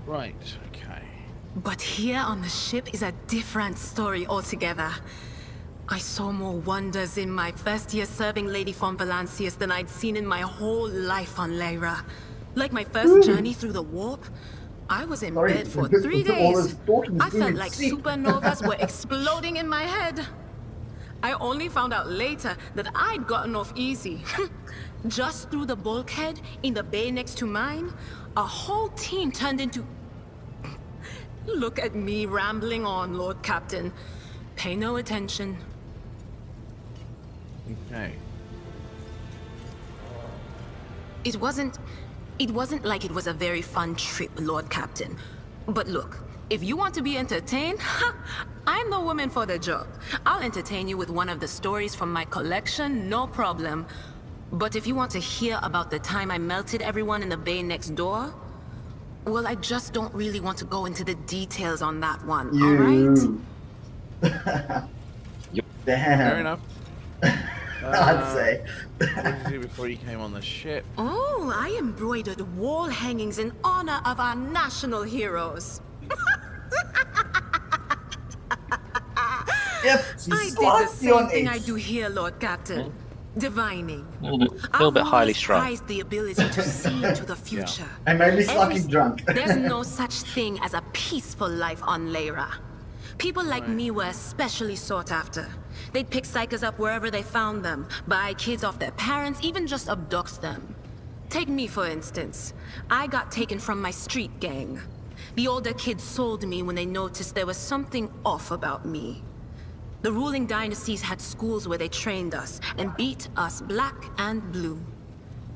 Right, okay. But here on the ship is a different story altogether. I saw more wonders in my first year serving Lady von Valancius than I'd seen in my whole life on Lyra. Like my first journey through the warp, I was in Sorry, bed for this 3 was all days. this talking I through felt its like seat. supernovas were exploding in my head. I only found out later that I'd gotten off easy. Just through the bulkhead in the bay next to mine, a whole team turned into... Look at me rambling on, Lord Captain. Pay no attention. Okay. It wasn't like it was a very fun trip, Lord Captain. But look, if you want to be entertained, I'm the woman for the job. I'll entertain you with one of the stories from my collection, no problem. But if you want to hear about the time I melted everyone in the bay next door, well, I just don't really want to go into the details on that one, alright? Damn. Fair enough. I'd say. What did you do before you came on the ship? Oh, I embroidered wall hangings in honor of our national heroes. Yep, she's I did the slightly on same thing I edge. do here, Lord Captain. Divining. A little bit I've highly always strung. prized the ability to see into the future. And maybe slightly Every- drunk. There's no such thing as a peaceful life on Lyra. People like me were especially sought after. They'd pick psychers up wherever they found them, buy kids off their parents, even just abduct them. Take me, for instance. I got taken from my street gang. The older kids sold me when they noticed there was something off about me. The ruling dynasties had schools where they trained us and beat us black and blue.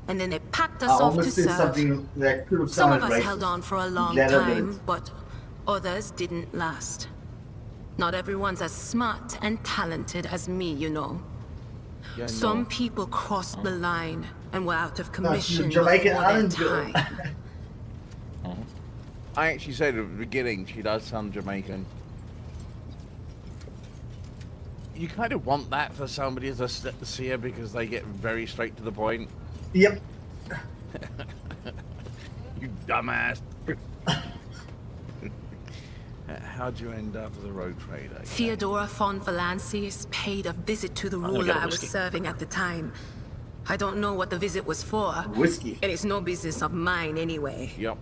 And then they packed I us off to almost said serve. something that could have Some sounded of us racist. held on for a long Glad I time, didn't. but others didn't last. Not everyone's as smart and talented as me, you know. Yeah, Some people crossed the line and were out of she's a commission Jamaican before their island girl. time. I actually said at the beginning she does sound Jamaican. You kind of want that for somebody as a seer because they get very straight to the point. Yep. You dumbass. How'd you end up as a road trader? Theodora von Valancius paid a visit to the gonna ruler get a I was whiskey. serving at the time. I don't know what the visit was for. Whiskey. And it's no business of mine anyway. Yep.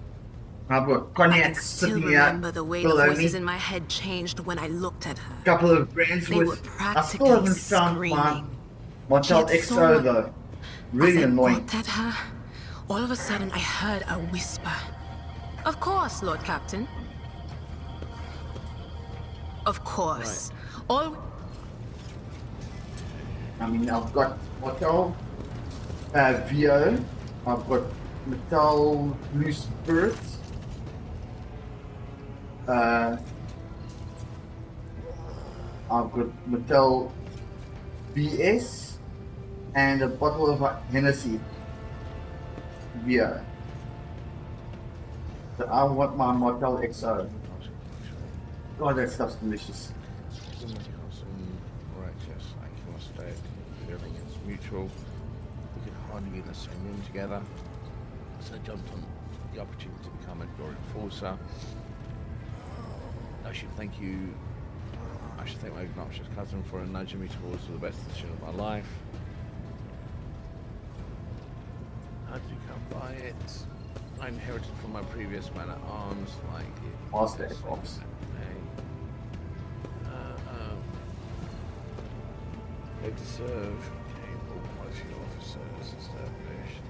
I've got I cognac can still sitting here. remember the way the below voices me. in my head changed when I looked at her. Couple of brands They were with. I still practically haven't found my screaming. Motel She had so XO much- though. Really As I annoying. looked at her, all of a sudden I heard a whisper. Of course, Lord Captain. Of course. All I mean, I've got Motel VO. I've got Motel Blue Spirit. I've got Motel BS and a bottle of Hennessy VO. So I want my Motel XO. God, that stuff's delicious. Right, yes, I can stay. Feeling it's mutual. We could hardly be in the same room together. So I jumped on the opportunity to become a Door Enforcer. I should thank you. I should thank my obnoxious cousin for nudging me towards the best decision of my life. How did you come by it? I inherited from my previous man at arms, like it. Master Fox. They deserve capable quality officers established.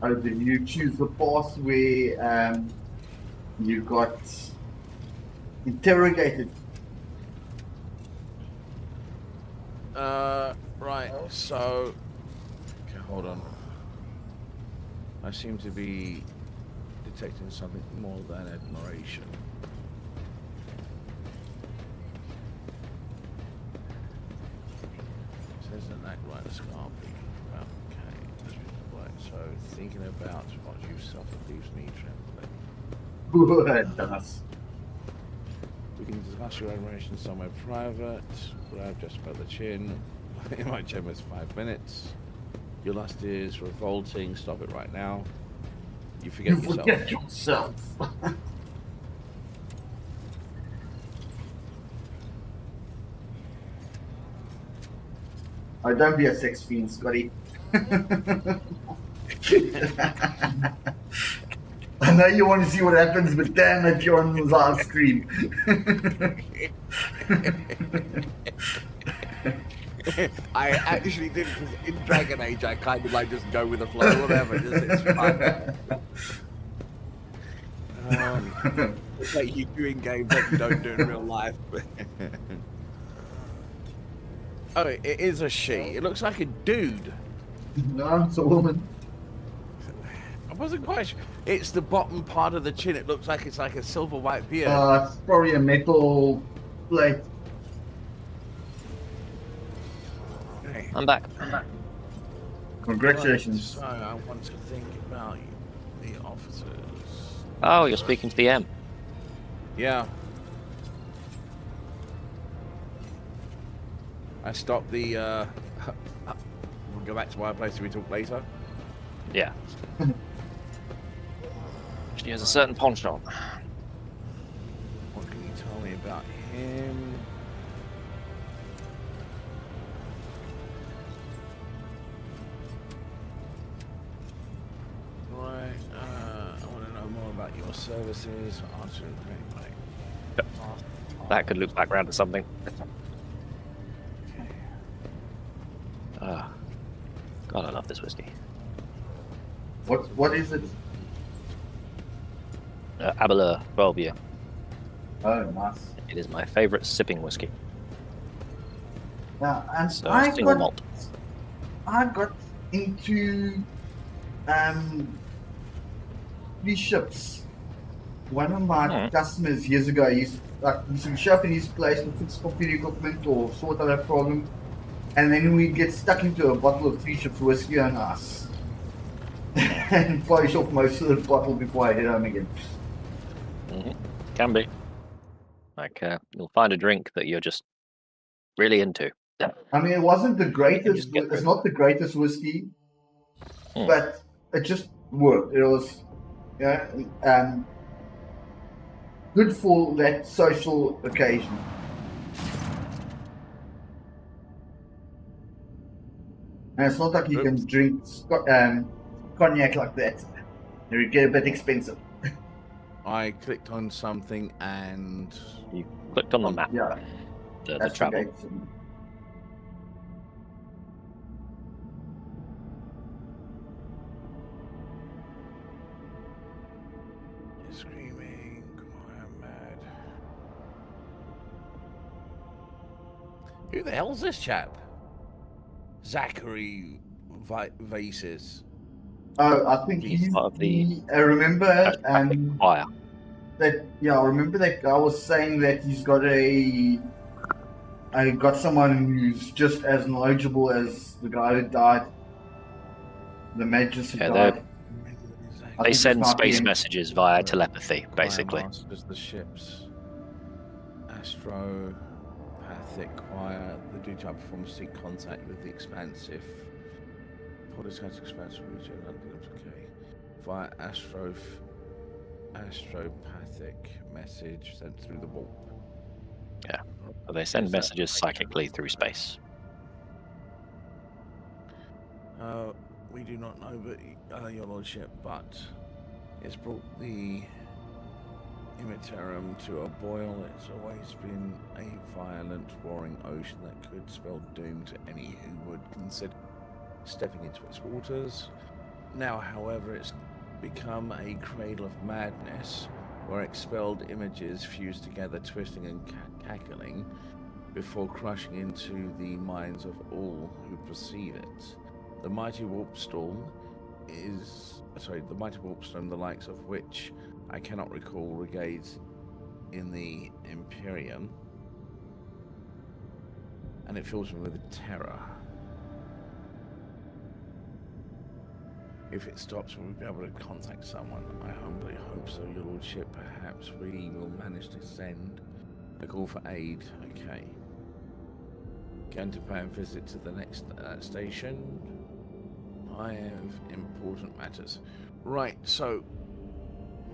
Oh, did you choose the path where you got interrogated? Right, so... Okay, hold on. I seem to be detecting something more than admiration. Says an act right, the scar peeking from out. Okay, right, so thinking about what you've suffered leaves me trembling. It does. We can discuss your admiration somewhere private. Grab just above the chin. It might take us 5 minutes. Your lust is revolting. Stop it right now. You forget You yourself. forget yourself. Oh, don't be a sex fiend, Scotty. I know you want to see what happens, but damn it, you're on the live stream. I actually did, because in Dragon Age, I kind of like just go with the flow, whatever. Just, it's fun. It's like you do in games that you don't do in real life. Oh, it is a she. It looks like a dude. No, it's a woman. I wasn't quite sure. It's the bottom part of the chin. It looks like it's like a silver white beard. It's probably a metal plate. Okay. I'm back. Congratulations. Right, so I want to think about the officers. Oh, you're speaking to the M. Yeah. I stopped the. We'll go back to my place. We talk later. Yeah. She has a certain pawn shop. What can you tell me about him? Right. I want to know more about your services. Answer right. Yep. That could loop back around to something. God, I love this whiskey. What is it? Aberlour 12 year. Oh, nice. It is my favourite sipping whiskey. Yeah, and So I single malt. got into these ships. One of my customers years ago, he's to show up in his place to fix computer equipment or sort out a problem, and then we get stuck into a bottle of 3 ships whiskey on us, and polish off most of the bottle before I head home again. Can be. Like, you'll find a drink that you're just really into. I mean, it wasn't the greatest. It's not the greatest whiskey, but it just worked. It was, good for that social occasion. And it's not like you can drink cognac like that. It would get a bit expensive. I clicked on something and you clicked on the map. Yeah, the travel. Screaming, I am mad. Who the hell's this chap? Zachary Vases. Oh, I think he's part of the. I remember choir. that. Yeah, I remember that guy was saying that he's got got someone who's just as knowledgeable as the guy who died. The Magus who died. They send space messages via telepathy, basically. Masters the ships. Astropathic choir. The duty I perform seek contact with the expansive. Polyscope expansive region. Okay. Via astropathic message sent through the warp. Yeah. But they send messages psychically through space. We do not know, but your lordship, but it's brought the Imitarum to a boil. It's always been a violent, roaring ocean that could spell doom to any who would consider stepping into its waters. Now, however, it's become a cradle of madness, where expelled images fuse together, twisting and cackling, before crushing into the minds of all who perceive it. The mighty warp storm, the likes of which I cannot recall, regades in the Imperium, and it fills me with terror. If it stops, we'll be able to contact someone. I humbly hope so, your lordship. Perhaps we will manage to send a call for aid. Okay. Going to pay a visit to the next station. I have important matters. Right, so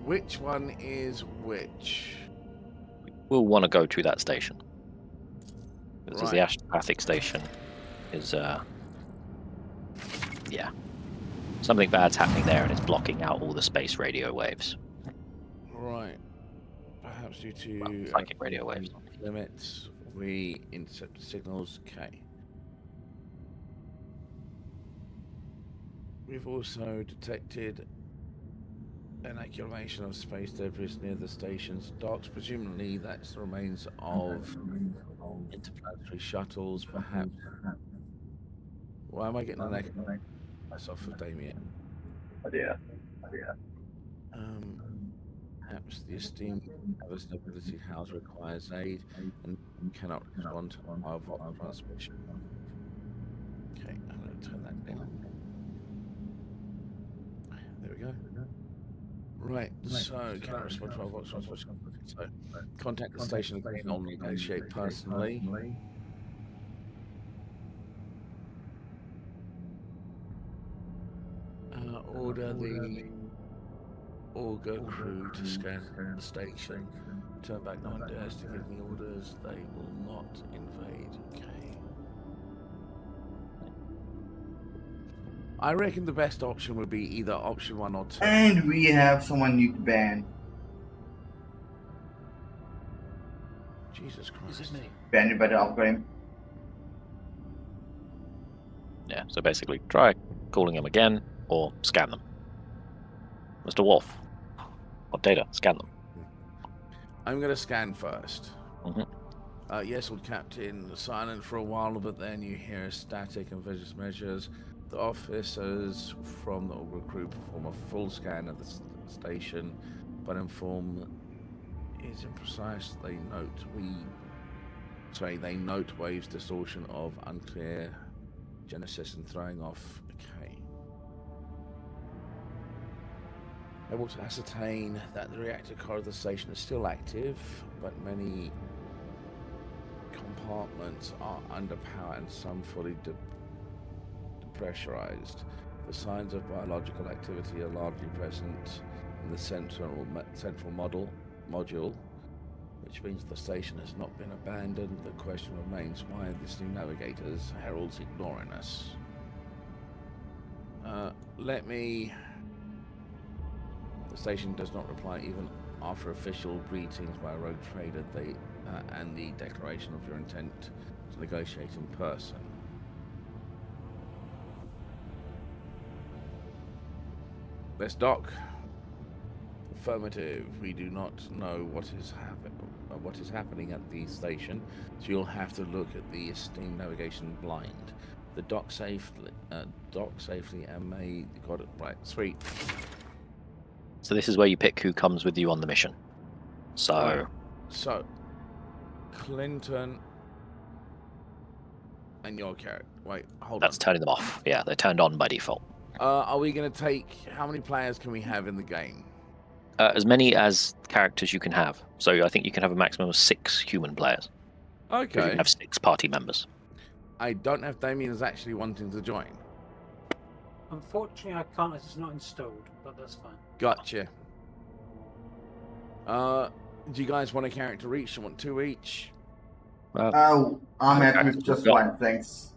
which one is which? We'll want to go to that station. Because the astropathic station is, yeah. Something bad's happening there and it's blocking out all the space radio waves. Right. Perhaps due to psychic radio waves. Limits, we intercept the signals. Okay. We've also detected an accumulation of space debris near the station's docks. Presumably that's the remains of interplanetary shuttles, perhaps. Why am I getting an echo? That's off of Damien. Perhaps the esteemed Stability House requires aid and cannot respond to our Vox transmission. Okay, I'm going to turn that down. There we go. Right, so cannot respond to our Vox transmission. So contact the station again. I'll negotiate personally. Order the Augur crew to scan the station. Turn back no one dares to give me orders. They will not invade. Okay. I reckon the best option would be either option 1 or 2. And we have someone new to ban. Jesus Christ. Is it me? Banned by the upgrade. Yeah, so basically try calling them again or scan them. Mr. Wolf. What data? Scan them. I'm going to scan first. Mhm. Yes, old Captain. Silent for a while, but then you hear static and vicious measures. The officers from the Augur crew perform a full scan of the station, but inform is imprecise. They note waves distortion of unclear genesis and throwing off. Okay. Able to ascertain that the reactor core of the station is still active, but many compartments are underpowered and some fully depressurized. The signs of biological activity are largely present in the central module, which means the station has not been abandoned. The question remains why are these new navigators, heralds, ignoring us? The station does not reply even after official greetings by a rogue trader and the declaration of your intent to negotiate in person. Let's dock. Affirmative. We do not know what is happening at the station, so you'll have to look at the esteemed navigation blind. The dock safely, and may got it right. Sweet. So this is where you pick who comes with you on the mission. So Clinton and your character. Wait, hold that's on. turning them off. Yeah, they're turned on by default. Are we going to take... How many players can we have in the game? As many as characters you can have. So I think you can have a maximum of 6 human players. You Okay. can have 6 party members. I don't know if Damien is actually wanting to join. Unfortunately, I can't as it's not installed, but that's fine. Gotcha. Do you guys want a character each? You want 2 each? Oh, I'm happy with we've just got- one, thanks.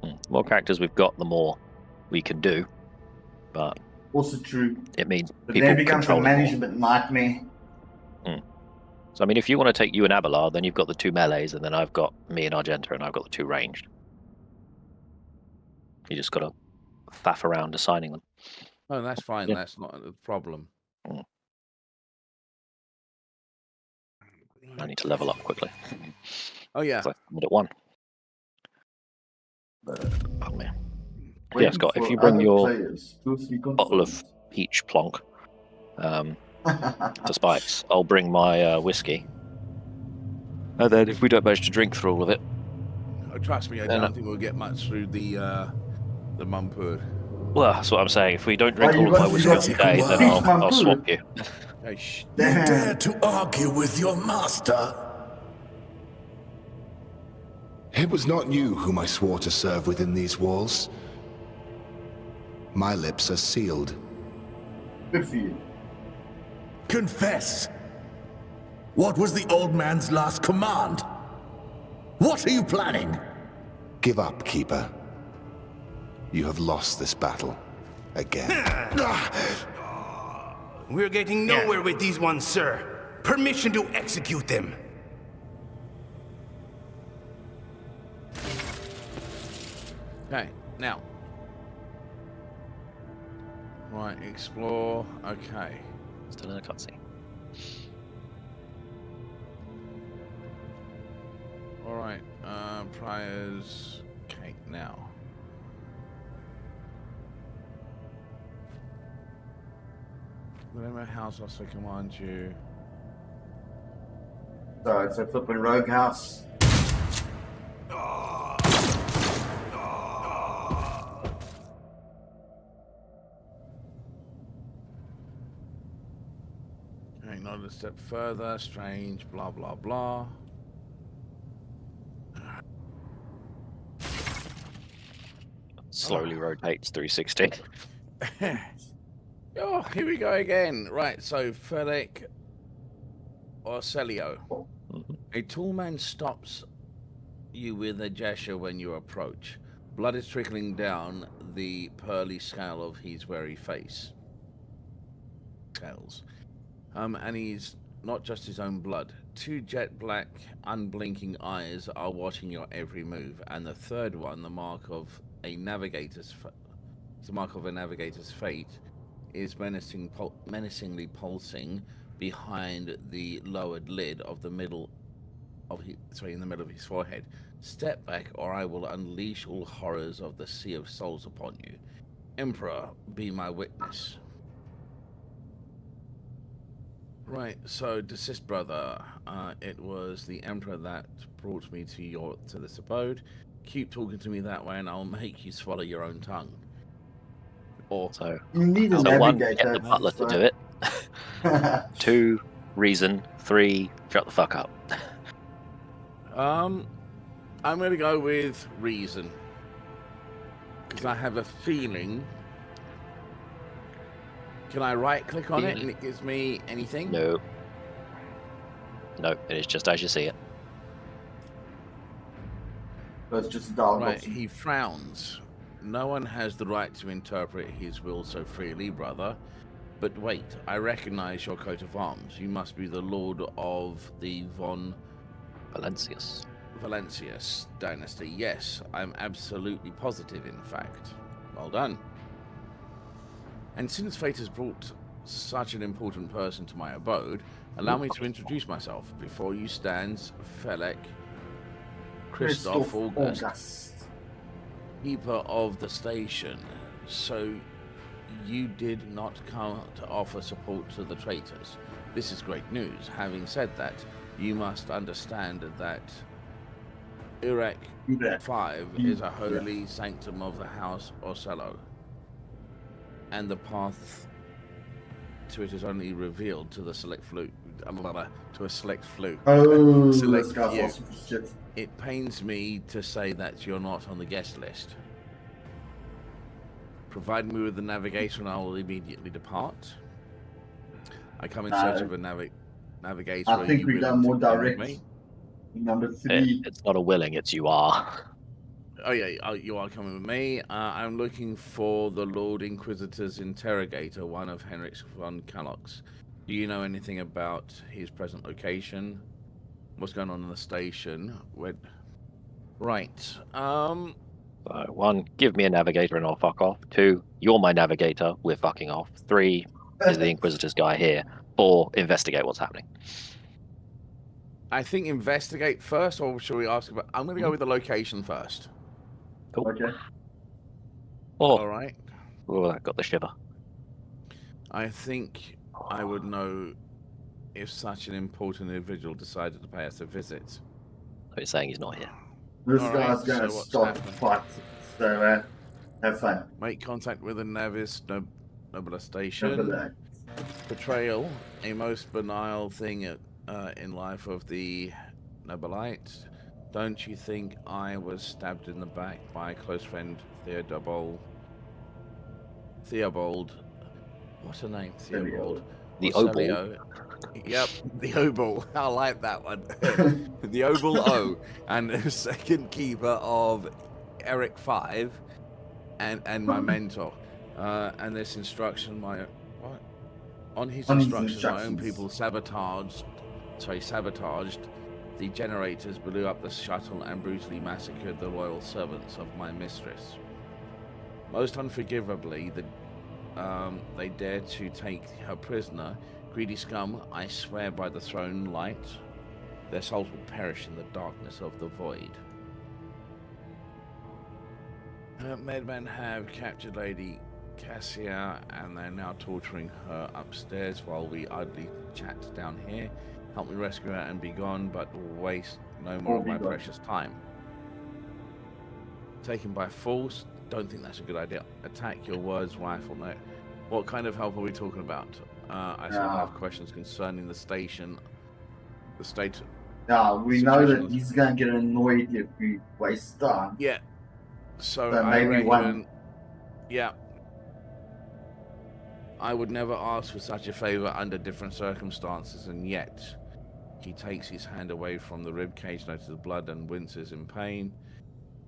The more characters we've got, the more we can do. But Also true. it means But people then it becomes a control it more. management nightmare. So I mean, if you want to take you and Abelard, then you've got the 2 melees, and then I've got me and Argenta, and I've got the 2 ranged. You just got to faff around assigning them. Oh, that's fine. Yeah. That's not a problem. I need to level up quickly. Oh, yeah. So I'm at 1. Pardon me. Yeah, Scott, if you bring your bottle of peach plonk to Spikes, I'll bring my whiskey. And then if we don't manage to drink through all of it... Oh, trust me, I Then, don't think we'll get much through the Mumpood. Well, that's what I'm saying. If we don't drink Oh, all you of my got- whiskey you got- today, then Peach I'll Mumpood? swap you. Hey, shh. You dare to argue with your master? It was not you whom I swore to serve within these walls. My lips are sealed. Good for you. Confess. What was the old man's last command? What are you planning? Give up, Keeper. You have lost this battle. Again. We're getting nowhere with these ones, sir. Permission to execute them. Okay, now. Right, explore. Okay. Still in a cutscene. Alright, priors. Okay, now. Whatever house also commands you. So it's a flipping rogue house. Okay, not a step further. Strange, blah, blah, blah. Slowly rotates 360. Oh, here we go again. Right, so Felix Orcelio. A tall man stops you with a gesture when you approach. Blood is trickling down the pearly scale of his very face. Scales. And he's not just his own blood. Two jet black, unblinking eyes are watching your every move, and the third one, the mark of a navigator's fate, is menacingly pulsing behind the lowered lid of the middle of in the middle of his forehead. Step back, or I will unleash all horrors of the Sea of Souls upon you. Emperor, be my witness. Right, so desist, brother. It was the Emperor that brought me to this abode. Keep talking to me that way, and I'll make you swallow your own tongue. Or so, you need a one, navigator. get the butler to do it. 2, reason. 3, shut the fuck up. I'm going to go with reason. Because I have a feeling. Can I right-click on it and it gives me anything? No. No, it is just as you see it. That's just a dialogue Right, option. he frowns. No one has the right to interpret his will so freely, brother. But wait, I recognize your coat of arms. You must be the lord of the von Valencius dynasty. Yes, I'm absolutely positive, in fact. Well done. And since fate has brought such an important person to my abode, allow me to introduce myself. Before you stands Felix Christoph August, keeper of the station. So you did not come to offer support to the traitors. This is great news. Having said that, you must understand that Urek 5 is a holy sanctum of the House Orcello, and the path to it is only revealed to the select few. To a select few. Oh, Select this guy's few. awesome for shit. It pains me to say that you're not on the guest list. Provide me with the navigator and I will immediately depart. I come in search of a navigator. I think we've done more direct. Number 3. It's not a willing, it's you are. Oh yeah, you are coming with me. I'm looking for the Lord Inquisitor's interrogator, one of Henrik von Kalox. Do you know anything about his present location? What's going on in the station? Right. So, 1, give me a navigator and I'll fuck off. 2, you're my navigator, we're fucking off. 3, is the Inquisitor's guy here. 4, investigate what's happening. I think investigate first, or should we ask about... I'm going to go with the location first. Cool. Okay. Oh. All right. Oh, I got the shiver. I think I would know if such an important individual decided to pay us a visit. So you're saying he's not here. This All guy's right, going to so what's stop the happening? fight. So, have fun. Make contact with the Navis Nobler Station. Remember Betrayal, a most banal thing in life of the Nobelite. Don't you think I was stabbed in the back by a close friend, Theobald? What's her name? Theobald. The Orcelio. Yep, the Obal. I like that one. The Obal O. And the second keeper of Eric 5 and my mentor. And this instruction, on his instructions, my own people sabotaged the generators, blew up the shuttle, and brutally massacred the loyal servants of my mistress. Most unforgivably, they dared to take her prisoner. Greedy scum, I swear by the throne light, their souls will perish in the darkness of the void. Medmen have captured Lady Cassia, and they're now torturing her upstairs while we idly chat down here. Help me rescue her and be gone, but waste no more of my precious time. Taken by force, don't think that's a good idea. Attack your words, rifle note. What kind of help are we talking about? I still have questions concerning the station. The state. Yeah, we know that he's going to get annoyed if we waste time. Yeah. So So I maybe reckon. one. Yeah. I would never ask for such a favor under different circumstances, and yet he takes his hand away from the ribcage, notices blood, and winces in pain.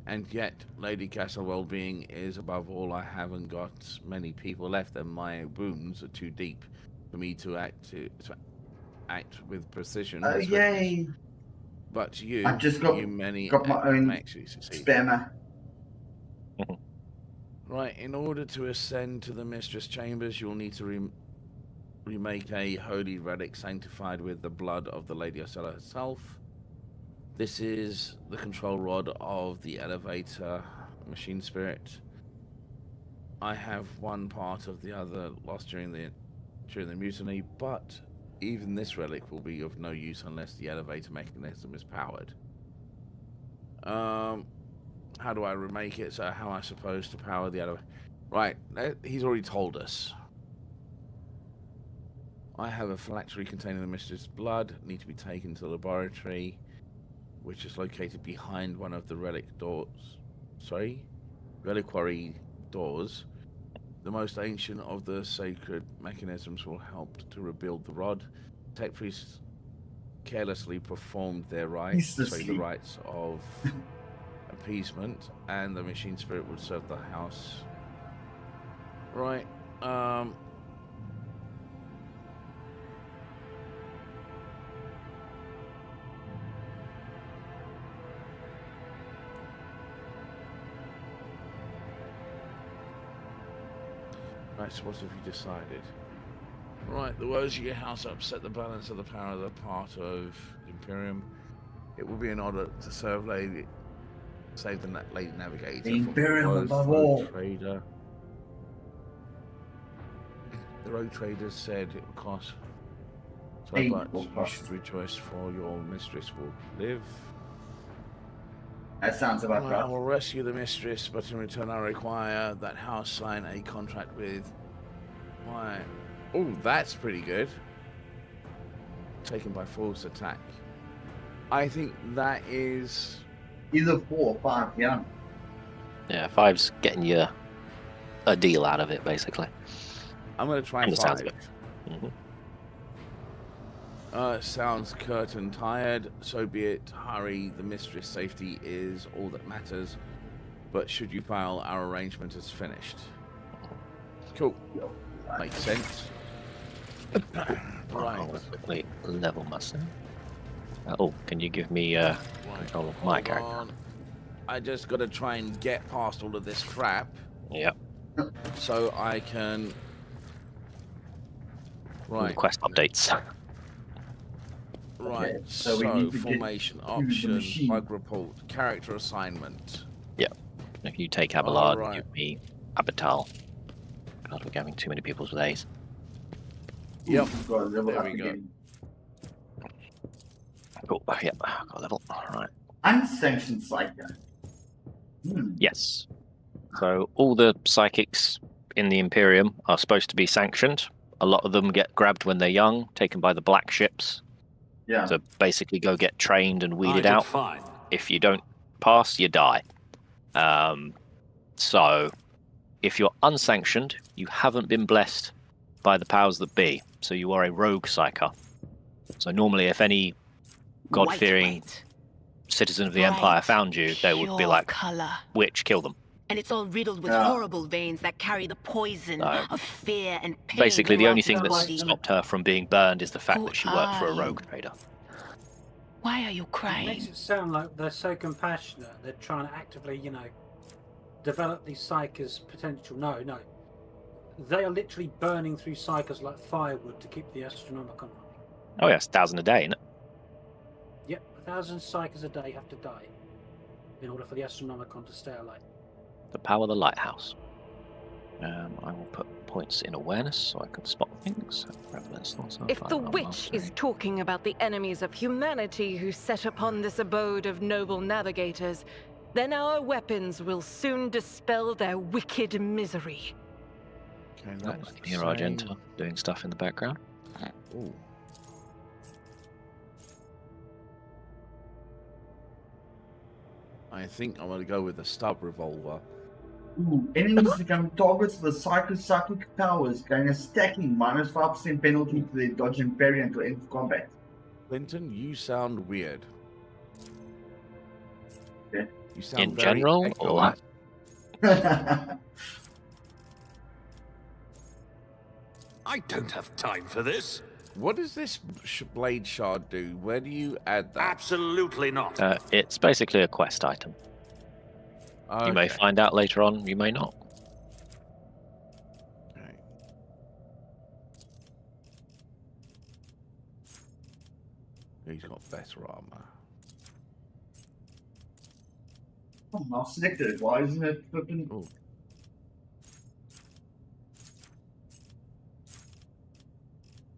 And yet, Lady Castlewold being is above all. I haven't got many people left, and my wounds are too deep for me to act with precision. Oh, and swiftness. yay! But you, I've just got my own actually succeed. spammer. Right, in order to ascend to the Mistress Chambers, you'll need to remake a holy relic sanctified with the blood of the Lady Ocella herself. This is the control rod of the elevator machine spirit. I have one part of the other lost during the mutiny, but even this relic will be of no use unless the elevator mechanism is powered. How do I remake it? So how am I supposed to power the elevator? Right, he's already told us. I have a phylactery containing the mistress' blood. Need to be taken to the laboratory, which is located behind one of the reliquary doors. The most ancient of the sacred mechanisms will help to rebuild the rod. Tech priests carelessly performed their rites, the rites of appeasement, and the machine spirit would serve the house. Right. Right, so what have you decided? Right, the woes of your house upset the balance of the power of the part of the Imperium. It will be an honor to save the Lady Navigator. The Imperium above all. The rogue trader said it would cost so much. You should rejoice, for your mistress will live. That sounds about right. I will rescue the mistress, but in return I require that house sign a contract with my... Oh, that's pretty good. Taken by force attack. I think that is... Either 4 or 5, yeah. Yeah, 5's getting you a deal out of it, basically. I'm going to try 5. Mm-hmm. Sounds curtain tired, so be it. Hurry, the mistress' safety is all that matters. But should you fail, our arrangement is finished. Cool. Makes sense. Right. I'll quickly level myself. Oh, can you give me control of my character? On. I just got to try and get past all of this crap. Yep. So I can... Right. Quest updates. Right, Okay, so we need to formation, get options, bug report, character assignment. Yep. If you take Abelard, right. give me Abital. God, we're having too many people's with A's. Yep, there we go. Cool, yep, got a level, alright. Unsanctioned psycho. Yes. So all the psychics in the Imperium are supposed to be sanctioned. A lot of them get grabbed when they're young, taken by the black ships. Yeah. So basically go get trained and weeded out. If you don't pass, you die. So if you're unsanctioned, you haven't been blessed by the powers that be. So you are a rogue psyker. So normally if any God-fearing citizen of the Empire found you, they would be like, witch, kill them. And it's all riddled with horrible veins that carry the poison of fear and pain. Basically, the only thing that's body. stopped her from being burned is the fact that she worked for a rogue trader. Why are you It crying? makes it sound like they're so compassionate. They're trying to actively, develop these psychers' potential. No. They are literally burning through psychers like firewood to keep the Astronomicon running. Oh yes, 1,000 a day, isn't it? Yep, 1,000 psychers a day have to die in order for the Astronomicon to stay alive. The power of the lighthouse. I will put points in awareness so I can spot things. If the witch is talking about the enemies of humanity who set upon this abode of noble navigators, then our weapons will soon dispel their wicked misery. Okay, I can hear Argenta doing stuff in the background. Ooh. I think I'm going to go with the stub revolver. Ooh, enemies become targets with psychic powers, gain a stacking -5% penalty to their dodge and parry until end of combat. Clinton, you sound weird. Okay. You sound In very general, or I don't have time for this. What does this blade shard do? Where do you add that? Absolutely not. it's basically a quest item. You may Okay. find out later on. You may not. Okay. He's got better armor. Oh, I've selected it. Why isn't it flipping? Ooh.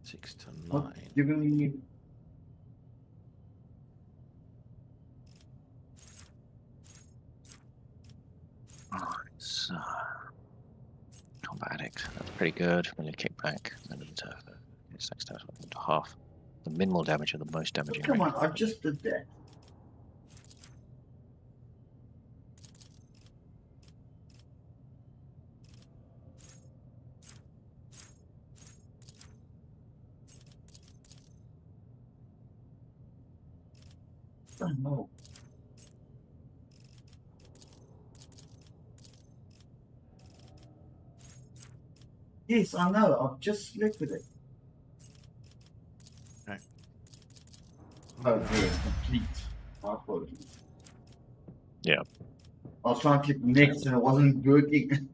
Six to What's 9. giving me? So, combat addict. That's pretty good. Melee kickback. It's next to half. The minimal damage or the most damaging. Come range. on, I just did that. Oh no. Yes, I know. I've just selected it. Okay. Oh, yeah, complete. My apologies. Yeah. I was trying to click next and it wasn't working.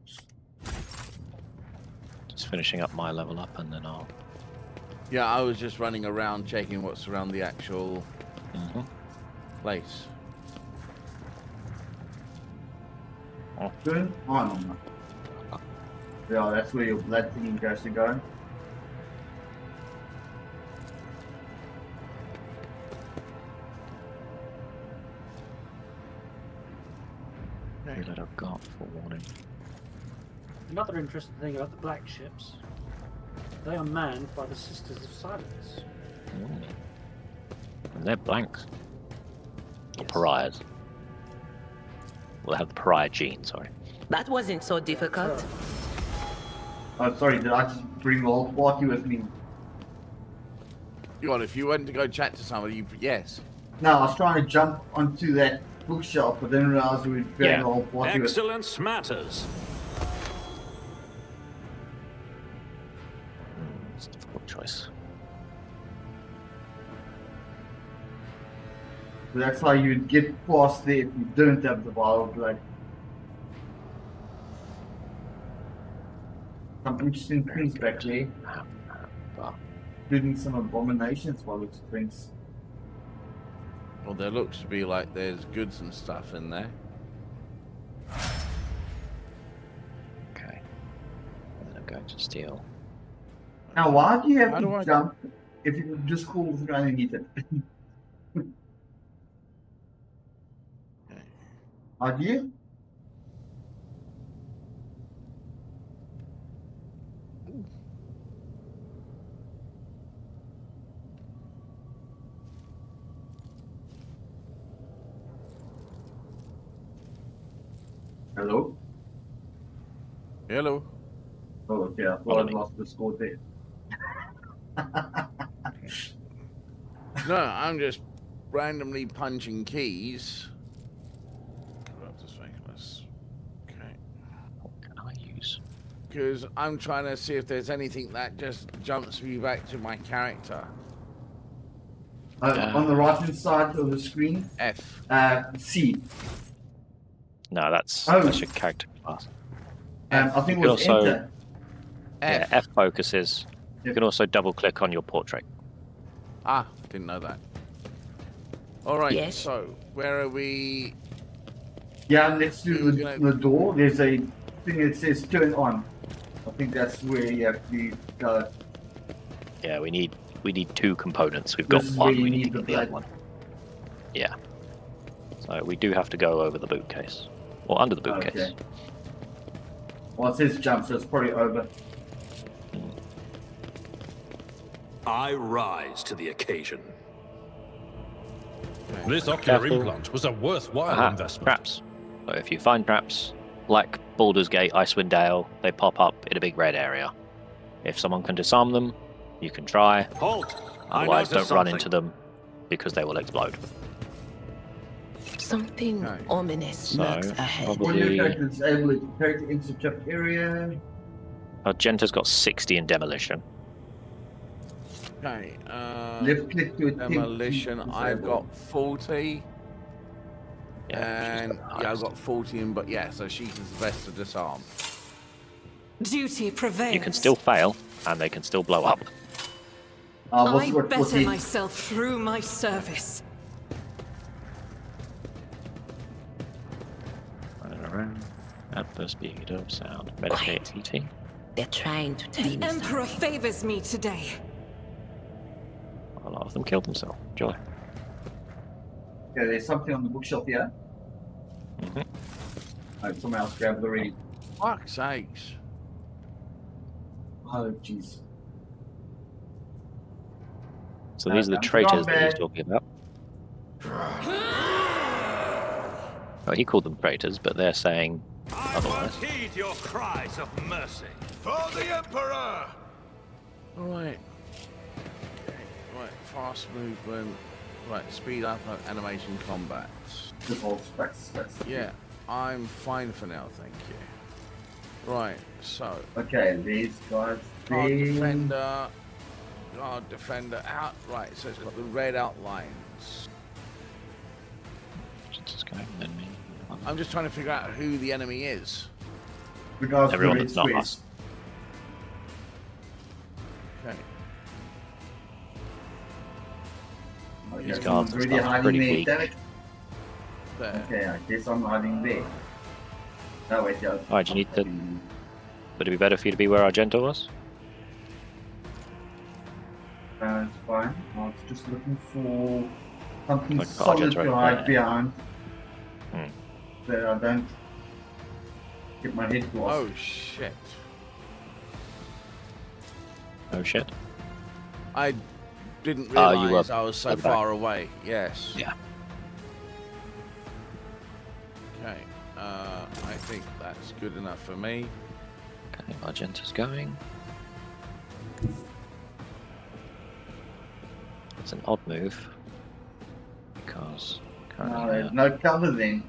Just finishing up my level up, and then I'll. Yeah, I was just running around checking what's around the actual place. Turn on. Yeah, that's where your blood thing has to go. That I've got for warning. Another interesting thing about the black ships, they are manned by the Sisters of Silence. And they're blanks. Or pariahs. Well, they have the pariah gene, sorry. That wasn't so difficult. Oh, sorry, did I just bring the whole party with me? God, if you went to go chat to somebody, yes. No, I was trying to jump onto that bookshelf, but then realized we would bring the whole party with Excellence matters. It's a difficult choice. So that's how you'd get past there if you don't have the vial of blood. Some interesting things back there. Including some abominations by looks of things. Well, there looks to be like there's goods and stuff in there. Okay. And I'm going to steal. Now, why do you have How to do I- jump if you could just call the guy and eat it? How do you? Hello? Hello. Oh, okay, I thought I lost the score there. No, I'm just randomly punching keys. Okay. What can I use? Because I'm trying to see if there's anything that just jumps me back to my character. On the right hand side of the screen, F. C. No, that's Oh. your character class. I think You it can was also, enter. yeah, F focuses. You Yep. can also double click on your portrait. Ah, didn't know that. All right. Yes. So where are we? Yeah, next to Who's the, gonna- the door, there's a thing that says turn on. I think that's where you have to go. Yeah, we need two components. We've got This is one. where you We need need to the get the other blood. one. Yeah. So we do have to go over the bootcase, or under the bootcase. Okay. Well, it says jump, so it's probably over. I rise to the occasion. This ocular Careful. implant was a worthwhile Aha, investment. traps. So if you find traps, like Baldur's Gate, Icewind Dale, they pop up in a big red area. If someone can disarm them, you can try. Halt! Otherwise, don't run into them because they will explode. Something ominous So, lurks ahead. When probably... your character is able to character into trapped area. Argenta's got 60 in demolition. Okay. Left click to attempt Demolition. to I've disable. got 40. Yeah, And yeah, I've got 14, but yeah, so she's the best to disarm. Duty prevails. You can still fail, and they can still blow up. I better myself through my service. Running around at the speed of sound. Meditate eating. They're trying to tell The me Emperor favors me today. A lot of them killed themselves. Joy. Okay, there's something on the bookshelf here. Mm-hmm. Oh, someone else grabbed it already. Fuck's sakes. Oh, jeez. So these are the traitors that he's talking about. Oh, he called them traitors, but they're saying otherwise. Heed your cries of mercy. For the Emperor! Alright. Okay. Right, fast movement. Right, speed up animation combat. Yeah, I'm fine for now, thank you. Right, so. Okay, these guys. Guard defender out. Right, so it's got the red outlines. Just going to me. I'm just trying to figure out who the enemy is. Everyone that's not us. Okay. These guards and really stuff are pretty weak. There. There. Okay, I guess I'm hiding there. Oh wait, yeah. Alright, you need to... Would it be better for you to be where Argenta was? It's fine. I was just looking for something Like solid Argenta to right hide there. behind. Hmm. That I don't get my head lost. Oh shit. Oh shit. I didn't You realize were I was so at the back. far away. Yes. Yeah. Okay. I think that's good enough for me. Okay, Argenta's going. It's an odd move. Because currently there's no cover then.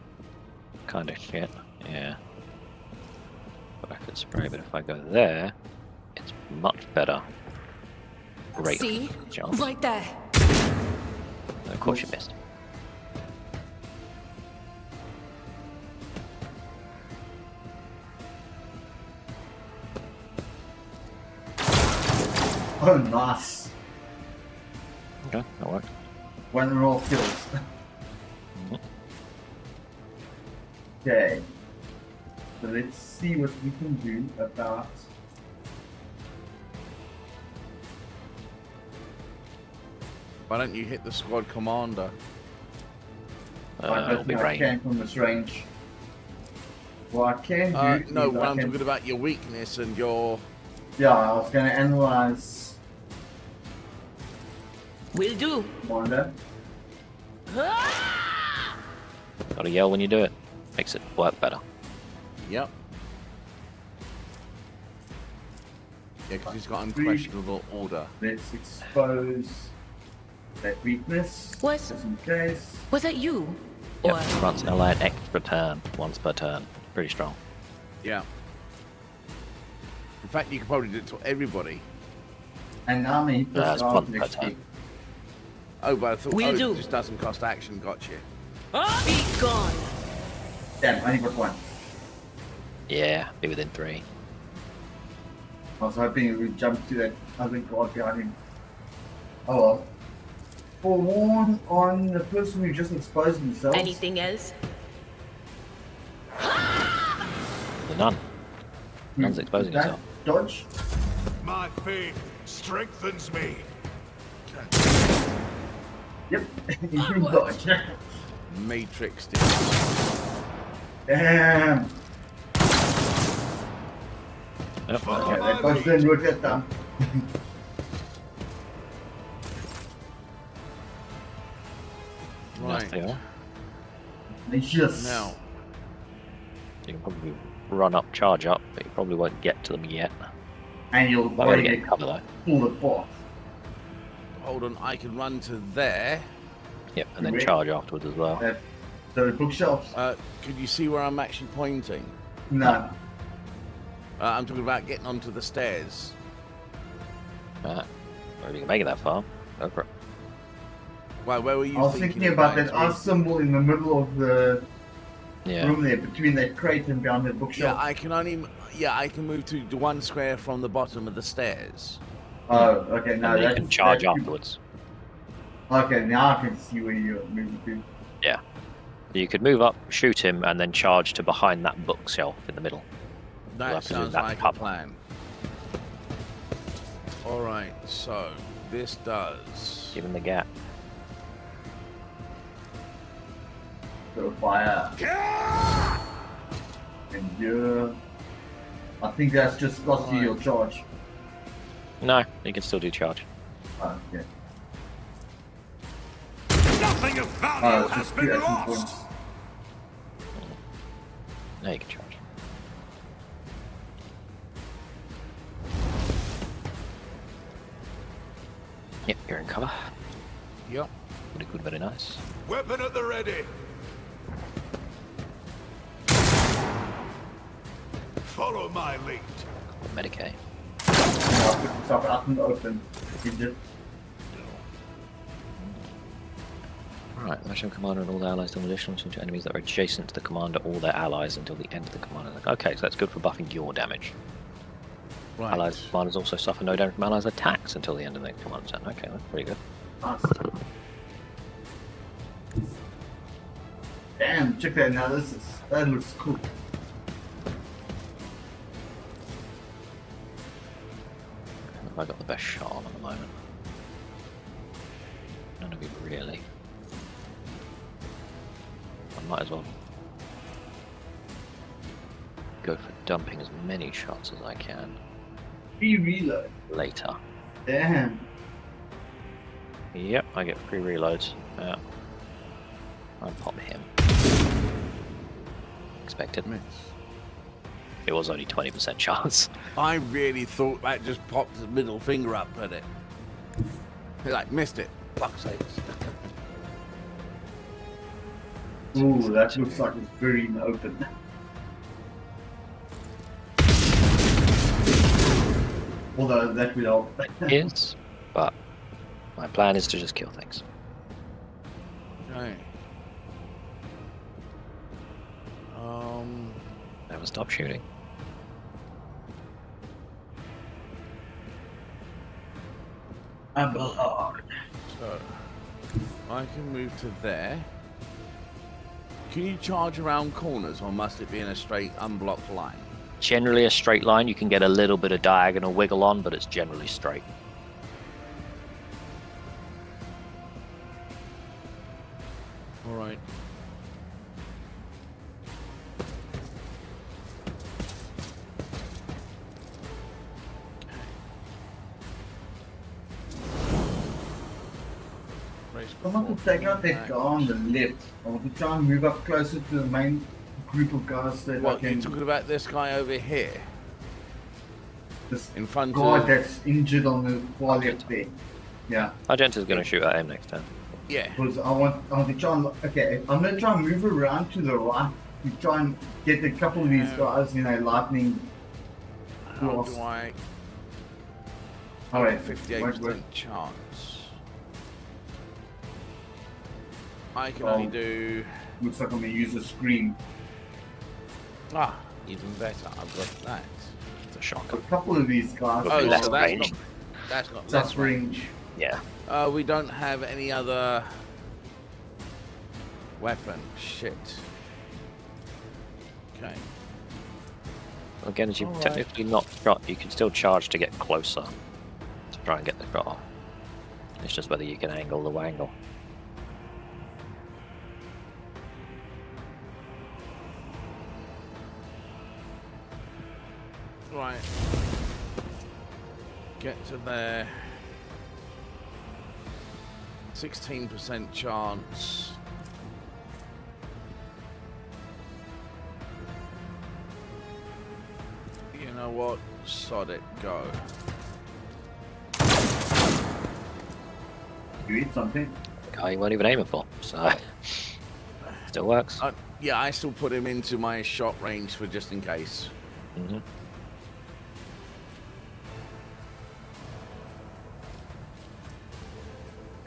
kind of shit. Yeah. But I could spray, but if I go there, it's much better. Great. See? Chance. Right there. Of course you missed. Oh, nice. Okay, that worked. One roll kills. Okay. So let's see what we can do about. Why don't you hit the squad commander? I It'll don't be think I rain. can from this range. What I can do No, is when I I'm can... talking about your weakness and your. Yeah, I was going to analyze Will do. Commander. Gotta yell when you do it. Makes it work better. Yep. Yeah, because he's got unquestionable order. Let's expose that weakness. Was- Just in case. Was that you? Yep, Or runs an allied extra turn, once per turn. Pretty strong. Yeah. In fact, you could probably do it to everybody. And now me. That's one per turn. Oh, but I thought Will do. it just doesn't cost action. Gotcha. be gone. Damn, I only got one. Yeah, be within 3. I was hoping it would jump to that other guard behind him. Oh well. Forewarned on the person who just exposed themselves. Anything else? The nun. Nun's exposing That herself. Dodge. My faith strengthens me. Yep. You dodge. Matrix. Damn. Yep. Okay, that dodge didn't work that time. Nice Right. they are. Delicious. Now, You can probably run up, charge up, but you probably won't get to them yet. And you'll Might be able to already get get cover though. pulled apart. Hold on, I can run to there. Yep, and then Wait. charge afterwards as well. The bookshelves. Could you see where I'm actually pointing? No. I'm talking about getting onto the stairs. Well, if you can make it that far, go for it. Well, where were you I was thinking thinking about going that to? ice symbol in the middle of the Yeah. room there, between that crate and behind that Yeah, bookshelf. I can only. Yeah, I can move to the one square from the bottom of the stairs. Oh, okay. No, And you that can charge that- afterwards. Okay, now I can see where you're moving to. Yeah. You could move up, shoot him, and then charge to behind that bookshelf in the middle. We'll That have to do sounds that like a cover. plan. All right, so this does. Give him the gap. So fire. And yeah. I think that's just cost you your charge. No, you can still do charge. Oh, okay. Nothing of value Oh, it's has just been 2 action lost. points. No, you can charge. Yep, you're in cover. Yep. Very good, very nice. Weapon at the ready. Follow my lead. Medicaid. I'll put yourself out in the open. You just Right, the National Commander and all their allies deal additional to enemies that are adjacent to the Commander or their allies until the end of the Commander. Okay, so that's good for buffing your damage. Right. Allies commanders also suffer no damage from allies' attacks until the end of the Commander's turn. Okay, that's pretty good. damn, check that analysis. That looks cool. Have I got the best shot on at the moment? None of you really. I might as well go for dumping as many shots as I can Free reload. later. Damn. Yep, I get free reloads. Yeah. I'll pop him. Expected. Miss. It was only 20% chance. I really thought that just popped the middle finger up at it. Like, missed it. Fuck's sakes. Ooh, that looks like it's very open. Although that will help. It is, but my plan is to just kill things. Okay. Never stop shooting. So, I can move to there. Can you charge around corners, or must it be in a straight, unblocked line? Generally a straight line, you can get a little bit of diagonal wiggle on, but it's generally straight. All right. I want to take out that guy on the left. I want to try and move up closer to the main group of guys that What, I can. you're talking about this guy over here? This in front guy of... that's injured on the far left there. Yeah. Argenta's going to shoot at him next turn. Yeah. Because I want to try and. Okay, I'm going to try and move around to the right to try and get a couple of these guys in a lightning How cross. do I... Alright, 58% chance. I can Oh. only do... Looks like I'm going to use a scream. Ah, even better. I've got that. It's a shock. A couple of these guys. Oh, less so that's range. not... That's not less Suffering. range. Yeah. We don't have any other... weapon. Shit. Okay. Again, as you've Alright. technically not shot, you can still charge to get closer to try and get the shot off. It's just whether you can angle the wangle. Right. Get to there. 16% chance. know what? Sod it, go. You eat something? Guy you weren't even aiming for, so still works. Yeah, I still put him into my shot range for just in case. Mm-hmm.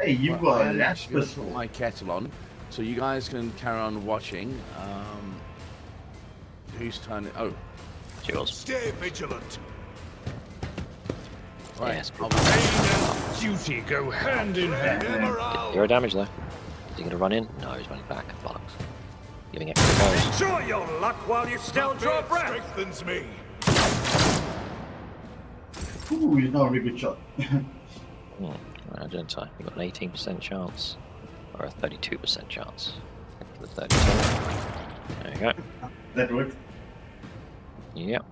Hey, you've Well, got a I'm last actually gonna pistol. put my kettle on, so you guys can carry on watching. Whose turn? Oh, Yours. Stay vigilant. right. Yes. I'll- Pain and duty go hand in hand. Zero damage though. Is he going to run in? No, he's running back. Bollocks. Giving extra goes. Enjoy your luck while you still draw breath. Strengthens me. Ooh, he's not a very good shot. Right, don't I? You've got an 18% chance. Or a 32% chance. For the 32. There you go. That worked. Yep.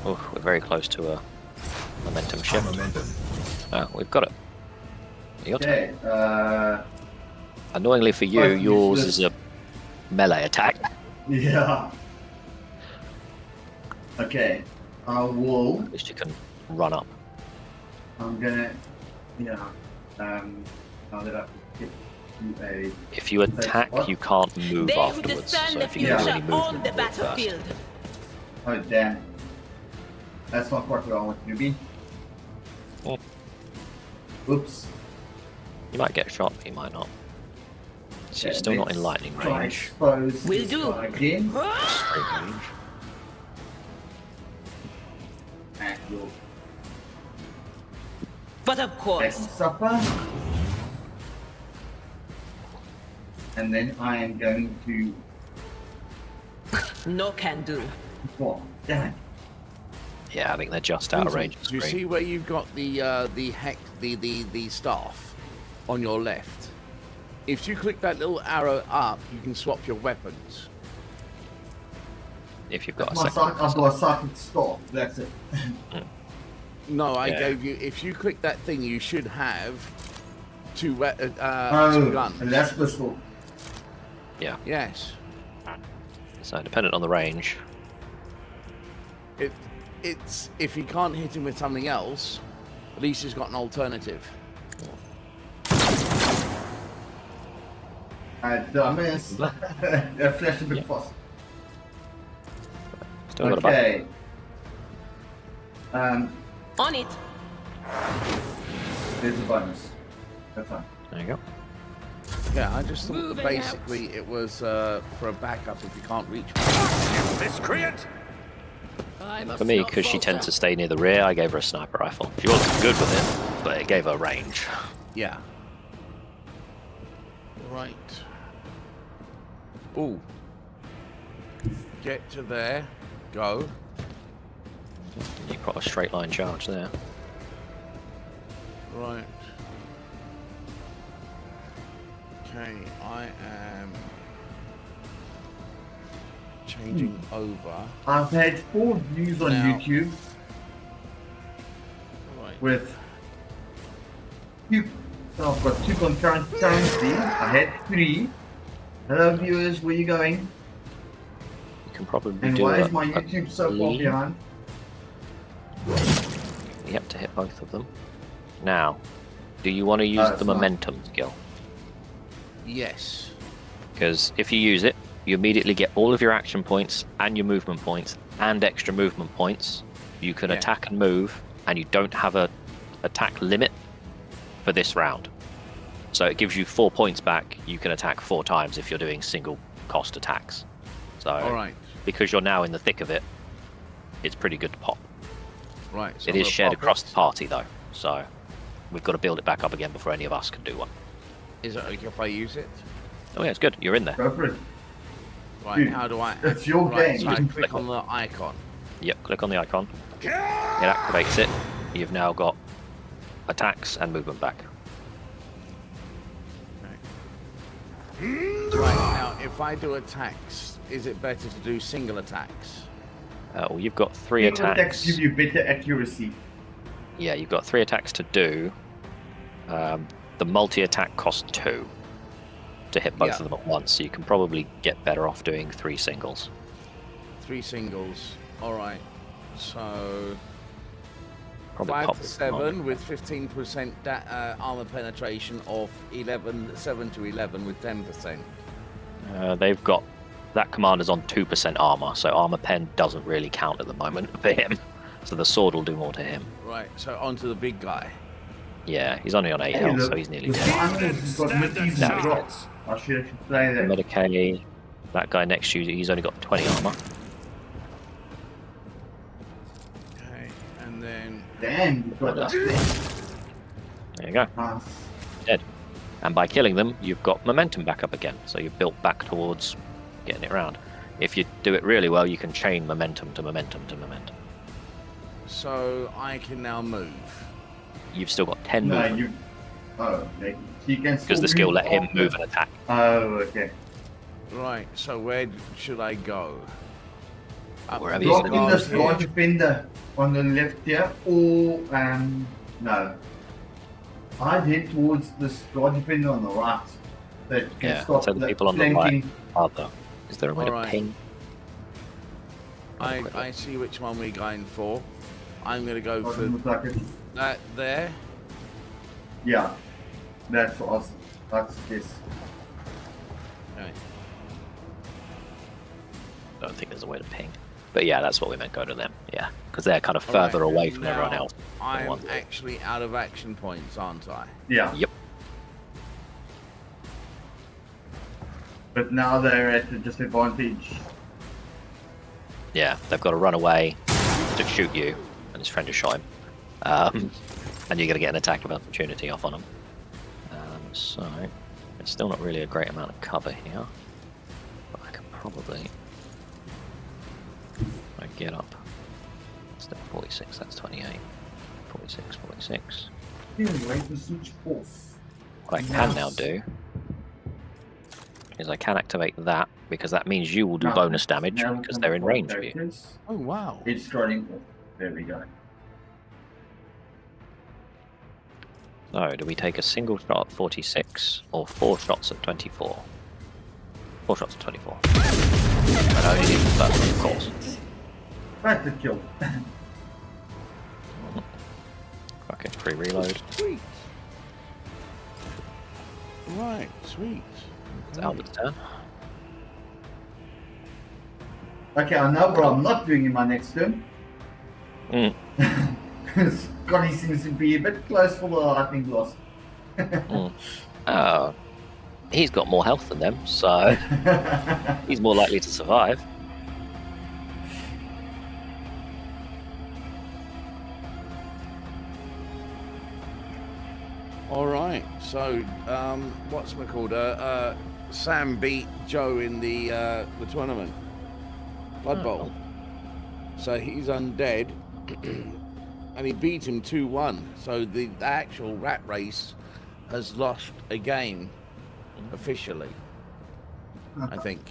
Oh, we're very close to a momentum shift. Oh, we've got it. Your turn. Okay, Annoyingly for you, quite yours useless. is a melee attack. yeah. Okay, I will. At least you can run up. I'm gonna, yeah. Now that I get to a. If you attack, you can't move They who afterwards. discern So the if you can do any future own movement, the do it first. battlefield. Oh damn. That's not quite where I want to be. Oh. Oops. You might get shot, but you might not. So you're still not in lightning Try range. expose Will this do. guy again. Straight range. And we'll But of take course, supper. And then I am going to. no can do. What? Damn it. Yeah, I think they're just out of Vincent, range. of do you screen. see where you've got the staff on your left? If you click that little arrow up, you can swap your weapons. If you've got a My second. I've got a psychic stop. That's it. No, I Yeah. gave you. If you click that thing, you should have two two Oh, guns. and that's pistol. Yeah. Yes. So dependent on the range. It's if you can't hit him with something else, at least he's got an alternative. Dumbass. That flashed a bit fast. Still got a button. Okay. On it. There's a bonus. That's fine. There you go. Yeah, I just thought that Moving basically it was for a backup if you can't reach. Miscreant. For me, because she tends to stay near the rear, I gave her a sniper rifle. She wasn't good with it, but it gave her range. Yeah. Right. Ooh. Get to there. Go. You've got a straight line charge there. Right. Okay, I am changing over. I've had 4 views on Now- YouTube Right. with 2. So I've got 2 concurrent currency. I had 3. Hello viewers, where you going? You can probably And do why a, is my a YouTube so far lead. behind? You have to hit both of them. Now, do you want to use it's the not. momentum skill? Yes. Because if you use it, you immediately get all of your action points and your movement points and extra movement points. You can Yeah. attack and move, and you don't have a attack limit for this round. So it gives you 4 points back. You can attack 4 times if you're doing single cost attacks. So All right. because you're now in the thick of it, it's pretty good to pop. Right. So It I'm is gonna shared pop across it. the party though, so we've got to build it back up again before any of us can do one. Is it okay if I use it? Oh yeah, it's good. You're in there. Go for it. Right. Dude, How do I? it's your right, game. So I You click on the icon. Yep, click on the icon. It activates it. You've now got attacks and movement back. Right. Now, if I do attacks, is it better to do single attacks? Well, you've got 3 Single attacks. give you better accuracy. Yeah, you've got 3 attacks to do. The multi-attack costs 2. to hit both Yeah. of them at once, so you can probably get better off doing 3 singles. 3 singles. All right. So Probably 5 pop to this 7 with 15% armor penetration, of 7 to 11 with 10%. They've got that commander's on 2% armor, so armor pen doesn't really count at the moment for him. So the sword will do more to him. Right. So onto the big guy. Yeah, he's only on 8 health, so he's nearly dead. He's got Mickey's Now he's drops. I should say that. Medicaid, that guy next to you, he's only got 20 armor. Okay. And then. Damn, you've got that. There you go. Nice. Dead. And by killing them, you've got momentum back up again, so you've built back towards getting it round. If you do it really well, you can chain momentum to momentum to momentum. So I can now move. You've still got 10 No, movement, you. Oh, okay. You can because the skill let him after- move and attack. Oh, okay. Right. So where should I go? Up to Wherever the you Drop in guard this here. large defender on the left here, or no. I'd head towards this large defender on the right. That can Yeah, stop so the people on the right flanking. are though. Is there a way to Alright. ping? I see which one we're going for. I'm going to go Doesn't for look like it. that there. Yeah, that's awesome. That's this. Okay. I don't think there's a way to ping. But yeah, that's what we meant, go to them. Yeah, because they're kind of All right, further away from everyone now else. than I'm one. actually out of action points, aren't I? Yeah. Yep. But now they're at a disadvantage. Yeah, they've got to run away to shoot you, and his friend just shot him. And you're going to get an attack of opportunity off on him. So, it's still not really a great amount of cover here. But I can probably get up. Step 46, that's 28. 46, 46. Wait to switch off. What I can now do is I can activate that, because that means you will do Now- bonus damage now because come they're in for range of you. characters. Oh wow. It's starting off. There we go. So, do we take a single shot at 46 or 4 shots at 24? 4 shots at 24. And only need the first one, of course. That's a kill. Okay, free reload. Sweet. Right, sweet. It's Albert's turn. Okay, I know what I'm not doing in my next turn. Mm. Scotty seems to be a bit close for the lightning blast. He's got more health than them, so he's more likely to survive. All right. So, what's it called? Sam beat Joe in the tournament, Blood Bowl. So he's undead, and he beat him 2-1. So the actual rat race has lost a game officially. I think.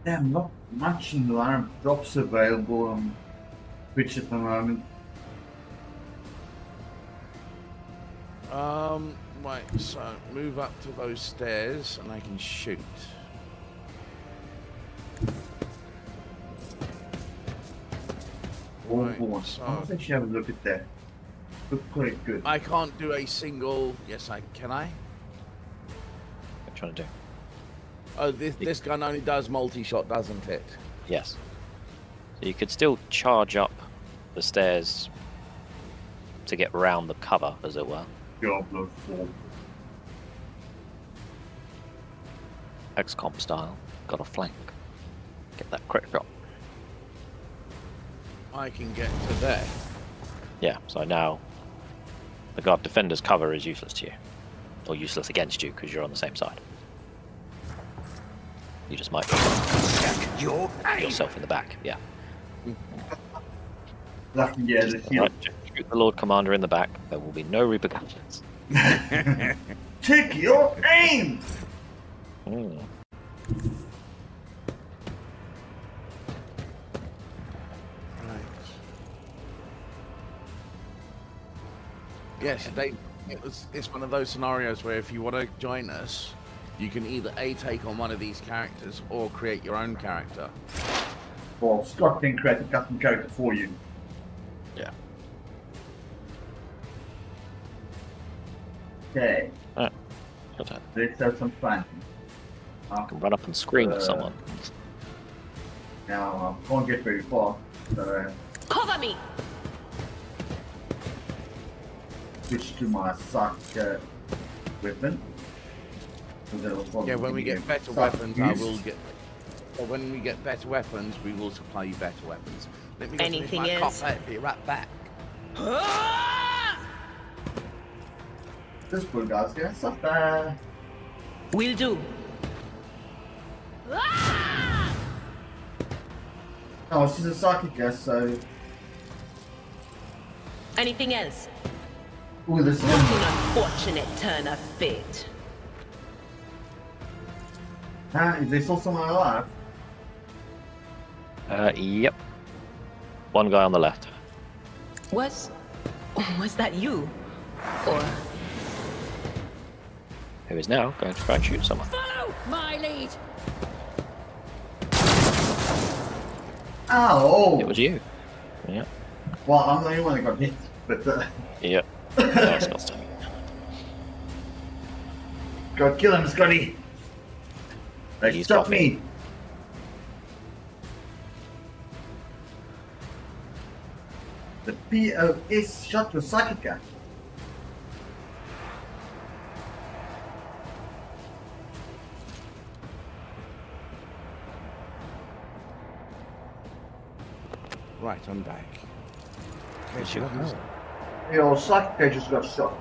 Damn, not much in the line of drops available on Twitch at the moment. Right, so move up to those stairs and I can shoot. Right, so Let's actually have a look at that. Look quite good. I can't do a single. Yes, I can. I? What are you trying to do? Oh, this gun only does multi-shot, doesn't it? Yes. So you could still charge up the stairs to get round the cover, as it were. Diablo 4. XCOM style. Got a flank. Get that crit shot. I can get to there. Yeah, so now the guard defender's cover is useless to you. Or useless against you, because you're on the same side. You just might yourself in the back, yeah. Lucky, yeah, the shield. Right, shoot the Lord Commander in the back, there will be no repercussions. Check your aim! Mm. Yes, they it's one of those scenarios where if you want to join us, you can either take on one of these characters or create your own character. Well, Scott can create a custom character for you. Yeah. Okay. Okay. Let's have some fun. I can run up and scream at someone. Now, I can't get very far, so Cover me! switch to my psych weapon. Yeah, when we get better weapons, I will get. Or when we get better weapons, we will supply you better weapons. Let me go Anything finish my else? cop. Be right back. This poor guy's gonna suffer. Will do. Oh, she's a psychic guest, so. Anything else? Ooh, this is. What an unfortunate turn of fate. Huh? Is there still someone alive? Yep. One guy on the left. Was that you? Or Who is now going to try and shoot someone. follow my lead? Oh! It was you. Yeah. Well, I'm the only one that got hit, but. Yep. That's not stuff. Go kill him, Scotty! They He's stopped got me! The POS shot with psychic gun. Right, I'm back. Yes, you are. Your psychic guy just got shot.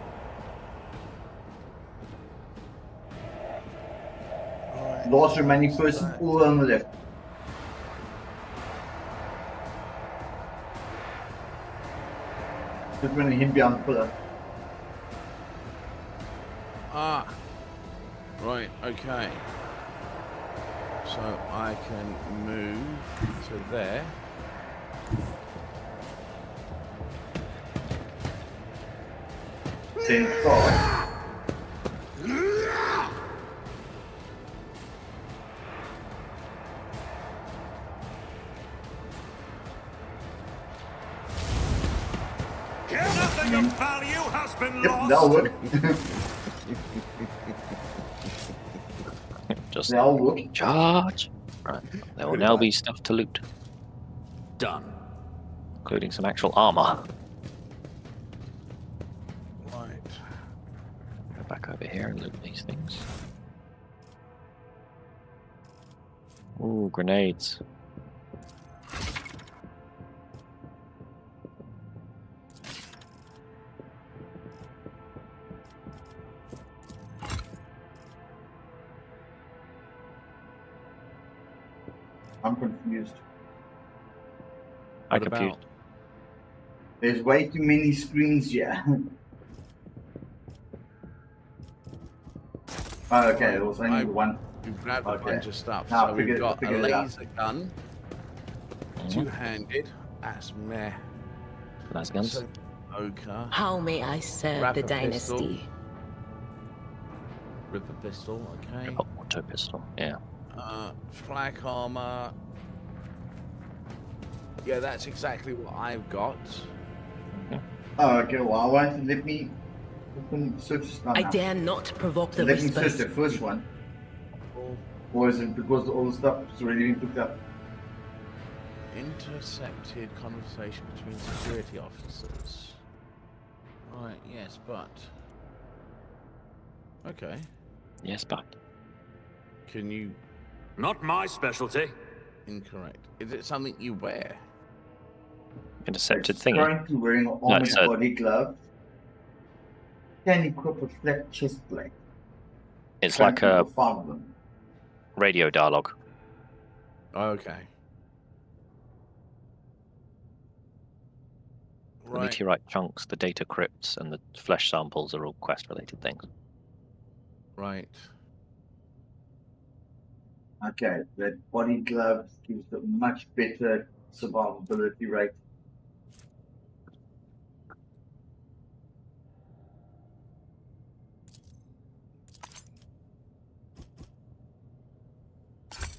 Last remaining person, all on the left. Just running him behind the pillar. Ah. Right, okay. So I can move to there. Then try. Nothing of value has been Yep, lost. that'll work. Just That'll work. charge. Right. There will now be stuff to loot, Done. including some actual armor. Right. Go back over here and loot these things. Ooh, grenades. I'm confused. I What confused. about? There's way too many screens here. Oh, okay, it was only one. We've grabbed a Okay. bunch of stuff. Now So I we've figured- got I a figured it out. laser gun, two-handed. That's meh. Las guns. So, okay. How may I serve Grab the a pistol. dynasty? Ripper pistol, okay. Oh, auto pistol. Yeah. Flak armor. Yeah, that's exactly what I've got. Oh, okay, well, I wanted to let me search this now. I dare not provoke the Let me search whispers. the first one. Or is it because all the stuff is already been picked up? Intercepted conversation between security officers. Right, yes, but... Okay. Yes, but. Can you... Not my specialty. Incorrect. Is it something you wear? Intercepted thingy. Currently wearing an army it's a- body glove. Can equip a flat chest plate. It's like a Five of them. radio dialogue. Okay. The meteorite chunks, the data crypts, and the flesh samples are all quest-related things. Right. Okay, that body glove gives a much better survivability rate.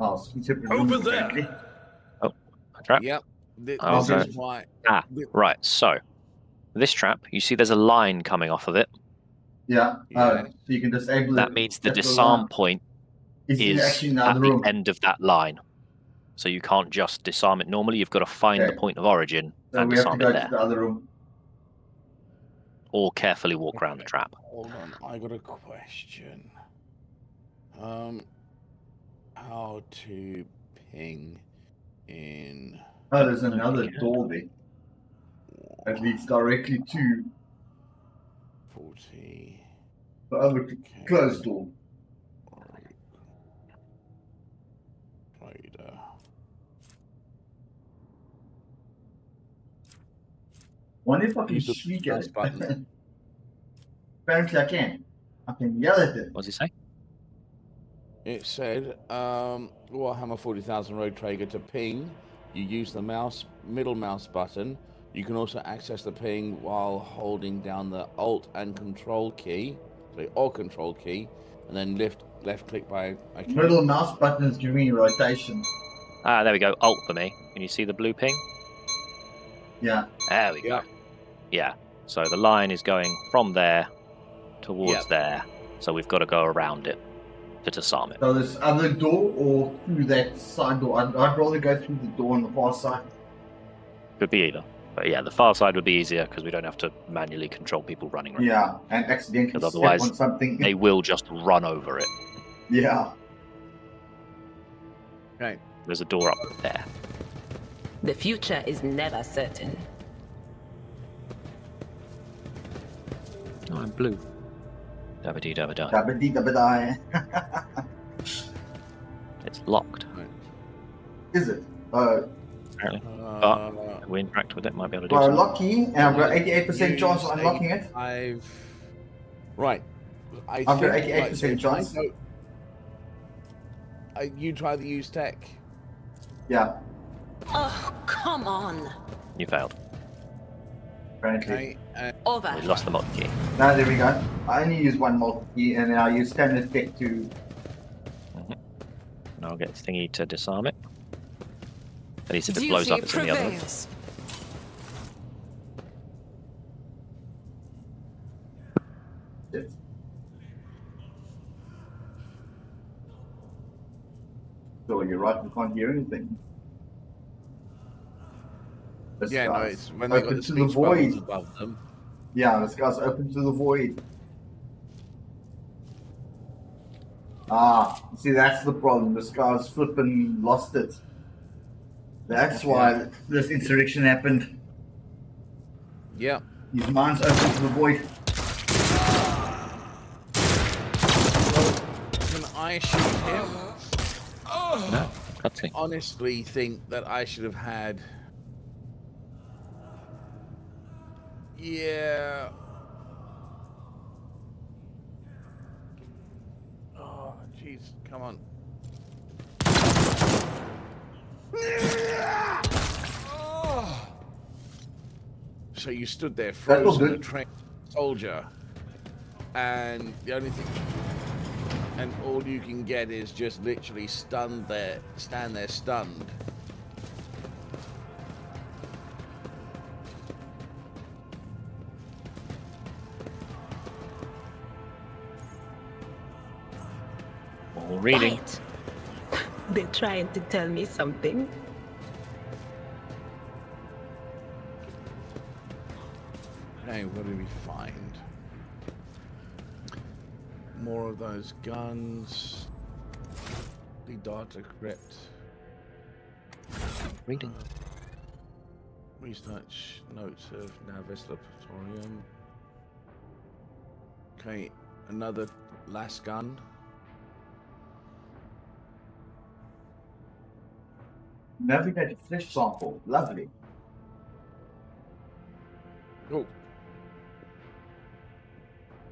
Oh, separate Over rooms, there. apparently. Oh, a trap. Yep. Oh, This no. is why. Right. So, this trap, you see there's a line coming off of it. Yeah. So you can disable it. That means the That's disarm line. point Is is actually in at another the room. end of that line. So you can't just disarm it normally. You've got to find the Okay. point of origin So and we have to disarm go it to there. the other room. Or carefully walk around the trap. Hold on, I got a question. How to ping in? Oh, there's another door there. That leads directly to 40. the other closed door. Trader. Wonder if I can Use the shriek at mouse it. button. Apparently I can. I can yell at it. What does it say? It said, Warhammer 40,000 Rogue Traeger to ping. You use the middle mouse button. You can also access the ping while holding down the Alt and Control key, or Control key, and then left click by. Okay. Middle mouse button is giving me rotation. Ah, there we go. Alt for me. Can you see the blue ping? Yeah. There we go. Yeah. So the line is going from there towards there. So we've got to go around it to disarm it. So this other door or through that side door? I'd rather go through the door on the far side. Could be either. But yeah, the far side would be easier because we don't have to manually control people running around. Yeah, and accidentally Because step otherwise on something. they will just run over it. Yeah. Right. There's a door up there. The future is never certain. Oh, I'm blue. Dabba-dee, dabba-da. Dabba-dee, dabba-die. It's locked. Is it? Apparently. But if we interact with it, might be able to do Well, something. lucky, and I've got 88% chance of unlocking it. Right. I've got 88% chance. You try to use tech. Yeah. Oh, come on. You failed. Apparently. Over. We lost the mod key. No, there we go. I only use one multi-key, and then I use standard tech to... And I'll get Thingy to disarm it. At least if it blows up, it's in the other room. Shit. So you're right, we can't hear anything. This Yeah, no, guy's it's when they got open the to the speech bubbles void. above them. Yeah, this guy's open to the void. Ah, see, that's the problem. This guy's flipping lost it. That's why this insurrection happened. Yeah. His mind's open to the void. Can I shoot him? No, I honestly think that I should have had. Yeah. Oh, jeez, come on. So you stood there That was frozen, a good. trained soldier, and the only thing, and all you can get is just literally stand there stunned. All reading. Quiet. They're trying to tell me something. Okay, what did we find? More of those guns. The data crypt. Reading. Research notes of Navis Laboratorium. Okay, another last gun. Navigate a flesh sample. Lovely. Oh.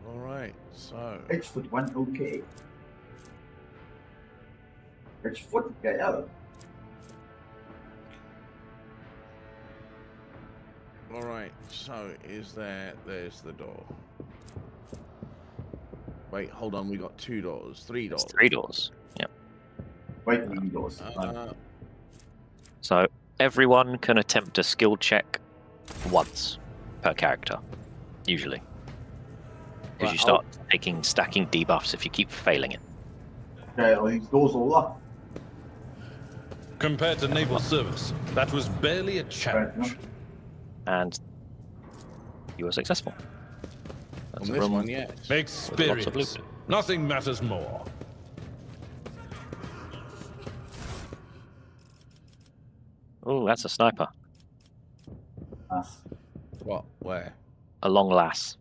All right, so. H-foot 1, okay. H-foot, okay, oh. All right, so there's the door. Wait, hold on, we got 2 doors, 3 doors. It's 3 doors. Yep. Wait, doors. So everyone can attempt a skill check once per character, usually. Because you start stacking debuffs if you keep failing it. Okay, well, these doors are locked. Compared to naval service, that was barely a challenge. And you were successful. On this one, yes. Experience. Nothing matters more. Oh, that's a sniper. What? Where? A long lass.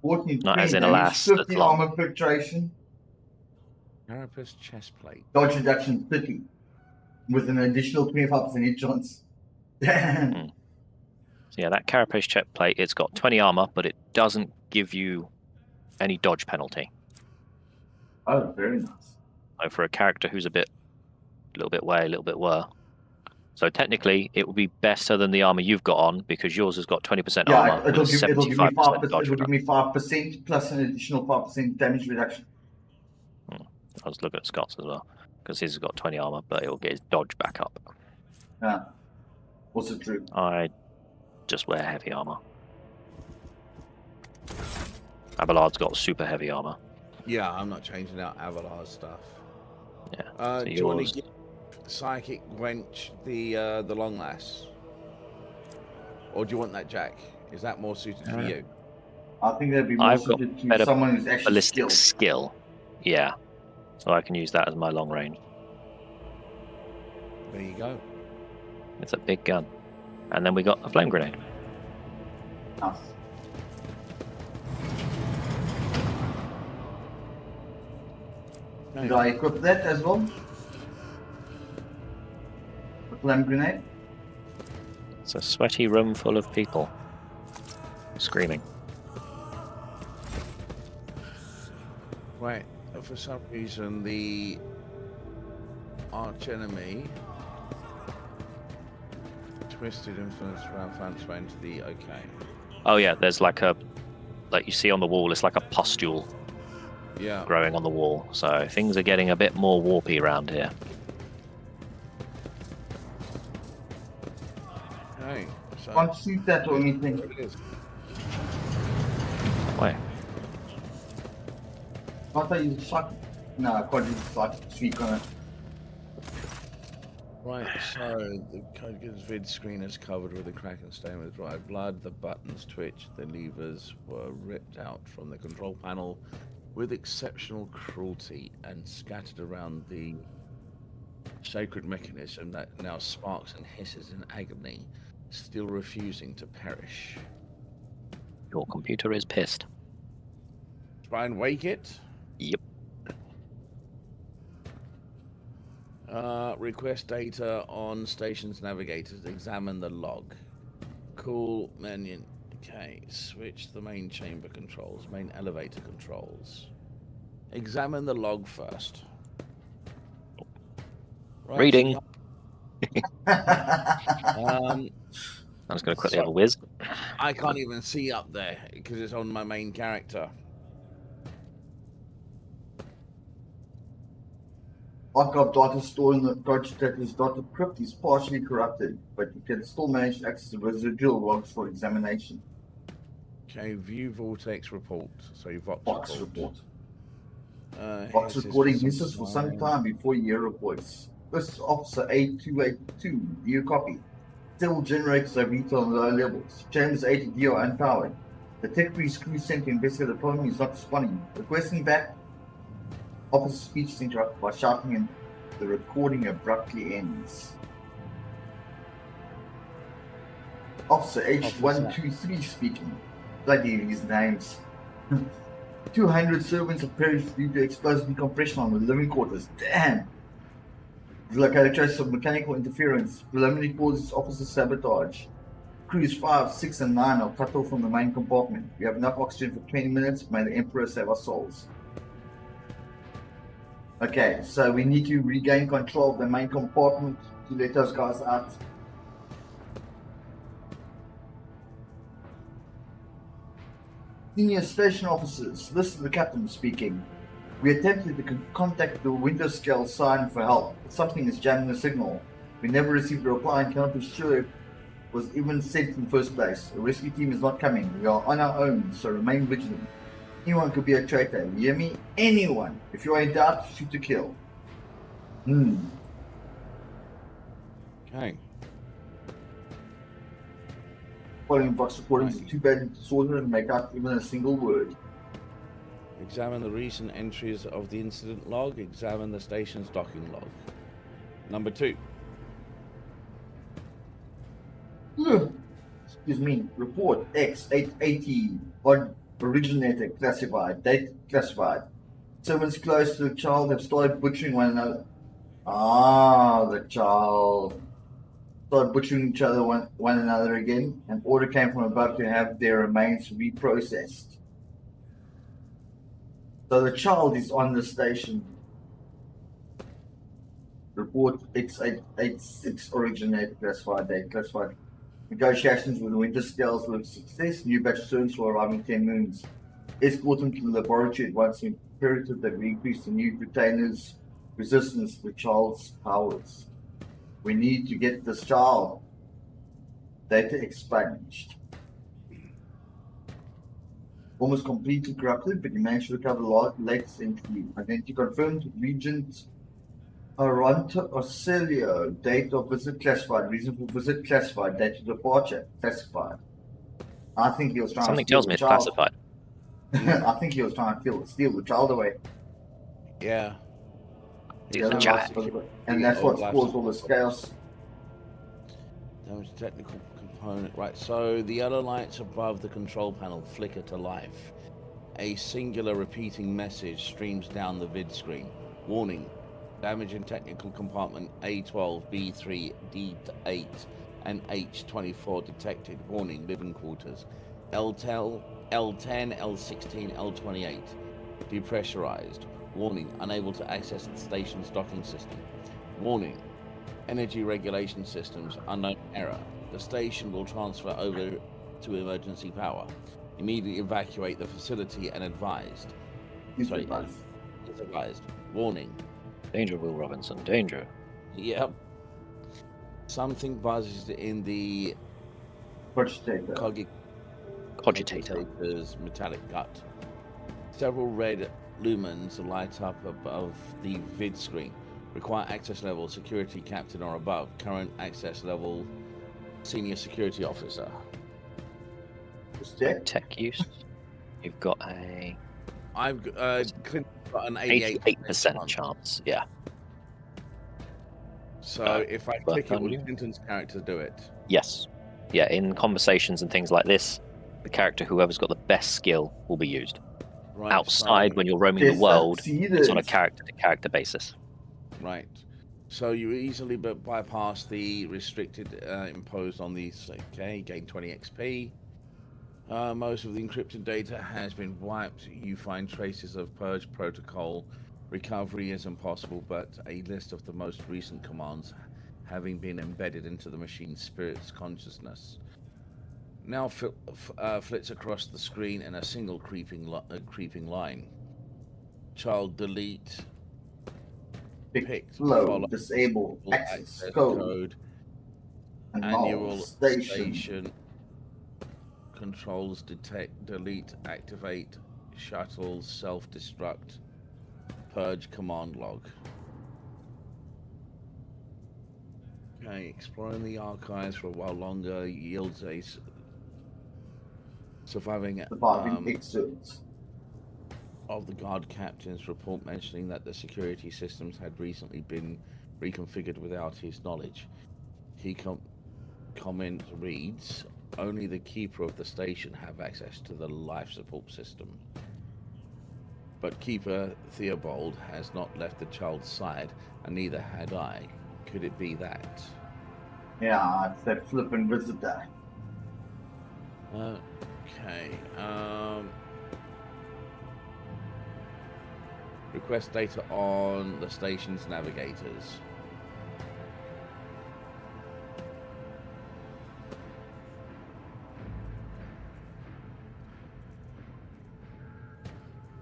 14 Not as in a damage, lass, that's 50 long. armor penetration. Carapace chest plate. Dodge reduction 30. With an additional 25% hit chance. Damn. So yeah, that carapace check plate, it's got 20 armor, but it doesn't give you any dodge penalty. Oh, very nice. So for a character who's a little bit way, a little bit were. So technically, it would be better than the armor you've got on because yours has got 20% Yeah, armor. it'll with give, it'll give me 75% 5%. dodge It'll give me 5% plus an additional 5% damage reduction. I was looking at Scott's as well because his has got 20 armor, but it will get his dodge back up. Yeah. Also true. I just wear heavy armor. Abelard's got super heavy armor. Yeah, I'm not changing out Avalar's stuff. Yeah. Do you want to give Psychic Wench the long lass? Or do you want that Jack? Is that more suited for you? I think that'd be more I've got suited to better someone who's actually ballistic skilled. skill. Yeah. So I can use that as my long range. There you go. It's a big gun. And then we got a flame grenade. Nice. Should I equip that as well? The flame grenade? It's a sweaty room full of people screaming. Right. For some reason, the arch enemy twisted influence around transfer into the Oh yeah, there's like you see on the wall, it's like a pustule growing on the wall. So things are getting a bit more warpy around here. Okay. So Can't shoot that or anything. Wait. Can't I use a shot? No, I can't use a shot. Sweet on it. Right, so the code gives vid screen is covered with a crack and stain with dry blood. The buttons twitched, the levers were ripped out from the control panel with exceptional cruelty and scattered around the sacred mechanism that now sparks and hisses in agony, still refusing to perish. Your computer is pissed. Try and wake it. Yep. Request data on station's navigators. Examine the log. Cool menu. Okay, switch the main chamber controls, main elevator controls. Examine the log first. Right, Reading. I'm just going to quickly have a whiz. I can't even see up there because it's on my main character. Archive data stored in the project detector's data crypt is partially corrupted, but you can still manage to access the residual logs for examination. Okay, view Vortex report. So Vox report. Vox Vox recording misses for some time before you hear a voice. This is Officer A282. Do you copy? Still generators are vital on low levels. Chambers 80D are unpowered. The tech crew sent to investigate the problem is not responding. Requesting back. Officer's speech is interrupted by shouting and the recording abruptly ends. Officer H123 speaking. Bloody these names. 200 servants have perished due to explosive decompression on the living quarters. Damn! We've located traces of mechanical interference. Preliminary causes officer sabotage. Crews 5, 6, and 9 are cut off from the main compartment. We have enough oxygen for 20 minutes. May the Emperor save our souls. Okay, so we need to regain control of the main compartment to let those guys out. Senior station officers, this is the captain speaking. We attempted to contact the window scale sign for help, but something is jamming the signal. We never received a reply and cannot be sure it was even sent in the first place. A rescue team is not coming. We are on our own, so remain vigilant. Anyone could be a traitor. You hear me? Anyone. If you are in doubt, shoot to kill. Okay. Following Vox recordings is too bad disorder and make out even a single word. Examine the recent entries of the incident log. Examine the station's docking log. Number 2. Excuse me. Report X880 on originator classified. Date classified. Servants close to the child have started butchering one another. The child started butchering each other one another again. An order came from above to have their remains reprocessed. So the child is on the station. Report X886 originator classified. Date classified. Negotiations with the winter scales were a success. New batch students will arrive in 10 moons. Escort them to the laboratory at once. Imperative that we increase the new containers' resistance to the child's powers. We need to get this child. Data expunged. Almost completely corrupted, but he managed to recover the latest entry. Identity confirmed. Regent Aronta Ocelio. Date of visit classified. Reason for visit classified. Date of departure classified. I think he was trying Something to steal tells me the it's child. classified. I think he was trying to steal the child away. Yeah. Steal the child. And that's what's caused all this chaos. Damage technical component. Right, so the other lights above the control panel flicker to life. A singular repeating message streams down the vid screen. Warning. Damage in technical compartment A12, B3, D8, and H24 detected. Warning, living quarters. L10, L16, L28. Depressurized. Warning, unable to access the station's docking system. Warning, energy regulation systems, unknown error. The station will transfer over to emergency power. Immediately evacuate the facility and advised. Advised. Warning. Danger, Will Robinson. Danger. Yep. Something buzzes in the cogitator's metallic gut. Several red lumens light up above the vid screen. Require access level security captain or above. Current access level senior security officer. Tech use. You've got a. I've got an 88% chance. Yeah. So if I click it, will Clinton's character do it? Yes. Yeah. In conversations and things like this, the character whoever's got the best skill will be used. Right, Outside, so when you're roaming the world, it's on a character-to-character basis. Right. So you easily bypass the restricted imposed on these. Okay, gain 20 XP. Most of the encrypted data has been wiped. You find traces of purge protocol. Recovery is impossible, but a list of the most recent commands having been embedded into the machine's spirit's consciousness now flits across the screen in a single creeping line. Child delete. Pick, flow, disable, access code, annual station controls, detect, delete, activate, shuttle, self-destruct, purge command log. Okay, exploring the archives for a while longer yields a surviving excerpts of the guard captain's report mentioning that the security systems had recently been reconfigured without his knowledge. He comment reads, only the keeper of the station have access to the life support system. But Keeper Theobald has not left the child's side, and neither had I. Could it be that? Yeah, it's that flippin' visitor. Okay, request data on the station's navigators.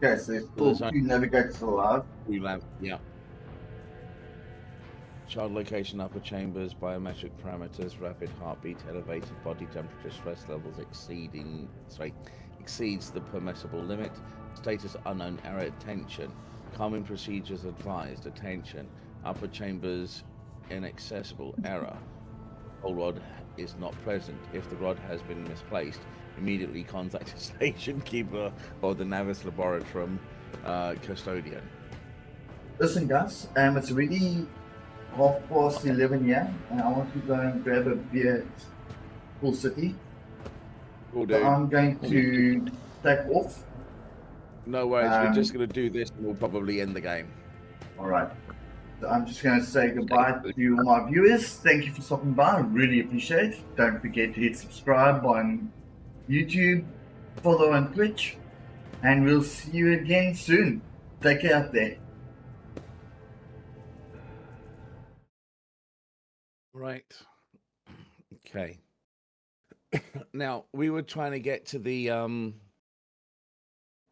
Okay, so there's still there's 2 navigators allowed. Yeah. Child location, upper chambers, biometric parameters, rapid heartbeat, elevated body temperature, stress levels exceeds the permissible limit. Status unknown, error, attention. Calming procedures advised, attention. Upper chambers inaccessible, error. Whole rod is not present. If the rod has been misplaced, immediately contact the station keeper or the Navis Laboratorum custodian. Listen, guys, it's already 11:30 here, and I want to go and grab a beer at Full City. Cool, So dude. I'm going to take off. No worries, we're just going to do this and we'll probably end the game. Alright. So I'm just going to say goodbye to all my viewers. Thank you for stopping by. I really appreciate it. Don't forget to hit subscribe on YouTube, follow on Twitch, and we'll see you again soon. Take care out there. Right. Okay. Now, we were trying to get to the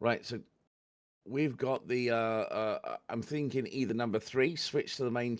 right, so we've got the I'm thinking either number 3, switch to the main